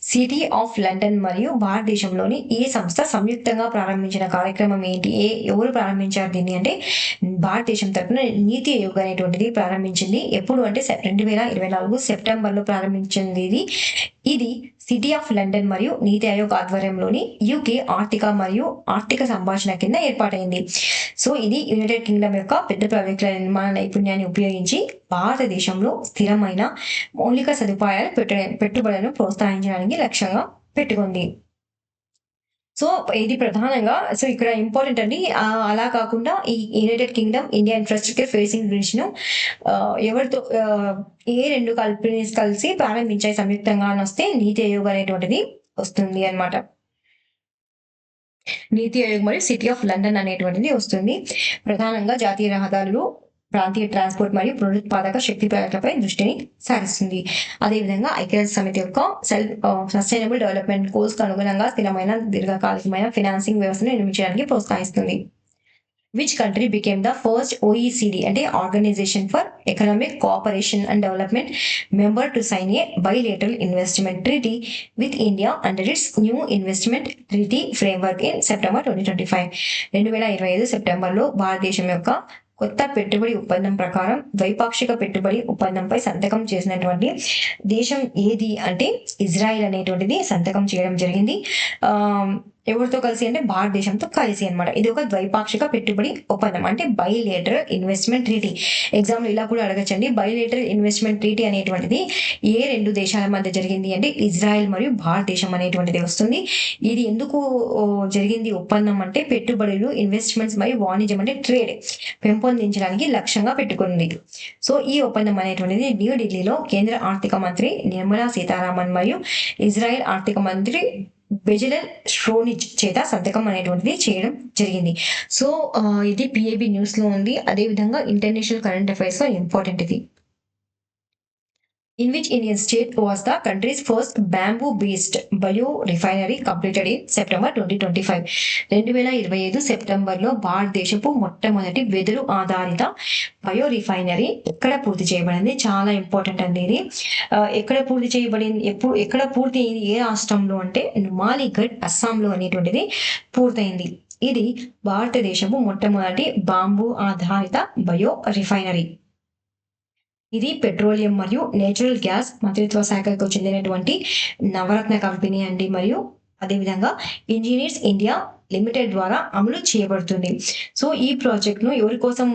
సిటీ ఆఫ్ లండన్ మరియు భారతదేశంలోని ఈ సంస్థ సంయుక్తంగా ప్రారంభించిన కార్యక్రమం ఏంటి? ఎవరు ప్రారంభించారు దీన్ని అంటే భారతదేశం తరఫున నీతి ఆయోగ్ అనేటువంటిది ప్రారంభించింది. ఎప్పుడు అంటే 2024 సెప్టెంబర్లో ప్రారంభించింది. ఇది సిటీ ఆఫ్ లండన్ మరియు నీతి ఆయోగ్ ఆధ్వర్యంలోని యూకే ఆర్థిక సంభాషణ కింద ఏర్పాటైంది. సో ఇది యునైటెడ్ కింగ్డమ్ యొక్క పెద్ద ప్రాజెక్టుల నిర్మాణ నైపుణ్యాన్ని ఉపయోగించి భారతదేశంలో స్థిరమైన మౌలిక సదుపాయాల పెట్టుబడులను ప్రోత్సహించడానికి లక్ష్యంగా పెట్టుకుంది. సో ఇది ప్రధానంగా సో ఇక్కడ ఇంపార్టెంట్ అండి. అలా కాకుండా ఈ United Kingdom India infrastructure facing bridge ను ఎవరితో ఏ 2 కంపెనీస్ కలిసి ప్రారంభించాయి సంయుక్తంగా అని వస్తే నీతి ఆయోగ్ అనేటువంటిది వస్తుంది అన్నమాట. నీతి ఆయోగ్ మరియు సిటీ ఆఫ్ లండన్ అనేటువంటిది వస్తుంది. ప్రధానంగా జాతీయ రహదారులు, ప్రాంతీయ ట్రాన్స్పోర్ట్ మరియు పునరుత్పాదక శక్తి ప్రాజెక్టులపై దృష్టిని సారిస్తుంది. అదేవిధంగా ఐక్యరాజ్య సమితి యొక్క సస్టైనబుల్ డెవలప్మెంట్ గోల్స్ కు అనుగుణంగా స్థిరమైన దీర్ఘకాలికమైన ఫైనాన్సింగ్ వ్యవస్థను నిర్మించడానికి ప్రోత్సహిస్తుంది. Which country became the first OECD అంటే Organization for Economic Cooperation and Development member to sign a bilateral investment treaty with India under its new investment treaty framework in September 2025. 2025 సెప్టెంబర్లో భారతదేశం యొక్క కొత్త పెట్టుబడి ఒప్పందం ప్రకారం ద్వైపాక్షిక పెట్టుబడి ఒప్పందంపై సంతకం చేసినటువంటి దేశం ఏది అంటే ఇజ్రాయిల్ అనేటువంటిది సంతకం చేయడం జరిగింది. ఎవరితో కలిసి అంటే భారతదేశంతో కలిసి అనమాట. ఇది ఒక ద్వైపాక్షిక పెట్టుబడి ఒప్పందం అంటే బైలేటరల్ ఇన్వెస్ట్మెంట్ ట్రీటీ. ఎగ్జామ్ ఇలా కూడా అడగచ్చండి. బైలేటరల్ ఇన్వెస్ట్మెంట్ ట్రీటీ అనేటువంటిది ఏ రెండు దేశాల మధ్య జరిగింది అంటే ఇజ్రాయెల్ మరియు భారతదేశం అనేటువంటిది వస్తుంది. ఇది ఎందుకు జరిగింది ఒప్పందం అంటే పెట్టుబడులు, ఇన్వెస్ట్మెంట్స్ మరియు వాణిజ్యం అంటే ట్రేడ్ పెంపొందించడానికి లక్ష్యంగా పెట్టుకుంది. సో ఈ ఒప్పందం అనేటువంటిది న్యూఢిల్లీలో కేంద్ర ఆర్థిక మంత్రి నిర్మలా సీతారామన్ మరియు ఇజ్రాయెల్ ఆర్థిక మంత్రి బెజలెల్ స్ట్రోనిచ్ చేత సంతకం అనేటువంటిది చేయడం జరిగింది. సో ఇది పిఏబి న్యూస్ లో ఉంది. అదేవిధంగా ఇంటర్నేషనల్ కరెంట్ అఫైర్స్ లో ఇంపార్టెంట్ ఇది. In which Indian state was the country's first bamboo-based biorefinery completed in September 2025? 2025 సెప్టెంబర్లో భారతదేశపు మొట్టమొదటి వెదురు ఆధారిత బయోరిఫైనరీ ఎక్కడ పూర్తి చేయబడింది? చాలా ఇంపార్టెంట్ అండి ఇది. ఎక్కడ పూర్తి చేయబడింది, ఎక్కడ పూర్తి అయింది, ఏ రాష్ట్రంలో అంటే నుమాలిగఢ్ అస్సాంలో అనేటువంటిది పూర్తయింది. ఇది భారతదేశపు మొట్టమొదటి బాంబు ఆధారిత బయో రిఫైనరీ. ఇది పెట్రోలియం మరియు నేచురల్ గ్యాస్ మంత్రిత్వ శాఖకు చెందినటువంటి నవరత్న కంపెనీ అండి. మరియు అదేవిధంగా ఇంజనీర్స్ ఇండియా లిమిటెడ్ ద్వారా అమలు చేయబడుతుంది. సో ఈ ప్రాజెక్ట్ ను ఎవరి కోసం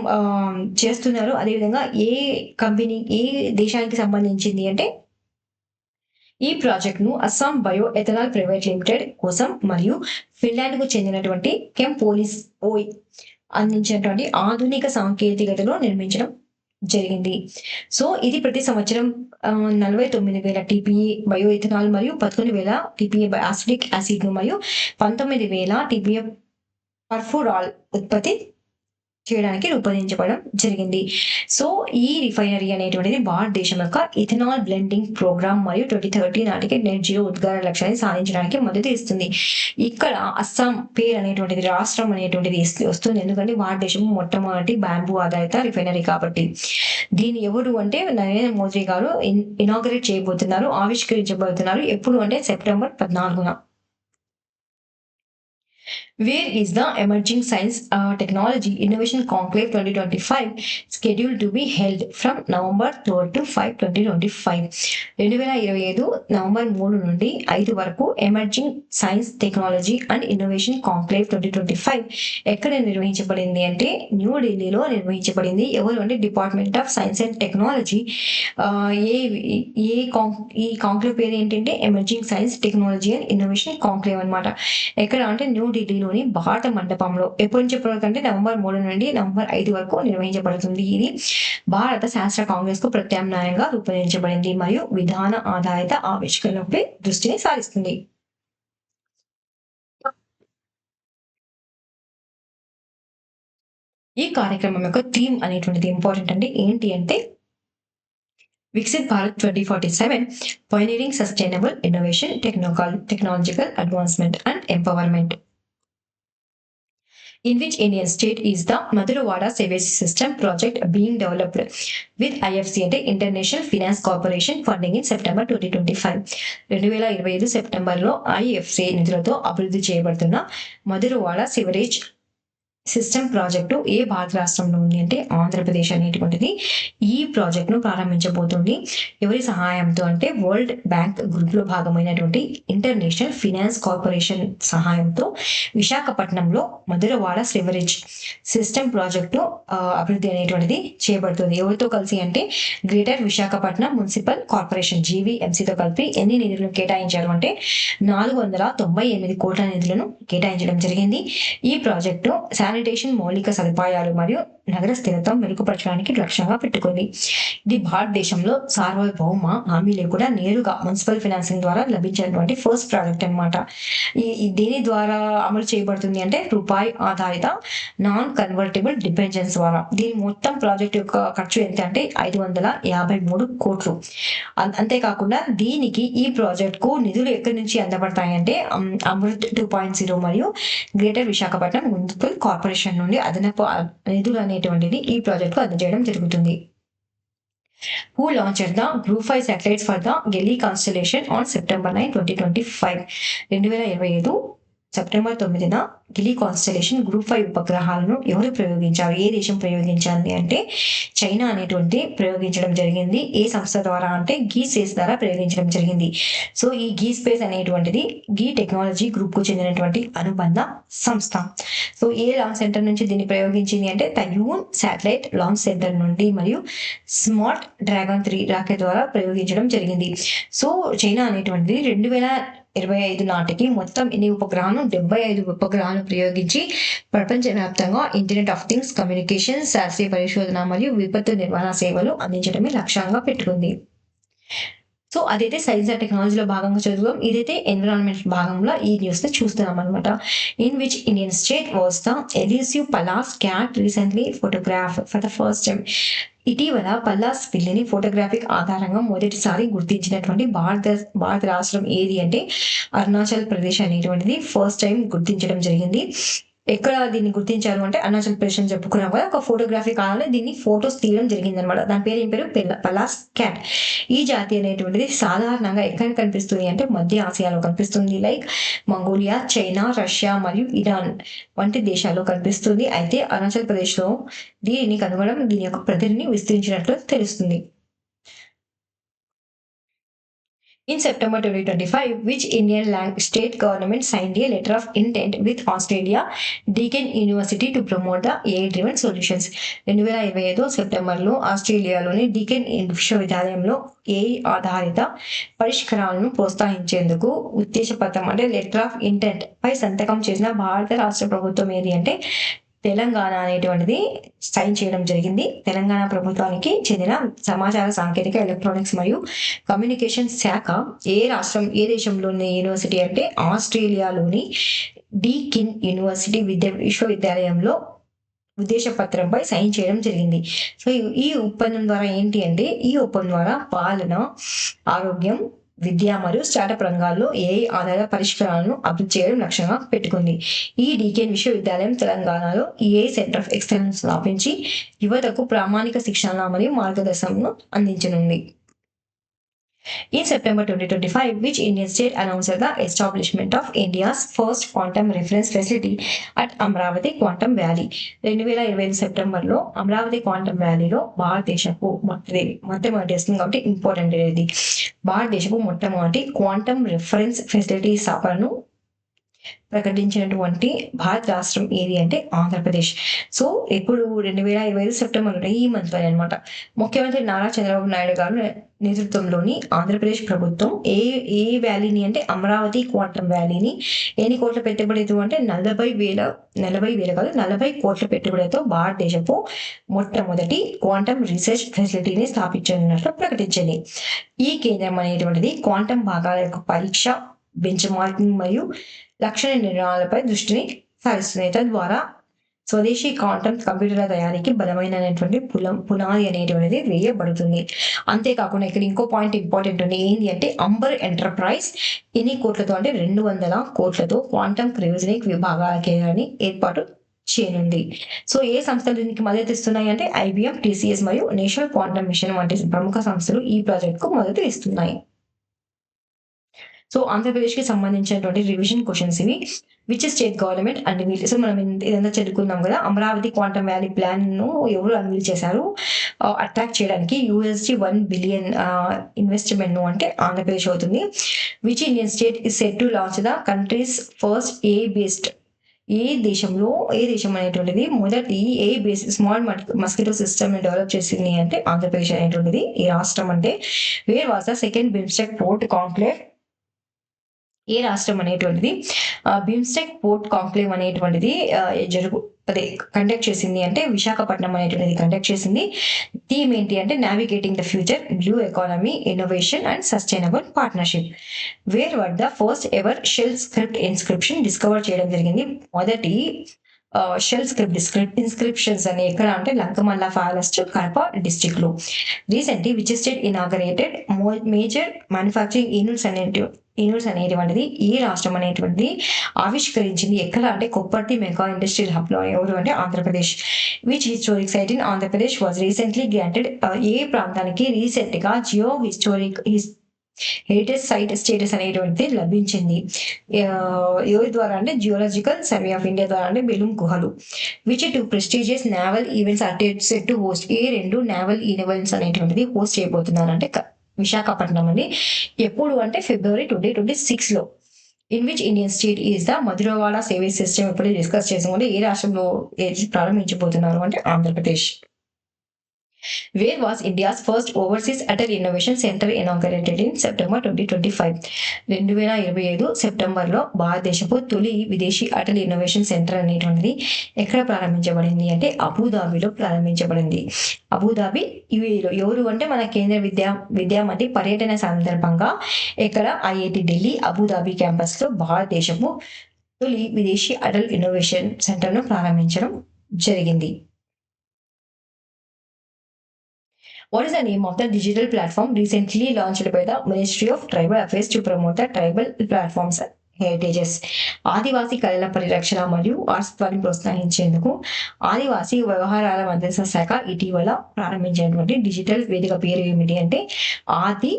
చేస్తున్నారు, అదేవిధంగా ఏ కంపెనీ, ఏ దేశానికి సంబంధించింది అంటే ఈ ప్రాజెక్ట్ ను Assam bio ethanol private limited కోసం మరియు ఫిన్లాండ్ కు చెందినటువంటి కెంపోలిస్ ఓయ్ అందించినటువంటి ఆధునిక సాంకేతికతలో నిర్మించడం జరిగింది. సో ఇది ప్రతి సంవత్సరం 49,000 టీపీఏ బయో ఇథనాల్ మరియు 11,000 టీపీఏ అసిటిక్ యాసిడ్ ను మరియు 19,000 టీపీఏ పర్ఫురాల్ ఉత్పత్తి చేయడానికి రూపొందించబడడం జరిగింది. సో ఈ రిఫైనరీ అనేటువంటిది భారతదేశం యొక్క ఇథనాల్ బ్లెండింగ్ ప్రోగ్రామ్ మరియు 2030 నాటికి నెట్ జీరో ఉద్గార లక్ష్యాన్ని సాధించడానికి మద్దతు ఇస్తుంది. ఇక్కడ అస్సాం పేరు అనేటువంటిది, రాష్ట్రం అనేటువంటిది వస్తుంది, ఎందుకంటే భారతదేశం మొట్టమొదటి బ్యాంబూ ఆధారిత రిఫైనరీ కాబట్టి. దీన్ని ఎవరు అంటే నరేంద్ర మోదీ గారు ఇనాగరేట్ చేయబోతున్నారు, ఆవిష్కరించబోతున్నారు. ఎప్పుడు అంటే September 14న. Where is the Emerging Science Technology Innovation Conclave 2025 scheduled to be held from November 3rd to 5, 2025? 2025 November 3 నుండి 5 వరకు emerging science technology and innovation conclave 2025 ఎక్కడ నిర్వహించబడింది అంటే న్యూఢిల్లీలో నిర్వహించబడింది. ఎవరు అంటే department of science and technology. ఈ కాంక్లేవ్ పేరు ఏంటంటే emerging science technology and innovation conclave అనమాట. ఎక్కడ అంటే న్యూఢిల్లీలోని భారత మండపంలో. ఎప్పటి నుంచి ఎప్పటికంటే నవంబర్ 3 నుండి నవంబర్ 5 వరకు నిర్వహించబడుతుంది. ఇది భారత శాస్త్ర కాంగ్రెస్ కు ప్రత్యామ్నాయంగా రూపొందించబడింది మరియు విధాన ఆధారిత ఆవిష్కరణలపై దృష్టిని సారిస్తుంది. ఈ కార్యక్రమం యొక్క థీమ్ అనేటువంటిది ఇంపార్టెంట్ అండి. ఏంటి అంటే Viksit Bharat 2047 pioneering sustainable innovation, technological advancement and empowerment. In which Indian state is the Madhurwada Sewage System project being developed with IFC అంటే International Finance Corporation funding in September 2025? 2025 సెప్టెంబర్లో IFC నిధులతో అభివృద్ధి చేయబడుతున్న మధురవాడ సివరేజ్ సిస్టమ్ ప్రాజెక్టు ఏ భారత రాష్ట్రంలో ఉంది అంటే ఆంధ్రప్రదేశ్ అనేటువంటిది ఈ ప్రాజెక్ట్ ను ప్రారంభించబోతుంది. ఎవరి సహాయంతో అంటే వరల్డ్ బ్యాంక్ గ్రూప్ లో భాగమైనటువంటి ఇంటర్నేషనల్ ఫినాన్స్ కార్పొరేషన్ సహాయంతో విశాఖపట్నంలో మధురవాడ సివరేజ్ సిస్టమ్ ప్రాజెక్టు అభివృద్ధి అనేటువంటిది చేయబడుతుంది. ఎవరితో కలిసి అంటే గ్రేటర్ విశాఖపట్నం మున్సిపల్ కార్పొరేషన్ జీవీఎంసీతో కలిపి ఎన్ని నిధులను కేటాయించారు అంటే 498 కోట్ల నిధులను కేటాయించడం జరిగింది. ఈ ప్రాజెక్టు శానిటేషన్, మౌలిక సదుపాయాలు మరియు నగర స్థిరత్వం మెరుగుపరచడానికి లక్ష్యంగా పెట్టుకుంది. ఇది భారతదేశంలో సార్వభౌమ హామీ లేకుండా నేరుగా మున్సిపల్ ఫైనాన్సింగ్ ద్వారా లభించినటువంటి ఫస్ట్ ప్రాజెక్ట్ అనమాట. దీని ద్వారా అమలు చేయబడుతుంది అంటే రూపాయి ఆధారిత నాన్ కన్వర్టబుల్ డిబెంచర్స్ ద్వారా. దీని మొత్తం ప్రాజెక్ట్ యొక్క ఖర్చు ఎంత అంటే 553 కోట్లు. అంతేకాకుండా దీనికి ఈ ప్రాజెక్ట్ కు నిధులు ఎక్కడి నుంచి అందబడతాయంటే అమృత్ 2.0 మరియు గ్రేటర్ విశాఖపట్నం మున్సిపల్ కార్పొరేషన్ నుండి అదనపు నిధులు అనేటువంటిది ఈ ప్రాజెక్ట్ కు అందజేయడం జరుగుతుంది. Who launched the Group 5 satellites for the Geli constellation on September 9, 2025? 2025 September 9న Geely constellation group 5 ఉపగ్రహాలను ఎవరు ప్రయోగించారు? ఏ దేశం ప్రయోగించాలి అంటే చైనా అనేటువంటి ప్రయోగించడం జరిగింది. ఏ సంస్థ ద్వారా అంటే గీ స్పేస్ ద్వారా ప్రయోగించడం జరిగింది. సో ఈ గీ స్పేస్ అనేటువంటిది గీ టెక్నాలజీ గ్రూప్ కు చెందినటువంటి అనుబంధ సంస్థ. సో ఏ లాంచ్ సెంటర్ నుంచి దీన్ని ప్రయోగించింది అంటే తయూన్ శాటిలైట్ లాంచ్ సెంటర్ నుండి మరియు స్మార్ట్ డ్రాగన్ 3 రాకెట్ ద్వారా ప్రయోగించడం జరిగింది. సో చైనా అనేటువంటిది 2025 నాటికి మొత్తం ఎన్ని ఉపగ్రహాలను 75 ఉపగ్రహాలను ప్రయోగించి ప్రపంచవ్యాప్తంగా ఇంటర్నెట్ ఆఫ్ థింగ్స్, కమ్యూనికేషన్, శాస్త్రీయ పరిశోధన మరియు విపత్తు నిర్వహణ సేవలు అందించడమే లక్ష్యంగా పెట్టుకుంది. సో అదైతే సైన్స్ అండ్ టెక్నాలజీలో భాగంగా చదువుతాం. ఇదైతే ఎన్విరాన్మెంట్ భాగంలో ఈ న్యూస్ ని చూస్తున్నాం అనమాట. In which Indian state was the elusive Pallas cat recently photograph for the first time. ఇటీవల పల్లాస్ పిల్లిని ఫోటోగ్రాఫిక్ ఆధారంగా మొదటిసారి గుర్తించినటువంటి భారత రాష్ట్రం ఏది అంటే అరుణాచల్ ప్రదేశ్ అనేటువంటిది ఫస్ట్ టైం గుర్తించడం జరిగింది. ఎక్కడ దీన్ని గుర్తించారు అంటే అరుణాచల్ ప్రదేశ్ అని చెప్పుకున్నాం కదా, ఒక ఫోటోగ్రఫీ కాలంలో దీన్ని ఫోటోస్ తీయడం జరిగింది అనమాట. దాని పేరు ఏం పేరు? పలాస్ క్యాట్. ఈ జాతి అనేటువంటిది సాధారణంగా ఎక్కడ కనిపిస్తుంది అంటే మధ్య ఆసియాలో కనిపిస్తుంది. లైక్ మంగోలియా, చైనా, రష్యా మరియు ఇరాన్ వంటి దేశాల్లో కనిపిస్తుంది. అయితే అరుణాచల్ ప్రదేశ్ లో దీనిని కనుగొనడం దీని యొక్క ప్రతిని విస్తరించినట్లు తెలుస్తుంది. In September 2025, which Indian state government signed a letter of intent with Australia Deakin University to promote the AI-driven solutions? 2025 సెప్టెంబర్లో ఆస్ట్రేలియాలోని డీకెన్ విశ్వవిద్యాలయంలో AI ఆధారిత పరిష్కారాలను ప్రోత్సహించేందుకు ఉద్దేశపత్రం అంటే లెటర్ ఆఫ్ ఇంటెంట్ పై సంతకం చేసిన భారత రాష్ట్ర ప్రభుత్వం ఏది అంటే తెలంగాణ అనేటువంటిది సైన్ చేయడం జరిగింది. తెలంగాణ ప్రభుత్వానికి చెందిన సమాచార సాంకేతిక, ఎలక్ట్రానిక్స్ మరియు కమ్యూనికేషన్ శాఖ ఏ దేశంలోని యూనివర్సిటీ అంటే ఆస్ట్రేలియాలోని డీకిన్ యూనివర్సిటీ విశ్వవిద్యాలయంలో ఉద్దేశపత్రంపై సైన్ చేయడం జరిగింది. సో ఈ ఒప్పందం ద్వారా ఏంటి అంటే ఈ ఒప్పందం ద్వారా పాలన, ఆరోగ్యం, విద్య మరియు స్టార్టప్ రంగాల్లో AI ఆధారిత పరిష్కారాలను అభివృద్ధి చేయడం లక్ష్యంగా పెట్టుకుంది. ఈ డీకేన్ విశ్వవిద్యాలయం తెలంగాణలో AI సెంటర్ ఆఫ్ ఎక్సలెన్స్ స్థాపించి యువతకు ప్రామాణిక శిక్షణ మరియు మార్గదర్శనంను అందించనుంది. In September 2025, which Indian state announced the establishment of India's first quantum reference facility at Amravati Quantum Valley. 2025 సెప్టెంబర్లో అమరావతి క్వాంటమ్ వ్యాలీలో భారతదేశపు మొట్టమొదటి వస్తుంది కాబట్టి ఇంపార్టెంట్ అనేది భారతదేశపు మొట్టమొదటి క్వాంటమ్ రిఫరెన్స్ ఫెసిలిటీ స్థాపనను ప్రకటించినటువంటి భారత రాష్ట్రం ఏది అంటే ఆంధ్రప్రదేశ్. సో ఇప్పుడు 2025 సెప్టెంబర్ ఈ మంత్ లో అనమాట ముఖ్యమంత్రి నారా చంద్రబాబు నాయుడు గారు నేతృత్వంలోని ఆంధ్రప్రదేశ్ ప్రభుత్వం ఏ వ్యాలీని అంటే అమరావతి క్వాంటమ్ వ్యాలీని ఎన్ని కోట్ల పెట్టుబడితో అంటే 40 కోట్ల పెట్టుబడితో భారతదేశపు మొట్టమొదటి క్వాంటమ్ రీసెర్చ్ ఫెసిలిటీని స్థాపించనున్నట్లు ప్రకటించింది. ఈ కేంద్రం అనేటువంటిది క్వాంటమ్ భాగాల యొక్క పరీక్ష, బెంచ్ మార్కింగ్ మరియు లక్షణ నిర్ణయాలపై దృష్టిని సారిస్తుంది. తద్వారా స్వదేశీ క్వాంటమ్ కంప్యూటర్ల తయారీకి బలమైనటువంటి పునాది అనేటువంటిది వేయబడుతుంది. అంతేకాకుండా ఇక్కడ ఇంకో పాయింట్ ఇంపార్టెంట్ ఉంది. ఏంటి అంటే అంబర్ ఎంటర్ప్రైజ్ ఎన్ని కోట్లతో అంటే 200 కోట్లతో క్వాంటమ్ క్రియోజనిక్ విభాగాల కేంద్రాన్ని ఏర్పాటు చేయనుంది. సో ఏ సంస్థలు దీనికి మద్దతు ఇస్తున్నాయి అంటే IBM, TCS మరియు నేషనల్ క్వాంటమ్ మిషన్ వంటి ప్రముఖ సంస్థలు ఈ ప్రాజెక్ట్ కు మద్దతు ఇస్తున్నాయి. సో ఆంధ్రప్రదేశ్ కి సంబంధించినటువంటి రివిజన్ క్వశ్చన్స్ ఇవి. Which state government unveil. So మనం ఇదంతా చదువుకున్నాం కదా, అమరావతి క్వాంటమ్ వ్యాలీ ప్లాన్ ను ఎవరు అన్వీల్ చేశారు అట్రాక్ట్ చేయడానికి $1 బిలియన్ ఇన్వెస్ట్మెంట్ ను అంటే ఆంధ్రప్రదేశ్ అవుతుంది. Which Indian state is set to launch the country's first AI based. ఏ దేశం అనేటువంటిది మొదటి AI based small mosquito system ని డెవలప్ చేసింది అంటే ఆంధ్రప్రదేశ్ అనేటువంటిది ఈ రాష్ట్రం అంటే. Where was the second BIMSTEC port conclave ఏ రాష్ట్రం అనేటువంటిది బిమ్స్టెక్ పోర్ట్ కాంక్లేవ్ అనేటువంటిది అదే కండక్ట్ చేసింది అంటే విశాఖపట్నం అనేటువంటిది కండక్ట్ చేసింది. థీమ్ ఏంటి అంటే navigating the future, blue economy, innovation and sustainable partnership. Where were the first ever shell script inscription discover చేయడం జరిగింది. మొదటి షెల్ స్క్రిప్ట్ ఇన్స్క్రిప్షన్స్ అని ఎక్కడ అంటే లంకమల్లా ఫారెస్ట్ కడప డిస్ట్రిక్ట్ లో. Recently which state inaugurated major manufacturing units అనేటువంటిది ఈ రాష్ట్రం అనేటువంటిది ఆవిష్కరించింది. ఎక్కడ అంటే కొప్పర్తి మెగా ఇండస్ట్రియల్ హబ్ లో. ఎవరు అంటే Andhra Pradesh. Which historic site in Andhra Pradesh was recently granted. ఏ ప్రాంతానికి రీసెంట్ గా geo historic heritage site status అనేటువంటిది లభించింది. ఎవరి ద్వారా అంటే జియోలాజికల్ సర్వే ఆఫ్ ఇండియా ద్వారా అంటే బెలూమ్ గుహలు. Which two prestigious naval events are set to host. ఏ 2 నావల్ ఈవెంట్స్ అనేటువంటిది హోస్ట్ చేయబోతున్నారు అంటే విశాఖపట్నం అండి. ఎప్పుడు అంటే February 2026 లో. In which Indian state is the Madhuravada sewage system. ఇప్పుడు డిస్కస్ చేసుకుంటే ఏ రాష్ట్రంలో ప్రారంభించబోతున్నారు అంటే Andhra Pradesh. Where was India's first overseas Atal Innovation Center inaugurated in September 2025? 2025 సెప్టెంబర్లో భారతదేశపు తొలి విదేశీ అటల్ ఇన్నోవేషన్ సెంటర్ అనేటువంటిది ఎక్కడ ప్రారంభించబడింది అంటే అబుదాబిలో ప్రారంభించబడింది. అబుదాబి యుఏఈలో. ఎవరు అంటే మన కేంద్ర విద్యామంత్రి పర్యటన సందర్భంగా ఇక్కడ ఐఐటి ఢిల్లీ అబుదాబి క్యాంపస్ లో భారతదేశపు తొలి విదేశీ అటల్ ఇన్నోవేషన్ సెంటర్ ను ప్రారంభించడం జరిగింది. What is the name of the digital platform recently launched by the Ministry of Tribal Affairs to promote the tribal platforms హెరిటేజెస్? ఆదివాసీ కళల పరిరక్షణ మరియు వారసత్వాన్ని ప్రోత్సహించేందుకు ఆదివాసీ వ్యవహారాల మంత్రిత్వ శాఖ ఇటీవల ప్రారంభించినటువంటి డిజిటల్ వేదిక పేరు ఏమిటి అంటే ఆది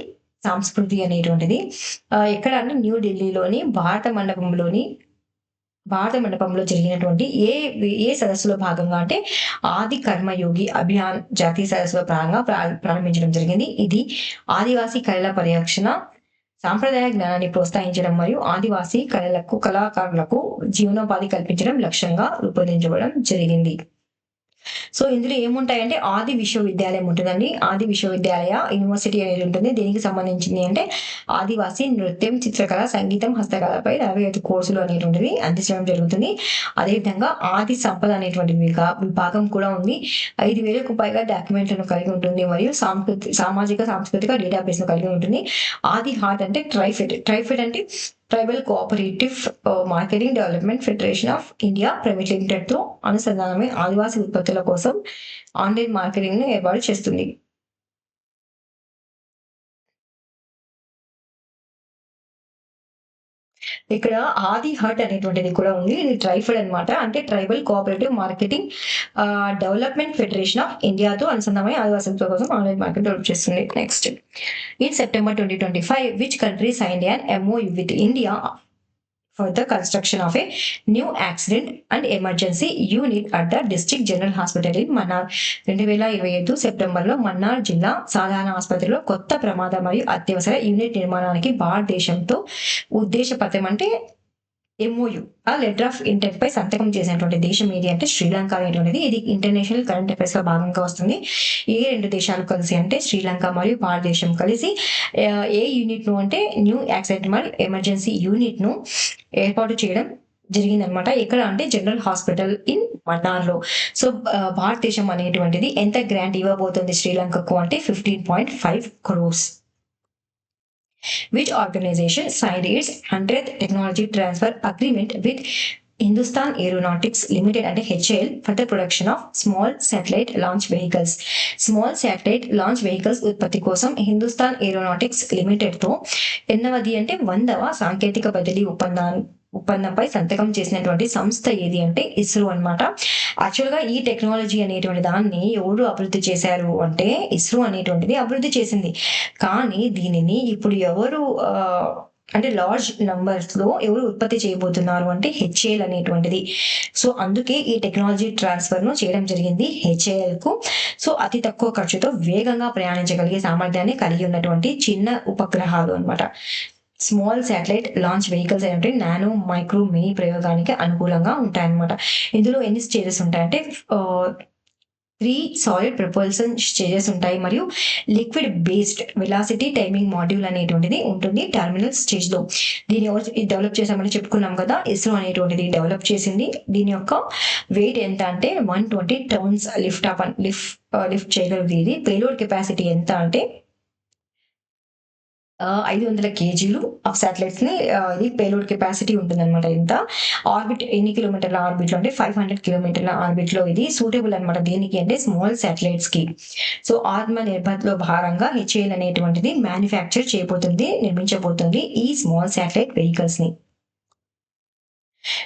సంస్కృతి అనేటువంటిది. ఎక్కడ అంటే న్యూఢిల్లీలోని భారత మండపంలో జరిగినటువంటి ఏ సదస్సులో భాగంగా అంటే ఆది కర్మయోగి అభియాన్ జాతీయ సదస్సులో ప్రారంభించడం జరిగింది. ఇది ఆదివాసీ కళల పరిరక్షణ, సాంప్రదాయ జ్ఞానాన్ని ప్రోత్సహించడం మరియు ఆదివాసీ కళాకారులకు జీవనోపాధి కల్పించడం లక్ష్యంగా రూపొందించబడడం జరిగింది. సో ఇందులో ఏముంటాయంటే ఆది విశ్వవిద్యాలయం ఉంటుందండి. ఆది విశ్వవిద్యాలయ యూనివర్సిటీ అనేది ఉంటుంది. దీనికి సంబంధించింది అంటే ఆదివాసీ నృత్యం, చిత్రకళ, సంగీతం, హస్తకళపై 45 కోర్సులు అనేటువంటిది అందించడం జరుగుతుంది. అదేవిధంగా ఆది సంపద అనేటువంటి విభాగం కూడా ఉంది. 5,000కు పైగా డాక్యుమెంట్లను కలిగి ఉంటుంది మరియు సామాజిక సాంస్కృతిక డేటాబేస్ ను కలిగి ఉంటుంది. ఆది హార్ట్ అంటే ట్రైఫెడ్ అంటే tribal cooperative marketing development federation of India private limited తో అనుసంధానమై ఆదివాసీ ఉత్పత్తుల కోసం ఆన్లైన్ మార్కెటింగ్ ను ఏర్పాటు చేస్తుంది. ఇక్కడ ఆది హర్ట్ అనేటువంటిది కూడా ఉంది. ఇది ట్రైఫెడ్ అనమాట. అంటే tribal cooperative marketing development federation of ఇండియాతో అనుసంధానమై ఆదివాసీల కోసం ఆన్లైన్ మార్కెట్ డెవలప్ చేస్తుంది. Next, in September 2025 which country signed an MOU with India for the construction of a new accident and emergency unit at the district general hospital in Mannar. 2025 సెప్టెంబర్లో మన్నార్ జిల్లా సాధారణ ఆసుపత్రిలో కొత్త ప్రమాద మరియు అత్యవసర యూనిట్ నిర్మాణానికి భారతదేశంతో ఉద్దేశపత్రం అంటే MOU ఆ లెటర్ ఆఫ్ ఇంటెంట్ పై సంతకం చేసినటువంటి దేశం ఏది అంటే శ్రీలంక అనేటువంటిది. ఇది ఇంటర్నేషనల్ కరెంట్ అఫైర్స్ లో భాగంగా వస్తుంది. ఏ 2 దేశాలు కలిసి అంటే శ్రీలంక మరియు భారతదేశం కలిసి ఏ యూనిట్ ను అంటే న్యూ యాక్సిడెంట్ మరియు ఎమర్జెన్సీ యూనిట్ ను ఏర్పాటు చేయడం జరిగిందనమాట. ఎక్కడ అంటే జనరల్ హాస్పిటల్ ఇన్ మన్నార్ లో. సో భారతదేశం అనేటువంటిది ఎంత గ్రాంట్ ఇవ్వబోతుంది శ్రీలంకకు అంటే 15.5 crores. Which organization signed its 100th technology transfer agreement with Hindustan Aeronautics Limited and HAL for the production of small satellite launch vehicles. Small satellite launch vehicles ఉత్పత్తి కోసం Hindustan aeronautics limited తో ఎన్నవది అంటే 100వ సాంకేతిక బదిలీ ఒప్పందంపై సంతకం చేసినటువంటి సంస్థ ఏది అంటే ఇస్రో అనమాట. యాక్చువల్ గా ఈ టెక్నాలజీ అనేటువంటి దాన్ని ఎవరు అభివృద్ధి చేశారు అంటే ఇస్రో అనేటువంటిది అభివృద్ధి చేసింది. కానీ దీనిని ఇప్పుడు ఎవరు అంటే లార్జ్ నంబర్స్ లో ఎవరు ఉత్పత్తి చేయబోతున్నారు అంటే HAL అనేటువంటిది. సో అందుకే ఈ టెక్నాలజీ ట్రాన్స్ఫర్ ను చేయడం జరిగింది HAL కు. సో అతి తక్కువ ఖర్చుతో వేగంగా ప్రయాణించగలిగే సామర్థ్యాన్ని కలిగి ఉన్నటువంటి చిన్న ఉపగ్రహాలు అనమాట. స్మాల్ శాటిలైట్ లాంచ్ వెహికల్స్ అంటే నానో, మైక్రో, మినీ ప్రయోగానికి అనుకూలంగా ఉంటాయన్నమాట. ఇందులో ఎన్ని స్టేజెస్ ఉంటాయంటే 3 సాలిడ్ ప్రపోల్సన్ స్టేజెస్ ఉంటాయి మరియు liquid based velocity timing module అనేటువంటిది ఉంటుంది టెర్మినల్ స్టేజ్ లో. దీన్ని డెవలప్ చేసామని చెప్పుకున్నాం కదా, ఇస్రో అనేటువంటిది డెవలప్ చేసింది. దీని యొక్క వెయిట్ ఎంత అంటే 120 టన్స్ లిఫ్ట్ చేయగలిగింది. ఇది పేలోడ్ కెపాసిటీ ఎంత అంటే 500 కేజీలు ఆఫ్ శాటిలైట్స్ ని ఇది పేలోడ్ కెపాసిటీ ఉంటుంది అనమాట. ఇంత ఆర్బిట్ ఎన్ని కిలోమీటర్ల ఆర్బిట్ లో అంటే 500 కిలోమీటర్ల ఆర్బిట్ లో ఇది సూటబుల్ అనమాట. దేనికి అంటే స్మాల్ శాటిలైట్స్ కి. సో ఆత్మ నిర్భర్లో భాగంగా హెచ్ఏఎల్ అనేటువంటిది మ్యానుఫ్యాక్చర్ నిర్మించబోతుంది ఈ స్మాల్ శాటిలైట్ వెహికల్స్ ని.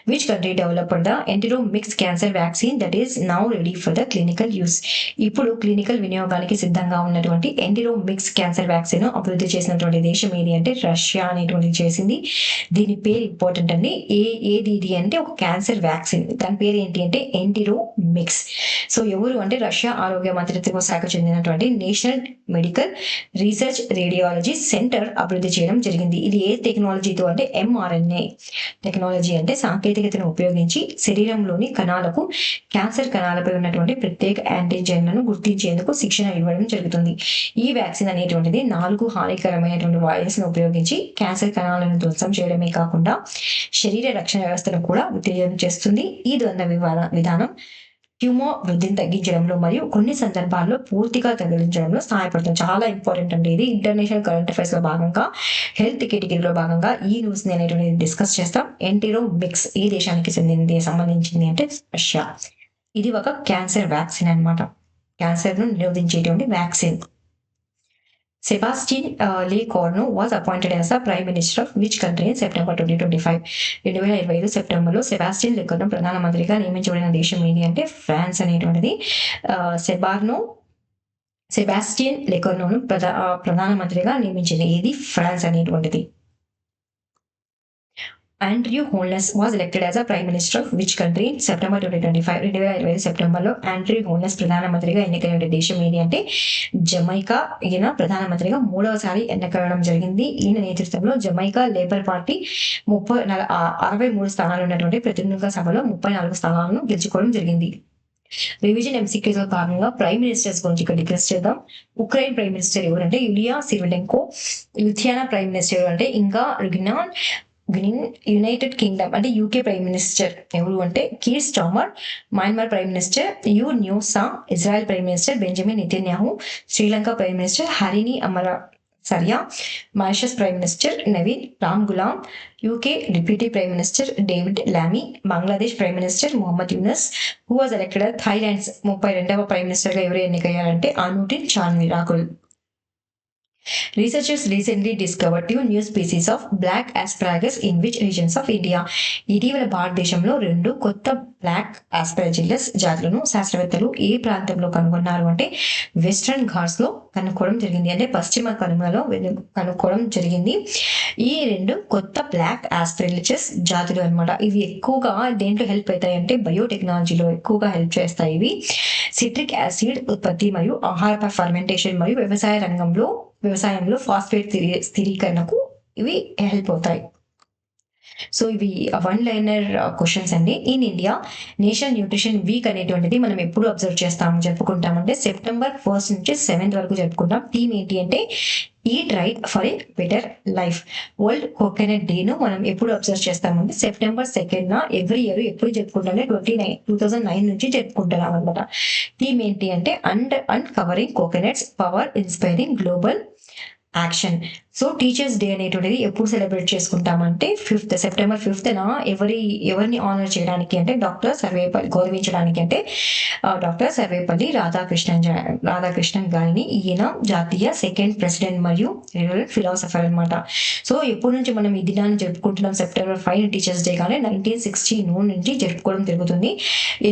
Which country developed the enteromyx cancer vaccine that is now ready for the clinical use? ఇప్పుడు క్లినికల్ వినియోగానికి సిద్ధంగా ఉన్నటువంటి ఎంటెరోమిక్స్ క్యాన్సర్ వ్యాక్సిన్ అభివృద్ధి చేసినటువంటి దేశం ఏది అంటే రష్యా అనేటువంటిది చేసింది. దీని పేరు ఇంపార్టెంట్ అండి. ఏది అంటే ఒక క్యాన్సర్ వ్యాక్సిన్, దాని పేరు ఏంటి అంటే ఎంటెరోమిక్స్. సో ఎవరు అంటే రష్యా ఆరోగ్య మంత్రిత్వ శాఖ చెందినటువంటి national medical research radiology centre అభివృద్ధి చేయడం జరిగింది. ఇది ఏ టెక్నాలజీతో అంటే mRNA టెక్నాలజీ అంటే సాంకేతికతను ఉపయోగించి శరీరంలోని కణాలకు క్యాన్సర్ కణాలపై ఉన్నటువంటి ప్రత్యేక యాంటీజెన్లను గుర్తించేందుకు శిక్షణ ఇవ్వడం జరుగుతుంది. ఈ వ్యాక్సిన్ అనేటువంటిది 4 హానికరమైనటువంటి వైరస్ ను ఉపయోగించి క్యాన్సర్ కణాలను ధ్వంసం చేయడమే కాకుండా శరీర రక్షణ వ్యవస్థను కూడా ఉత్తేజనం చేస్తుంది. ఈ ద్వంద్వ విధానం ట్యూమర్ వృద్ధిని తగ్గించడంలో మరియు కొన్ని సందర్భాల్లో పూర్తిగా తగ్గించడంలో సహాయపడుతుంది. చాలా ఇంపార్టెంట్ అండి. ఇది ఇంటర్నేషనల్ కరెంట్ అఫైర్స్ లో భాగంగా హెల్త్ కేటగిరీలో భాగంగా ఈ న్యూస్ ని అనేటువంటిది డిస్కస్ చేస్తాం. ఎంటెరోమిక్స్ ఏ దేశానికి సంబంధించింది అంటే రష్యా. ఇది ఒక క్యాన్సర్ వ్యాక్సిన్ అనమాట. క్యాన్సర్ ను నిరోధించేటువంటి vaccine. Sebastian Lecornu was appointed as the Prime Minister of which country in September 2025? 2025 సెప్టెంబర్లో సెబాస్టియన్ లెకర్ను ప్రధానమంత్రిగా నియమించబడిన దేశం ఏంటి అంటే ఫ్రాన్స్ అనేటువంటిది. సెబాస్టియన్ లెకర్ను ప్రధానమంత్రిగా నియమించింది ఇది ఫ్రాన్స్ అనేటువంటిది. Andrew Holness was elected as a Prime Minister of which country in September 2025? 2025 సెప్టెంబర్లో ఆండ్రూ హోల్నెస్ ప్రధానమంత్రిగా ఎన్నికైన దేశం ఏది అంటే జమైకా. ఈయన ప్రధానమంత్రిగా 3వసారి ఎన్నికవడం జరిగింది. ఈయన నేతృత్వంలో జమైకా లేబర్ పార్టీ 63 స్థానాలు ఉన్నటువంటి ప్రతినిధుల సభలో 34 స్థానాలను గెలుచుకోవడం జరిగింది. రివిజన్ ఎంసీక్యూస్ లో భాగంగా ప్రైమ్ మినిస్టర్స్ గురించి ఇక్కడ డిస్కస్ చేద్దాం. ఉక్రెయిన్ ప్రైమ్ మినిస్టర్ ఎవరంటే Yulia Svyrydenko. Lithuania prime minister ఎవరంటే ఇంకా రుగ్నాన్. యునైటెడ్ కింగ్డమ్ అంటే యూకే ప్రైమ్ మినిస్టర్ ఎవరు అంటే Keir Starmer. Myanmar prime minister U Nyo Saw. Israel prime minister Benjamin Netanyahu. Sri Lanka prime minister Harini Amarasuriya. Mauritius prime minister Navin Ramgoolam. UK deputy prime minister David Lammy. Bangladesh prime minister Mohammad Yunus. Who was elected Thailand's 32వ prime minister గా ఎవరు ఎన్నికయ్యారంటే అనుటిన్ చాన్విరాకుల్. Researchers recently discovered 2 new species of black asparagus in which regions of India? ఇటీవల భారతదేశంలో 2 కొత్త black ఆస్పరాజిల్లస్ జాతులను శాస్త్రవేత్తలు ఏ ప్రాంతంలో కనుగొన్నారు అంటే వెస్ట్రన్ ఘాట్స్ లో కనుక్కోవడం జరిగింది. అంటే పశ్చిమ కనుమలలో కనుక్కోవడం జరిగింది. ఈ 2 కొత్త బ్లాక్ ఆస్పరాజిల్లస్ జాతులు అనమాట. ఇవి ఎక్కువగా దేంట్లో హెల్ప్ అవుతాయి అంటే బయోటెక్నాలజీలో ఎక్కువగా హెల్ప్ చేస్తాయి. ఇవి సిట్రిక్ యాసిడ్ ఉత్పత్తి మరియు ఆహార ఫర్మెంటేషన్ మరియు వ్యవసాయంలో ఫాస్ఫేట్ స్థిరీకరణకు ఇవి హెల్ప్ అవుతాయి. సో ఇవి 1-లైనర్ క్వశ్చన్స్ అండి. In India national nutrition week అనేటువంటిది మనం ఎప్పుడు అబ్జర్వ్ జరుపుకుంటామంటే సెప్టెంబర్ 1 నుంచి 7 వరకు జరుపుకుంటాం. థీమ్ ఏంటి అంటే eat right for a better life. World coconut day ను మనం ఎప్పుడు అబ్జర్వ్ చేస్తామంటే సెప్టెంబర్ 2 ఎవ్రీ ఇయర్ ఎప్పుడు జరుపుకుంటామంటే 2009 నుంచి జరుపుకుంటున్నాం అనమాట. థీమ్ ఏంటి అంటే uncovering coconuts power inspiring global action. So teachers day అనేటువంటిది ఎప్పుడు సెలబ్రేట్ చేసుకుంటామంటే సెప్టెంబర్ 5న ఎవరిని ఆనర్ చేయడానికి అంటే గౌరవించడానికి అంటే డాక్టర్ సర్వేపల్లి రాధాకృష్ణన్ గారిని. ఈయన జాతీయ 2nd ప్రెసిడెంట్ మరియు ఫిలాసఫర్ అనమాట. సో ఎప్పటి నుంచి మనం ఈ దినాన్ని జరుపుకుంటున్నాం సెప్టెంబర్ 5 టీచర్స్ డే కానీ 1960 నుంచి జరుపుకోవడం జరుగుతుంది.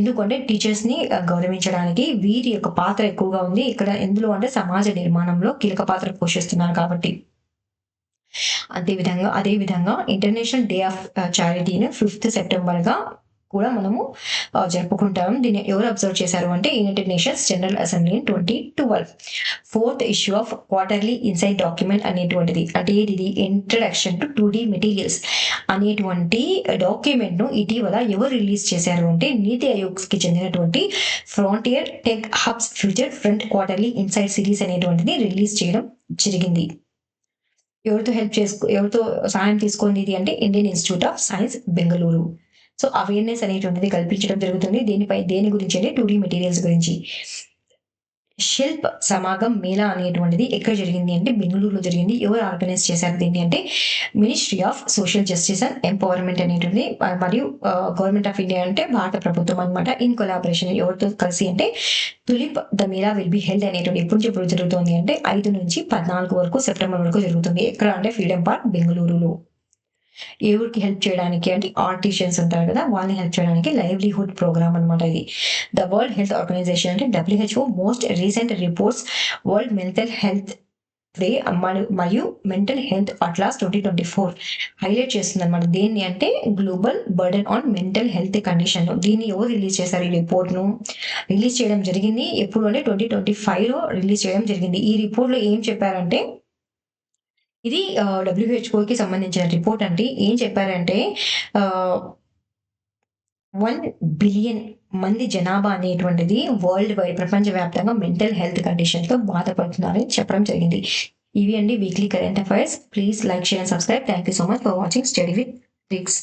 ఎందుకంటే టీచర్స్ ని గౌరవించడానికి వీరి యొక్క పాత్ర ఎక్కువగా ఉంది ఇక్కడ. ఎందులో అంటే సమాజ నిర్మాణంలో కీలక పాత్ర పోషిస్తున్నారు కాబట్టి. అదే విధంగా ఇంటర్నేషనల్ డే ఆఫ్ చారిటీని 5th సెప్టెంబర్ గా కూడా మనము జరుపుకుంటాం. దీన్ని ఎవరు అబ్జర్వ్ చేశారు అంటే United Nations General Assembly in 2012. 4th issue of quarterly insight document అనేటువంటిది అంటే ఇది ఇంట్రడక్షన్ టు 2D మెటీరియల్స్ అనేటువంటి డాక్యుమెంట్ ను ఇటీవల ఎవరు రిలీజ్ చేశారు అంటే నీతి ఆయోగ్ కి చెందినటువంటి frontier tech hubs future front quarterly insight series అనేటువంటిది రిలీజ్ చేయడం జరిగింది. ఎవరితో సహాయం తీసుకుంది ఇది అంటే Indian institute of science Bengaluru. So awareness అనేటువంటిది కల్పించడం జరుగుతుంది. దేని గురించి అంటే 2D మెటీరియల్స్ గురించి. శిల్ప్ సమాగం మేళా అనేటువంటిది ఎక్కడ జరిగింది అంటే బెంగళూరులో జరిగింది. ఎవరు ఆర్గనైజ్ చేశారు దీన్ని అంటే ministry of social justice and empowerment అనేటువంటి మరియు గవర్నమెంట్ ఆఫ్ ఇండియా అంటే భారత ప్రభుత్వం అనమాట. ఇన్ కొలాబరేషన్ ఎవరితో కలిసి అంటే tulip the Mela will be held అనేటువంటి ఎప్పుడు జరుగుతుంది అంటే 5 నుంచి 14 వరకు సెప్టెంబర్ వరకు జరుగుతుంది. ఎక్కడ అంటే ఫ్రీడమ్ పార్క్ బెంగళూరులో. ఎవరికి హెల్ప్ చేయడానికి అంటే ఆర్టిషియన్స్ ఉంటారు కదా వాళ్ళని హెల్ప్ చేయడానికి లైవ్లీహుడ్ ప్రోగ్రామ్ అనమాట ఇది. ద వరల్డ్ హెల్త్ ఆర్గనైజేషన్ అంటే WHO most recent reports world mental health day మరియు మెంటల్ హెల్త్ అట్లాస్ 2024 హైలైట్ చేస్తుంది అనమాట. దేన్ని అంటే global burden on mental health condition. దీన్ని ఎవరు రిలీజ్ చేశారు? ఈ రిపోర్ట్ ను రిలీజ్ చేయడం జరిగింది. ఎప్పుడు అంటే 2025 లో రిలీజ్ చేయడం జరిగింది. ఈ రిపోర్ట్ లో ఏం చెప్పారంటే ఇది WHO కి సంబంధించిన రిపోర్ట్ అంటే ఏం చెప్పారంటే 1 బిలియన్ మంది జనాభా అనేటువంటిది వరల్డ్ వైడ్ ప్రపంచవ్యాప్తంగా మెంటల్ హెల్త్ కండిషన్ తో బాధపడుతున్నారని చెప్పడం జరిగింది. ఇవి అండి weekly current affairs. Please like, share and subscribe. Thank you so much for watching study with tricks.